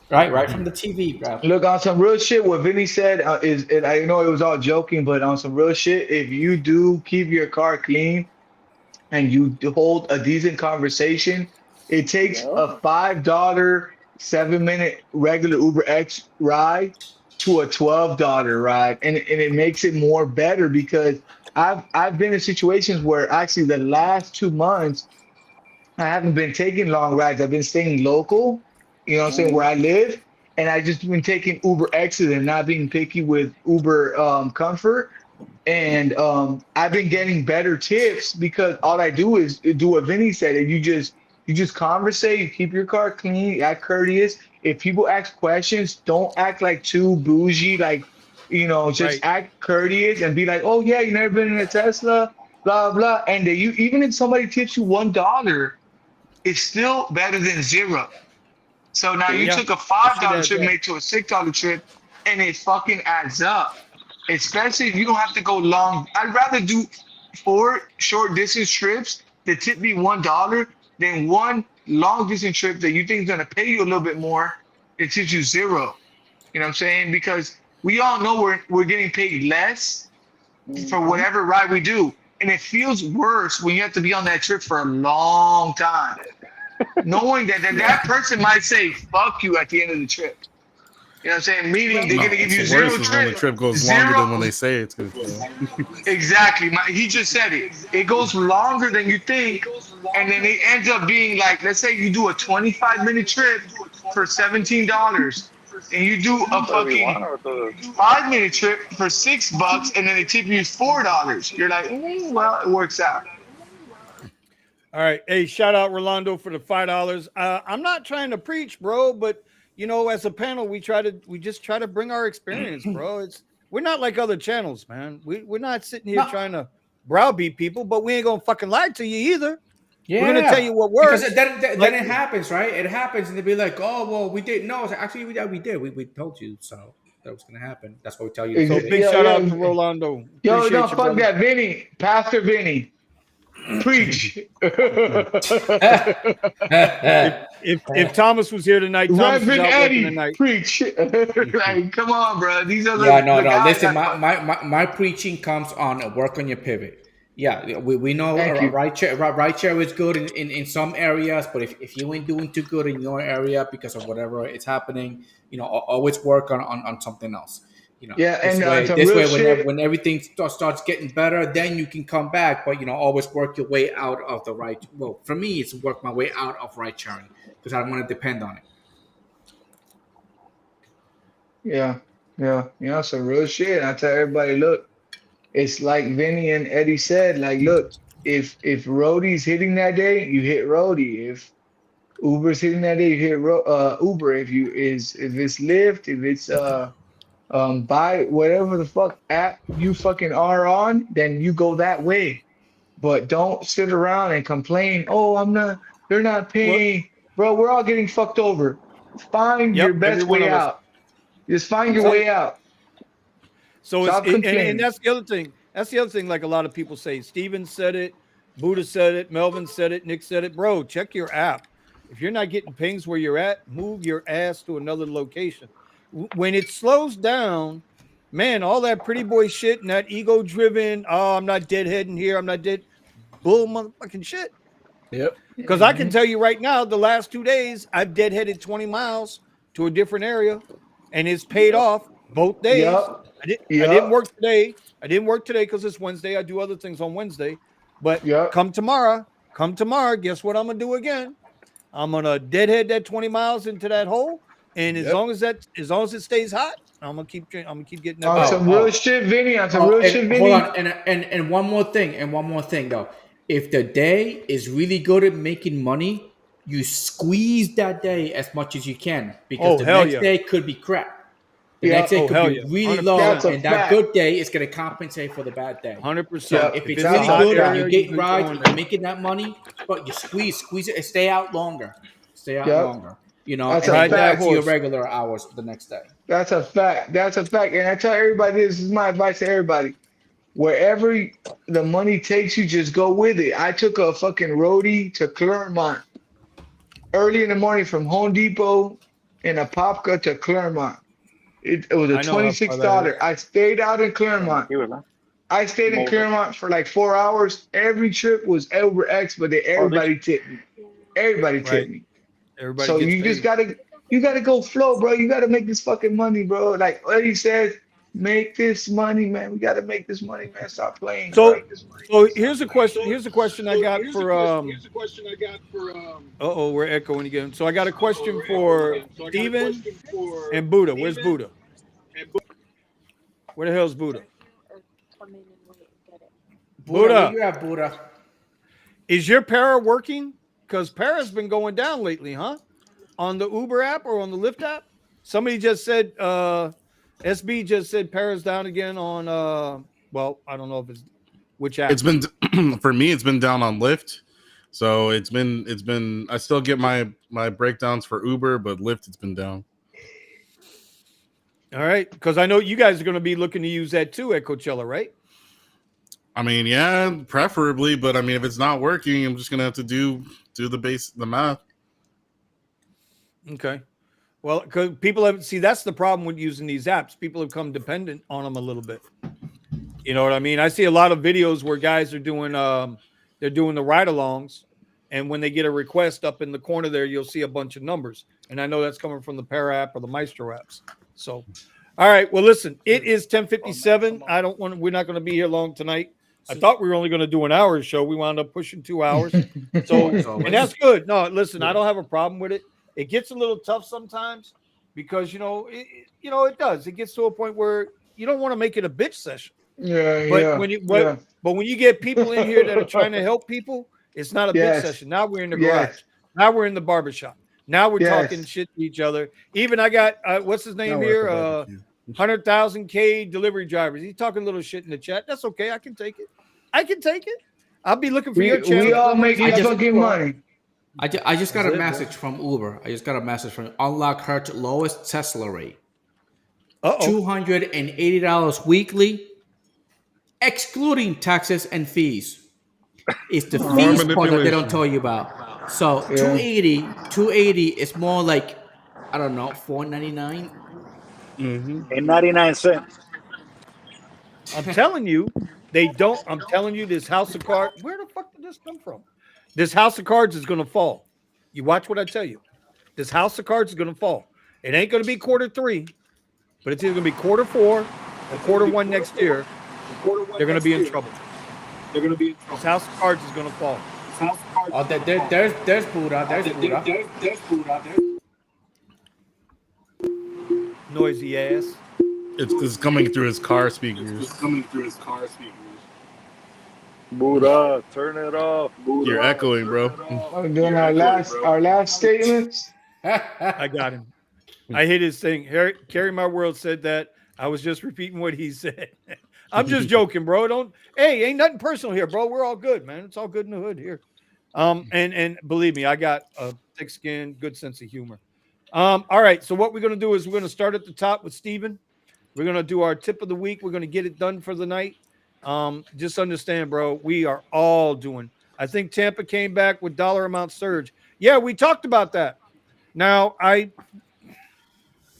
right from the TV, bro. Look, on some real shit, what Vinny said is, and I know it was all joking, but on some real shit, if you do keep your car clean and you hold a decent conversation, it takes a $5 7-minute regular Uber X ride to a $12 ride, and it makes it more better because I've been in situations where actually the last 2 months I haven't been taking long rides. I've been staying local, you know what I'm saying, where I live. and I just been taking Uber X's and not being picky with Uber Comfort. And I've been getting better tips because all I do is do what Vinny said. And you just conversate, you keep your car clean, act courteous. If people ask questions, don't act like too bougie, like just Right. act courteous and be like, oh yeah, you never been in a Tesla, blah blah. And you even if somebody tips you $1, it's still better than zero. So now you Yeah. took a That five shit dollar adds trip, up. made to a $6 trip, and it fucking adds up. Especially if you don't have to go long. I'd rather do 4 short distance trips that tip me $1 than one long distance trip that you think is gonna pay you a little bit more that tips you zero. You know what I'm saying? Because we all know we're getting paid less for Mm-hmm. whatever ride we do. And it feels worse when you have to be on that trip for a long time knowing that person might say fuck you at the end of the trip. You know what I'm saying? Meaning they're No, gonna give what's you the zero worst is when the trip, trip goes longer zero than when they say it's going to. exactly. He just said it. It goes longer than you think, and then it ends up being like, let's say you do a 25-minute trip for $17, and you do a 31 fucking or 30. 5-minute trip for $6, and then they tip you $4. You're like, well, it works out. All right. Hey, shout out Rolando for the $5. I'm not trying to preach, bro, but as a panel, we just try to bring our experience, bro. We're not like other channels, man. We're not sitting here No, trying to browbeat people, but we ain't gonna fucking lie to you either. We're gonna tell yeah, you what because works. then Like, it happens, right? It happens, and they'll be like, "Oh, well, we didn't know." It's like, actually, we did. We told you so that was gonna happen. That's why we tell you in the so beginning. big Yeah, shout out to yeah. Rolando. Yo, no, Appreciate you, fuck brother. that. Vinny, Pastor Vinny, preach. If Thomas was here tonight, Thomas is Reverend out working Eddie, tonight. preach. Like, come on, bro. These are Yeah, no, the no. guys. Listen, my preaching comes on work on your pivot. Yeah, we know Thank you. right share is good in some areas, but if you ain't doing too good in your area because of whatever it's happening, always work on something else. Yeah, This and way, some real shit. when everything starts getting better, then you can come back. But always work your way out of the right. Well, for me, it's work my way out of right sharing because I don't want to depend on it. Yeah, yeah, some real shit. I tell everybody, look, it's like Vinny and Eddie said. Like, look, if Rody's hitting that day, you hit Rody. If Uber's hitting that day, you hit Uber. If it's Lyft, if it's buy whatever the fuck app you fucking are on, then you go that way. But don't sit around and complain, oh, they're not What? paying. Bro, we're all getting fucked over. Find your Yep, every best one way of us. out. Just find I'm your telling way you. out. So Stop and complaining. that's the other thing. That's the other thing. Like a lot of people say, Steven said it, Buddha said it, Melvin said it, Nick said it. Bro, check your app. If you're not getting pings where you're at, move your ass to another location. When it slows down, man, all that pretty boy shit and that ego driven, oh, I'm not deadheading here, I'm not dead, bull motherfucking shit. Yep. Because I can Mhm. tell you right now, the last 2 days, I've deadheaded 20 miles to a different area, and it's paid Yep. off both days. Yep. I didn't Yep. work today. I didn't work today because it's Wednesday. I do other things on Wednesday. But Yep. come tomorrow, guess what I'm gonna do again? I'm gonna deadhead that 20 miles into that hole. And as Yep. long as it stays hot, I'm gonna keep getting that On bag. some real shit, Vinny. On some Oh, real and shit, hold Vinny. on, and one more thing though. If the day is really good at making money, you squeeze that day as much as you can because Oh the hell next yeah. day could be crap. The next Yep. day Oh could hell be yeah. really low, That's 100%. a and that fact. good day is going to compensate for the bad day. So 100%. Yep. if If it's it's a That's really a hot good and you're area, fact. you getting keep rides going, and you're man. making that money, but you squeeze it, and stay out longer, stay out Yep. longer, That's and a then Ride go that back fact. to your horse. regular hours the next day. That's a fact. That's a fact. And I tell everybody this is my advice to everybody. Wherever the money takes you, just go with it. I took a fucking roadie to Claremont early in the morning from Home Depot in a Popka to Claremont. It was a I know how far that $26. is. I stayed out in Claremont. Tranquilo, ¿no? I stayed in Move it. Claremont for like 4 hours. Every trip was over X, but Oh, this. everybody tipped me. Everybody Right. tipped me. Everybody So gets you just paid. gotta go flow, bro. You gotta make this fucking money, bro. Like Eddie says, Make this money, man. We gotta make this money, man. Stop playing, So, bro. so here's a question. Here's a question I got for Uh-oh, we're echoing again. So I got a question for Steven and Buddha. Where's Buddha? Where the hell's Buddha? Buddha, where Buddha, you at, Buddha? is your para working? Because para's been going down lately, huh? On the Uber app or on the Lyft app? Somebody just said SB just said para's down again on well, I don't know if it's which app. It's been for me. It's been down on Lyft, so it's been. I still get my breakdowns for Uber, but Lyft it's been down. All right, because I know you guys are going to be looking to use that too at Coachella, right? I mean, yeah, preferably, but I mean, if it's not working, I'm just gonna have to do the math. Okay. Well, because people have that's the problem with using these apps. People have come dependent on them a little bit. You know what I mean? I see a lot of videos where guys are doing they're doing the ride-alongs, and when they get a request up in the corner there, you'll see a bunch of numbers. And I know that's coming from the Para app or the Maestro apps. So, all right. Well, listen, it is 10:57. We're not going to be here long tonight. I thought we were only going to do an hour show. We wound up pushing 2 hours. So, and that's good. No, listen, I don't have a problem with it. It gets a little tough sometimes because it does. It gets to a point where you don't want to make it a bitch session. Yeah, But yeah. when you get people in here that are trying to help people, it's not a bitch session. Now we're in the garage. Now we're in the barbershop. Now we're talking shit to each other. Even I got what's his name here? 100,000 K delivery drivers. He's talking a little shit in the chat. That's okay. I can take it. I'll be looking for your channel. We all making fucking money. I just got a message from Uber. I just got a message from Unlock Hertz lowest Tesla rate. $280 weekly, excluding taxes and fees. It's the fees part that they don't tell you about. So 280 is more like, I don't know, $499. And 99 cents. I'm telling you, they don't. I'm telling you, this house of cards. Where the fuck did this come from? This house of cards is going to fall. You watch what I tell you. This house of cards is going to fall. It ain't going to be Q3, but it's either going to be Q4 or Q1 next year. They're going to be in trouble. This house of cards is going to fall. Oh, there's Buddha. There's Buddha. Noisy ass. It's coming through his car speakers. Buddha, turn it off. Buddha, You're echoing, bro. We're doing our last statements. I got him. I hit his thing. Carry My World said that. I was just repeating what he said. I'm just joking, bro. Ain't nothing personal here, bro. We're all good, man. It's all good in the hood here. And believe me, I got a thick skin, good sense of humor. All right. So what we're going to do is we're going to start at the top with Steven. We're going to do our tip of the week. We're going to get it done for the night. Just understand, bro, we are all doing. I think Tampa came back with dollar amount surge. Yeah, we talked about that. Now, I'm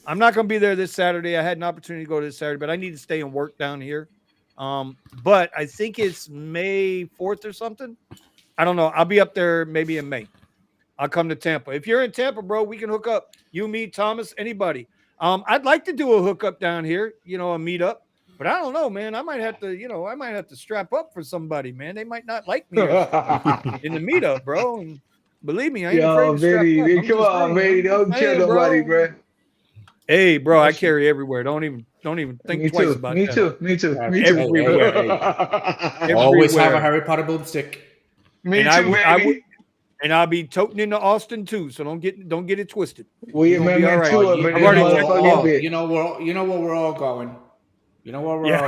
not going to be there this Saturday. I had an opportunity to go this Saturday, but I need to stay and work down here. But I think it's May 4th or something. I don't know. I'll be up there maybe in May. I'll come to Tampa. If you're in Tampa, bro, we can hook up. You, me, Thomas, anybody. I'd like to do a hookup down here, a meetup. But I don't know, man. I might have to strap up for somebody, man. They might not like me in the meetup, bro. And believe me, I ain't afraid to strap up. Come on, baby. Don't kill nobody, bro. Hey, bro, I carry everywhere. Don't even think twice about that. Me too. Everywhere. Always have a Harry Potter boomstick. Me too, baby. And I'll be toting into Austin too, so don't get it twisted. We remember right. too. I've already checked you know where we're all going. All going.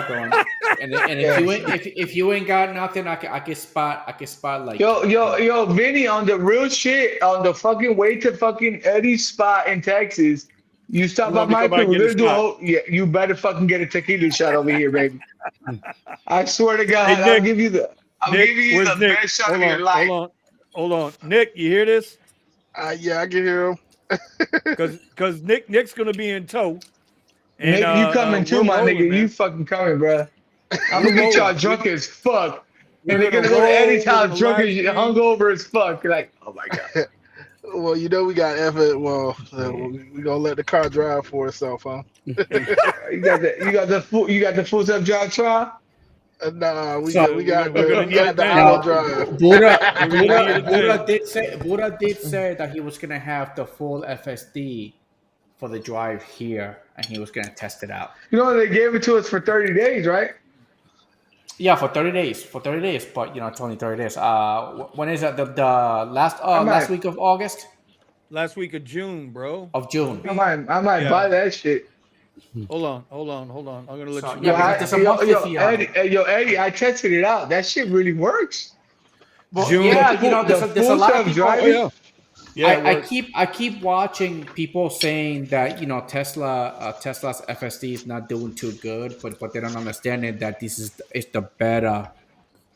And if you ain't got nothing, I can spot like yo, Vinny, on the real shit, on the fucking way to fucking Eddie's spot in Texas. You stop by my crew. We're gonna do you better fucking get a tequila shot over here, baby. I swear to God, hey, Nick, I'll give you the best shot of your life. Hold on. Nick, you hear this? Yeah, I can hear him. Because Nick's gonna be in tow. And, Nick, you coming too, my nigga. Man. You fucking coming, bro. I'm gonna get y'all drunk as fuck. And they're gonna go to Eddie's house drunk as hungover as fuck. Like, oh my God. Well, we got effort. Well, we're gonna let the car drive for itself, huh? You got the full self drive trial. Nah, So we got we're gonna the need it now. auto drive. We're gonna need it then. Buddha did say that he was gonna have the full FSD for the drive here, and he was gonna test it out. You know they gave it to us for 30 days, right? Yeah, for 30 days. For 30 days, but it's only 30 days. When is that? The last I last might week of August? Last week of June, bro. Of June. I might Yeah. buy that shit. Hold on. I'm gonna let So, you. yeah, know. because there's a monthly fee on it. Eddie, I tested it out. That shit really works. Well, June. yeah, The there's a full lot of people. self-driving. Yeah, it I works. keep watching people saying that Tesla's FSD is not doing too good, but they don't understand it that this is the better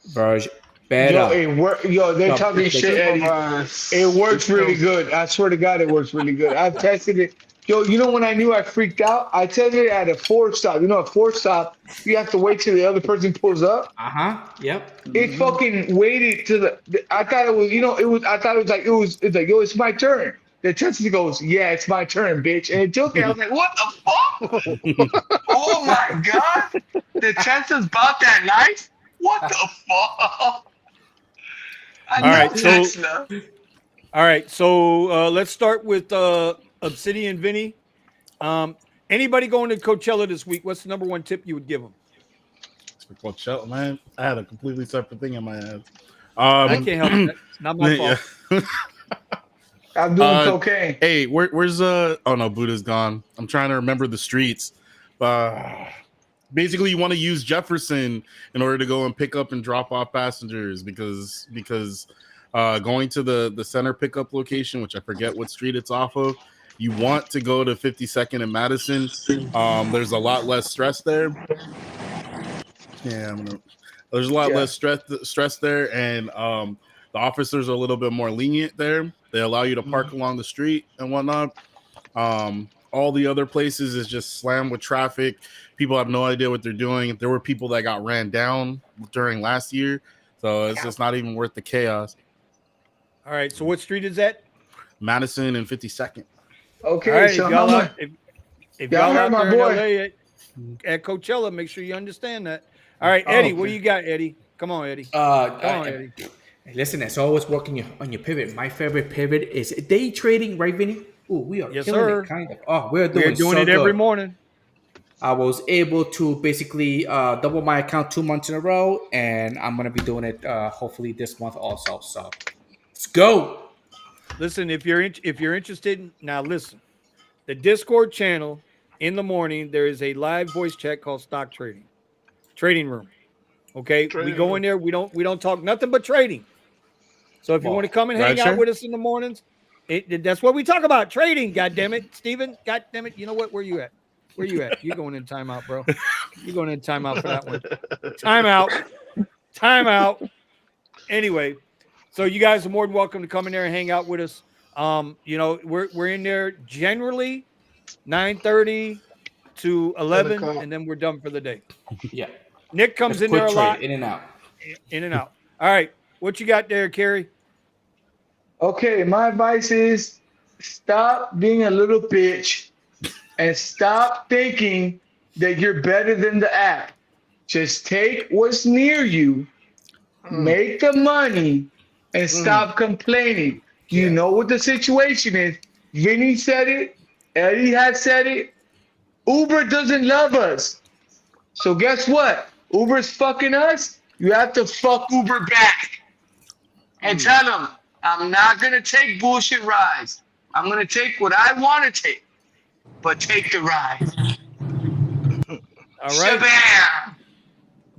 version. Yo, Better. it work. Yo, they're talking shit, Eddie. It works really good. I swear to God, it works really good. I've tested it. Yo, you know when I knew I freaked out? I tested it at a Ford stop. You know, a Ford stop, you have to wait till the other person pulls up. Yep. It fucking waited to I thought it was, I thought it's like, yo, it's my turn. The Tesla goes, yeah, it's my turn, bitch. And it took it. I was like, what the fuck? Oh my God. The Tesla's bought that nice? What the fuck? All right, so let's start with Obsidian Vinny. Anybody going to Coachella this week? What's the number one tip you would give them? For Coachella, man, I had a completely separate thing in my head. I can't help it. It's not my fault. I'm doing cocaine. Hey, where's oh no, Buddha's gone. I'm trying to remember the streets. Basically, you want to use Jefferson in order to go and pick up and drop off passengers because going to the center pickup location, which I forget what street it's off of, you want to go to 52nd and Madison. There's a lot less stress there. Yeah, there's a lot less stress there, and the officers are a little bit more lenient there. They allow you to park along the street and whatnot. All the other places is just slammed with traffic. People have no idea what they're doing. There were people that got ran down during last year, so it's just not even worth the chaos. All right, so what street is that? Madison and 52nd. Okay, all right, so if y'all out there in LA at Coachella, make sure you understand that. All right, Eddie, what do you got, Eddie? Come on, Eddie. Eddie. Listen, it's always working on your pivot. My favorite pivot is day trading, right, Vinny? Oh, we are killing it, kind of. Oh, we're doing it every morning. I was able to basically double my account 2 months in a row, and I'm gonna be doing it hopefully this month also. So let's go. Listen, if you're interested, now listen. The Discord channel in the morning, there is a live voice chat called Stock Trading Room. Okay, we go in there. We don't talk nothing but trading. So if you want to come and hang out with us in the mornings, that's what we talk about, trading. God damn it, Steven. God damn it. You know what? Where you at? You're going in timeout, bro. You're going in timeout for that one. Timeout. Anyway, so you guys are more than welcome to come in there and hang out with us. We're in there generally 9:30 to 11, and then we're done for the day. Yeah. Nick comes in there a lot. In and out. All right. What you got there, Kerry? Okay, my advice is stop being a little bitch and stop thinking that you're better than the app. Just take what's near you, make the money, and stop complaining. You know what the situation is. Vinny said it. Eddie has said it. Uber doesn't love us. So guess what? Uber's fucking us. You have to fuck Uber back. And tell them, I'm not going to take bullshit rides. I'm going to take what I want to take. But take the ride. All right. Shabam.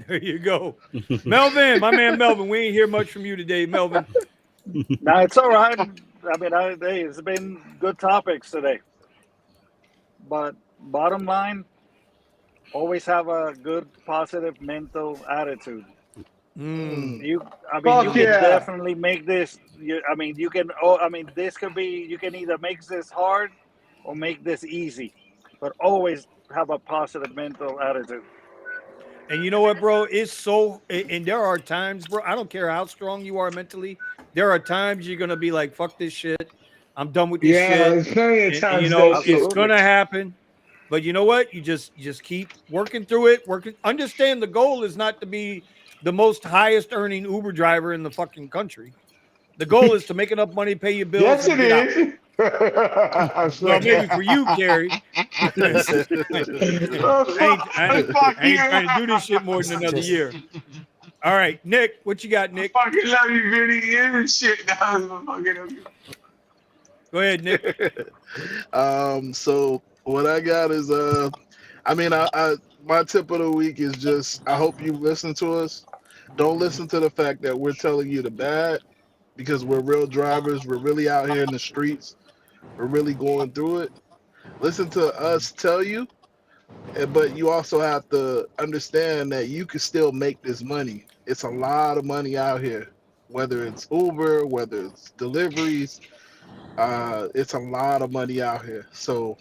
There you go. Melvin, my man Melvin. We ain't hear much from you today, Melvin. No, it's all right. I mean, it's been good topics today. But bottom line, always have a good, positive mental attitude. You can definitely make this. This could be. You can either make this hard or make this easy, but always have a positive mental attitude. And you know what, bro? It's so. And there are times, bro. I don't care how strong you are mentally. There are times you're gonna be like, "Fuck this shit. I'm done with this shit." There's plenty of times. It's gonna happen. But you know what? You just keep working through it. Working. Understand the goal is not to be the most highest earning Uber driver in the fucking country. The goal is to make enough money, pay your bills, Yes, and it get out. is. Well, maybe for you, Gary. I ain't I, Fuck I you. ain't trying to do this shit more than another Just year. All right, Nick, what you got, I Nick? fucking love you, Vinny. You shit. Go ahead, Nick. So what I got is I my tip of the week is just I hope you listen to us. Don't listen to the fact that we're telling you the bad because we're real drivers. We're really out here in the streets. We're really going through it. Listen to us tell you, but you also have to understand that you can still make this money. It's a lot of money out here, whether it's Uber, whether it's deliveries. It's a lot of money out here. So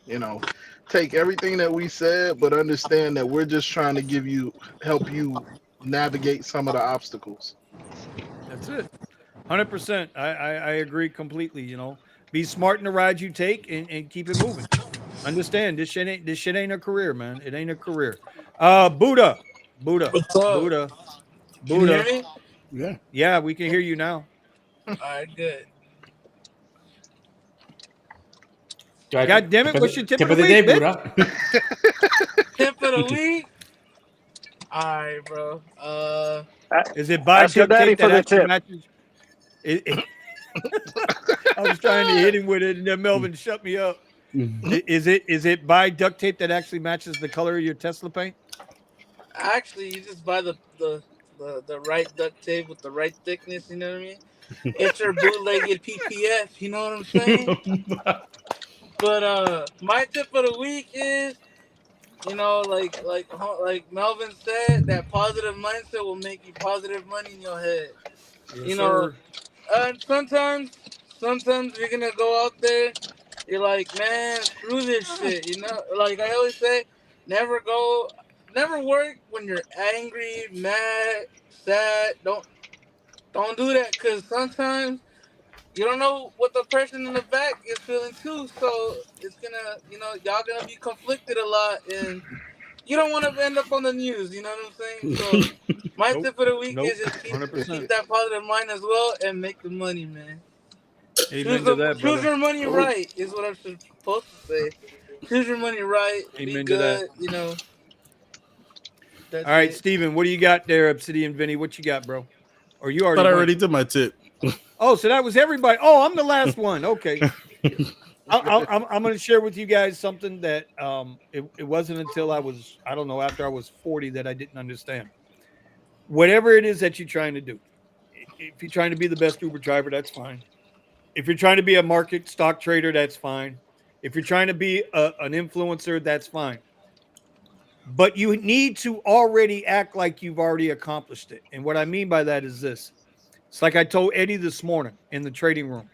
you know, take everything that we said, but understand that we're just trying to help you navigate some of the obstacles. That's it. 100%. I agree completely. Be smart in the ride you take and keep it moving. Understand this shit ain't a career, man. It ain't a career. Buddha, Buddha, What's up? Buddha, Can you hear Buddha. me? Yeah. Yeah, we can hear you now. All right, good. God damn it! What's your tip tip of the of the week, day, bitch? Buddha. Tip of the week. All right, bro. Is it buy Ask your duct daddy tape for that the actually tip. matches? I was trying to hit him with it, and then Melvin shut me up. Is it buy duct tape that actually matches the color of your Tesla paint? Actually, you just buy the right duct tape with the right thickness. You know what I mean? It's your bootlegged PPF. You know what I'm saying? But my tip of the week is, like Melvin said, that positive mindset will make you positive money in your head. Yes, You know, sir. and sometimes you're gonna go out there. You're like, man, screw this shit. Like I always say, never go, never work when you're angry, mad, sad. Don't do that, because sometimes you don't know what the person in the back is feeling too. So it's gonna, y'all gonna be conflicted a lot, and you don't want to end up on the news. You know what I'm saying? So my Nope. tip of the week Nope. is just keep 100%. that positive mind as well and make the money, man. Amen to that, Choose brother. your money Oh, right is what I'm supposed to say. Choose your money right. Be Amen to that. good. All That's right, it. Steven, what do you got there, Obsidian Vinny? What you got, bro? Or you already But I went? already did my tip. Oh, so that was everybody. Oh, I'm the last one. Okay. I'm going to share with you guys something that it wasn't until I don't know, after I was 40 that I didn't understand. Whatever it is that you're trying to do, if you're trying to be the best Uber driver, that's fine. If you're trying to be a market stock trader, that's fine. If you're trying to be an influencer, that's fine. But you need to already act like you've already accomplished it. And what I mean by that is this. It's like I told Eddie this morning in the trading room.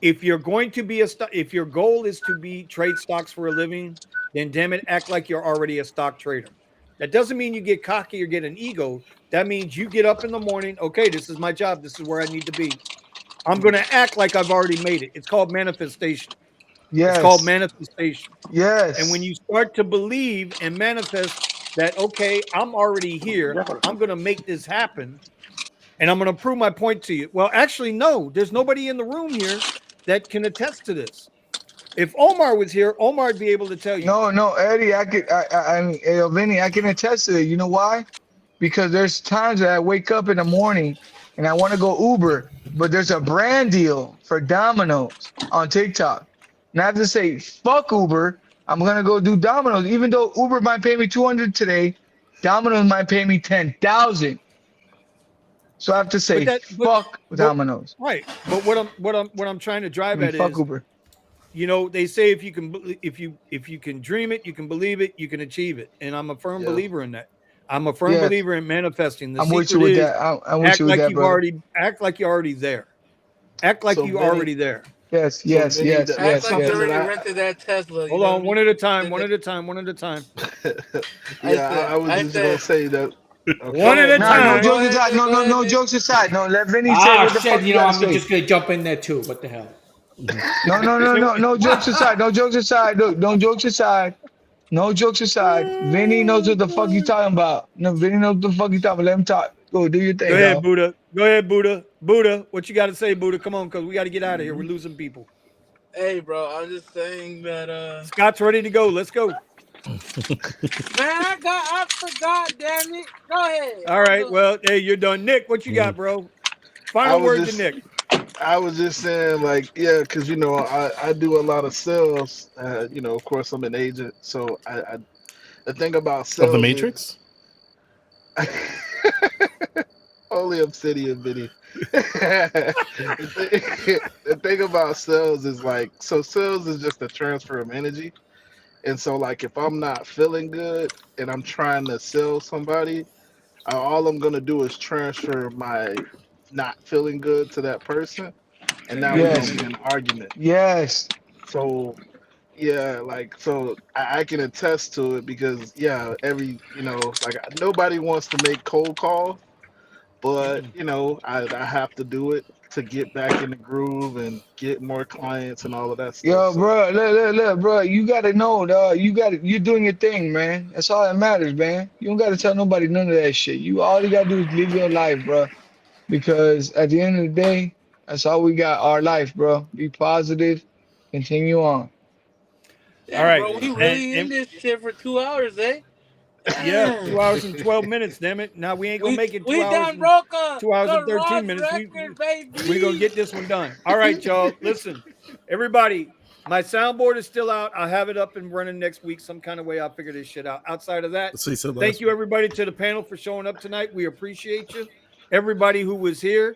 If you're going to be if your goal is to be trade stocks for a living, then damn it, act like you're already a stock trader. That doesn't mean you get cocky or get an ego. That means you get up in the morning. Okay, this is my job. This is where I need to be. I'm going to act like I've already made it. It's called manifestation. It's called Yes. manifestation. And when Yes. you start to believe and manifest that, okay, I'm already here, I'm going to make this happen and I'm going to prove my point to you. Well, actually, no, there's nobody in the room here that can attest to this. If Omar was here, Omar would be able to tell you. No, no, Eddie, I mean, Vinny, I can attest to it. You know why? Because there's times that I wake up in the morning and I want to go Uber, but there's a brand deal for Domino's on TikTok. And I have to say, fuck Uber. I'm gonna go do Domino's, even though Uber might pay me 200 today. Domino's might pay me 10,000. So I have to But say, that, fuck but Domino's. right. But what I'm trying to I drive mean, at fuck is, Uber. they say if you can dream it, you can believe it, you can achieve it. And I'm a firm yeah. believer in that. I'm a firm Yes, believer in manifesting. The I'm with you secret with is that. I'm with you with that, brother. act like you're already there. Act like So you Vinny, already there. Yes, so yes, Vinny, yes, that, Act that's yes, like you something yes. that already I rented that Tesla. You Hold know what on, I one mean? at a time, one at a time, one at a time. yeah, I was I just gonna said, say that. Okay. go One at ahead, a Nah, Nick. no time. Go jokes ahead, aside. Nick. No, Go no, ahead, no Nick. jokes aside. No, let Vinny say Ah, what the shit. fuck he gotta I'm say. just gonna jump in there too. What the hell? No jokes aside. No jokes aside. Look, no jokes aside. No jokes aside. Vinny knows what the fuck you talking about. No, Vinny knows what the fuck you talking about. Let him talk. Go do your Go thing, ahead, dog. Buddha. Go ahead, Buddha. Buddha, what you got to say, Buddha? Come on, because we got to get out of here. We're losing people. Hey, bro, I'm just saying that. Scott's ready to go. Let's go. Man, I forgot. Damn it. Go ahead. All right. Well, hey, you're done. Nick, what you got, bro? I Final was word to just Nick. I was just saying, like, yeah, because I do a lot of sales. Of course, I'm an agent, so the thing about Of the sales is Matrix? only Obsidian video. The thing about sales is like, so sales is just a transfer of energy, and so like if I'm not feeling good and I'm trying to sell somebody, all I'm gonna do is transfer my not feeling good to that person, and now we're gonna Yes. be in an argument. Yes. So yeah, like so I can attest to it because yeah, like nobody wants to make cold calls, but I have to do it to get back in the groove and get more clients and all of that stuff. Yo, So bro, look, bro. You gotta know, dog. You're doing your thing, man. That's all that matters, man. You don't gotta tell nobody none of that shit. You all you gotta do is live your life, bro. Because at the end of the day, that's all we got. Our life, bro. Be positive. Continue on. All Damn, right. bro, we And, really in and this shit for 2 hours, eh? yeah, Damn. 2 hours and 12 minutes, damn it. Now we ain't gonna We make it we done broke a 2 hours and 13 garage minutes. record, We're gonna baby. get this one done. All right, y'all. Listen, everybody, my soundboard is still out. I'll have it up and running next week. Some kind of way I'll figure this shit out. Outside of that, That's what he said thank last you week. everybody to the panel for showing up tonight. We appreciate you. Everybody who was here.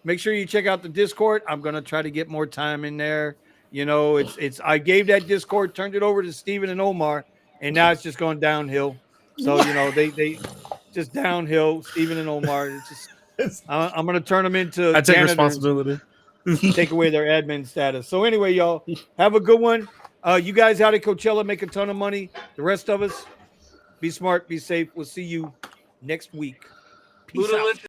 Make sure you check out the Discord. I'm gonna try to get more time in there. It's I gave that Discord, turned it over to Steven and Omar, and now it's just going downhill. So, they just downhill, Steven and Omar. It's just I'm going to turn them into I take janitors and responsibility. take away their admin status. So anyway, y'all have a good one. You guys out at Coachella make a ton of money. The rest of us, be smart, be safe. We'll see you next week. Peace out. Buddha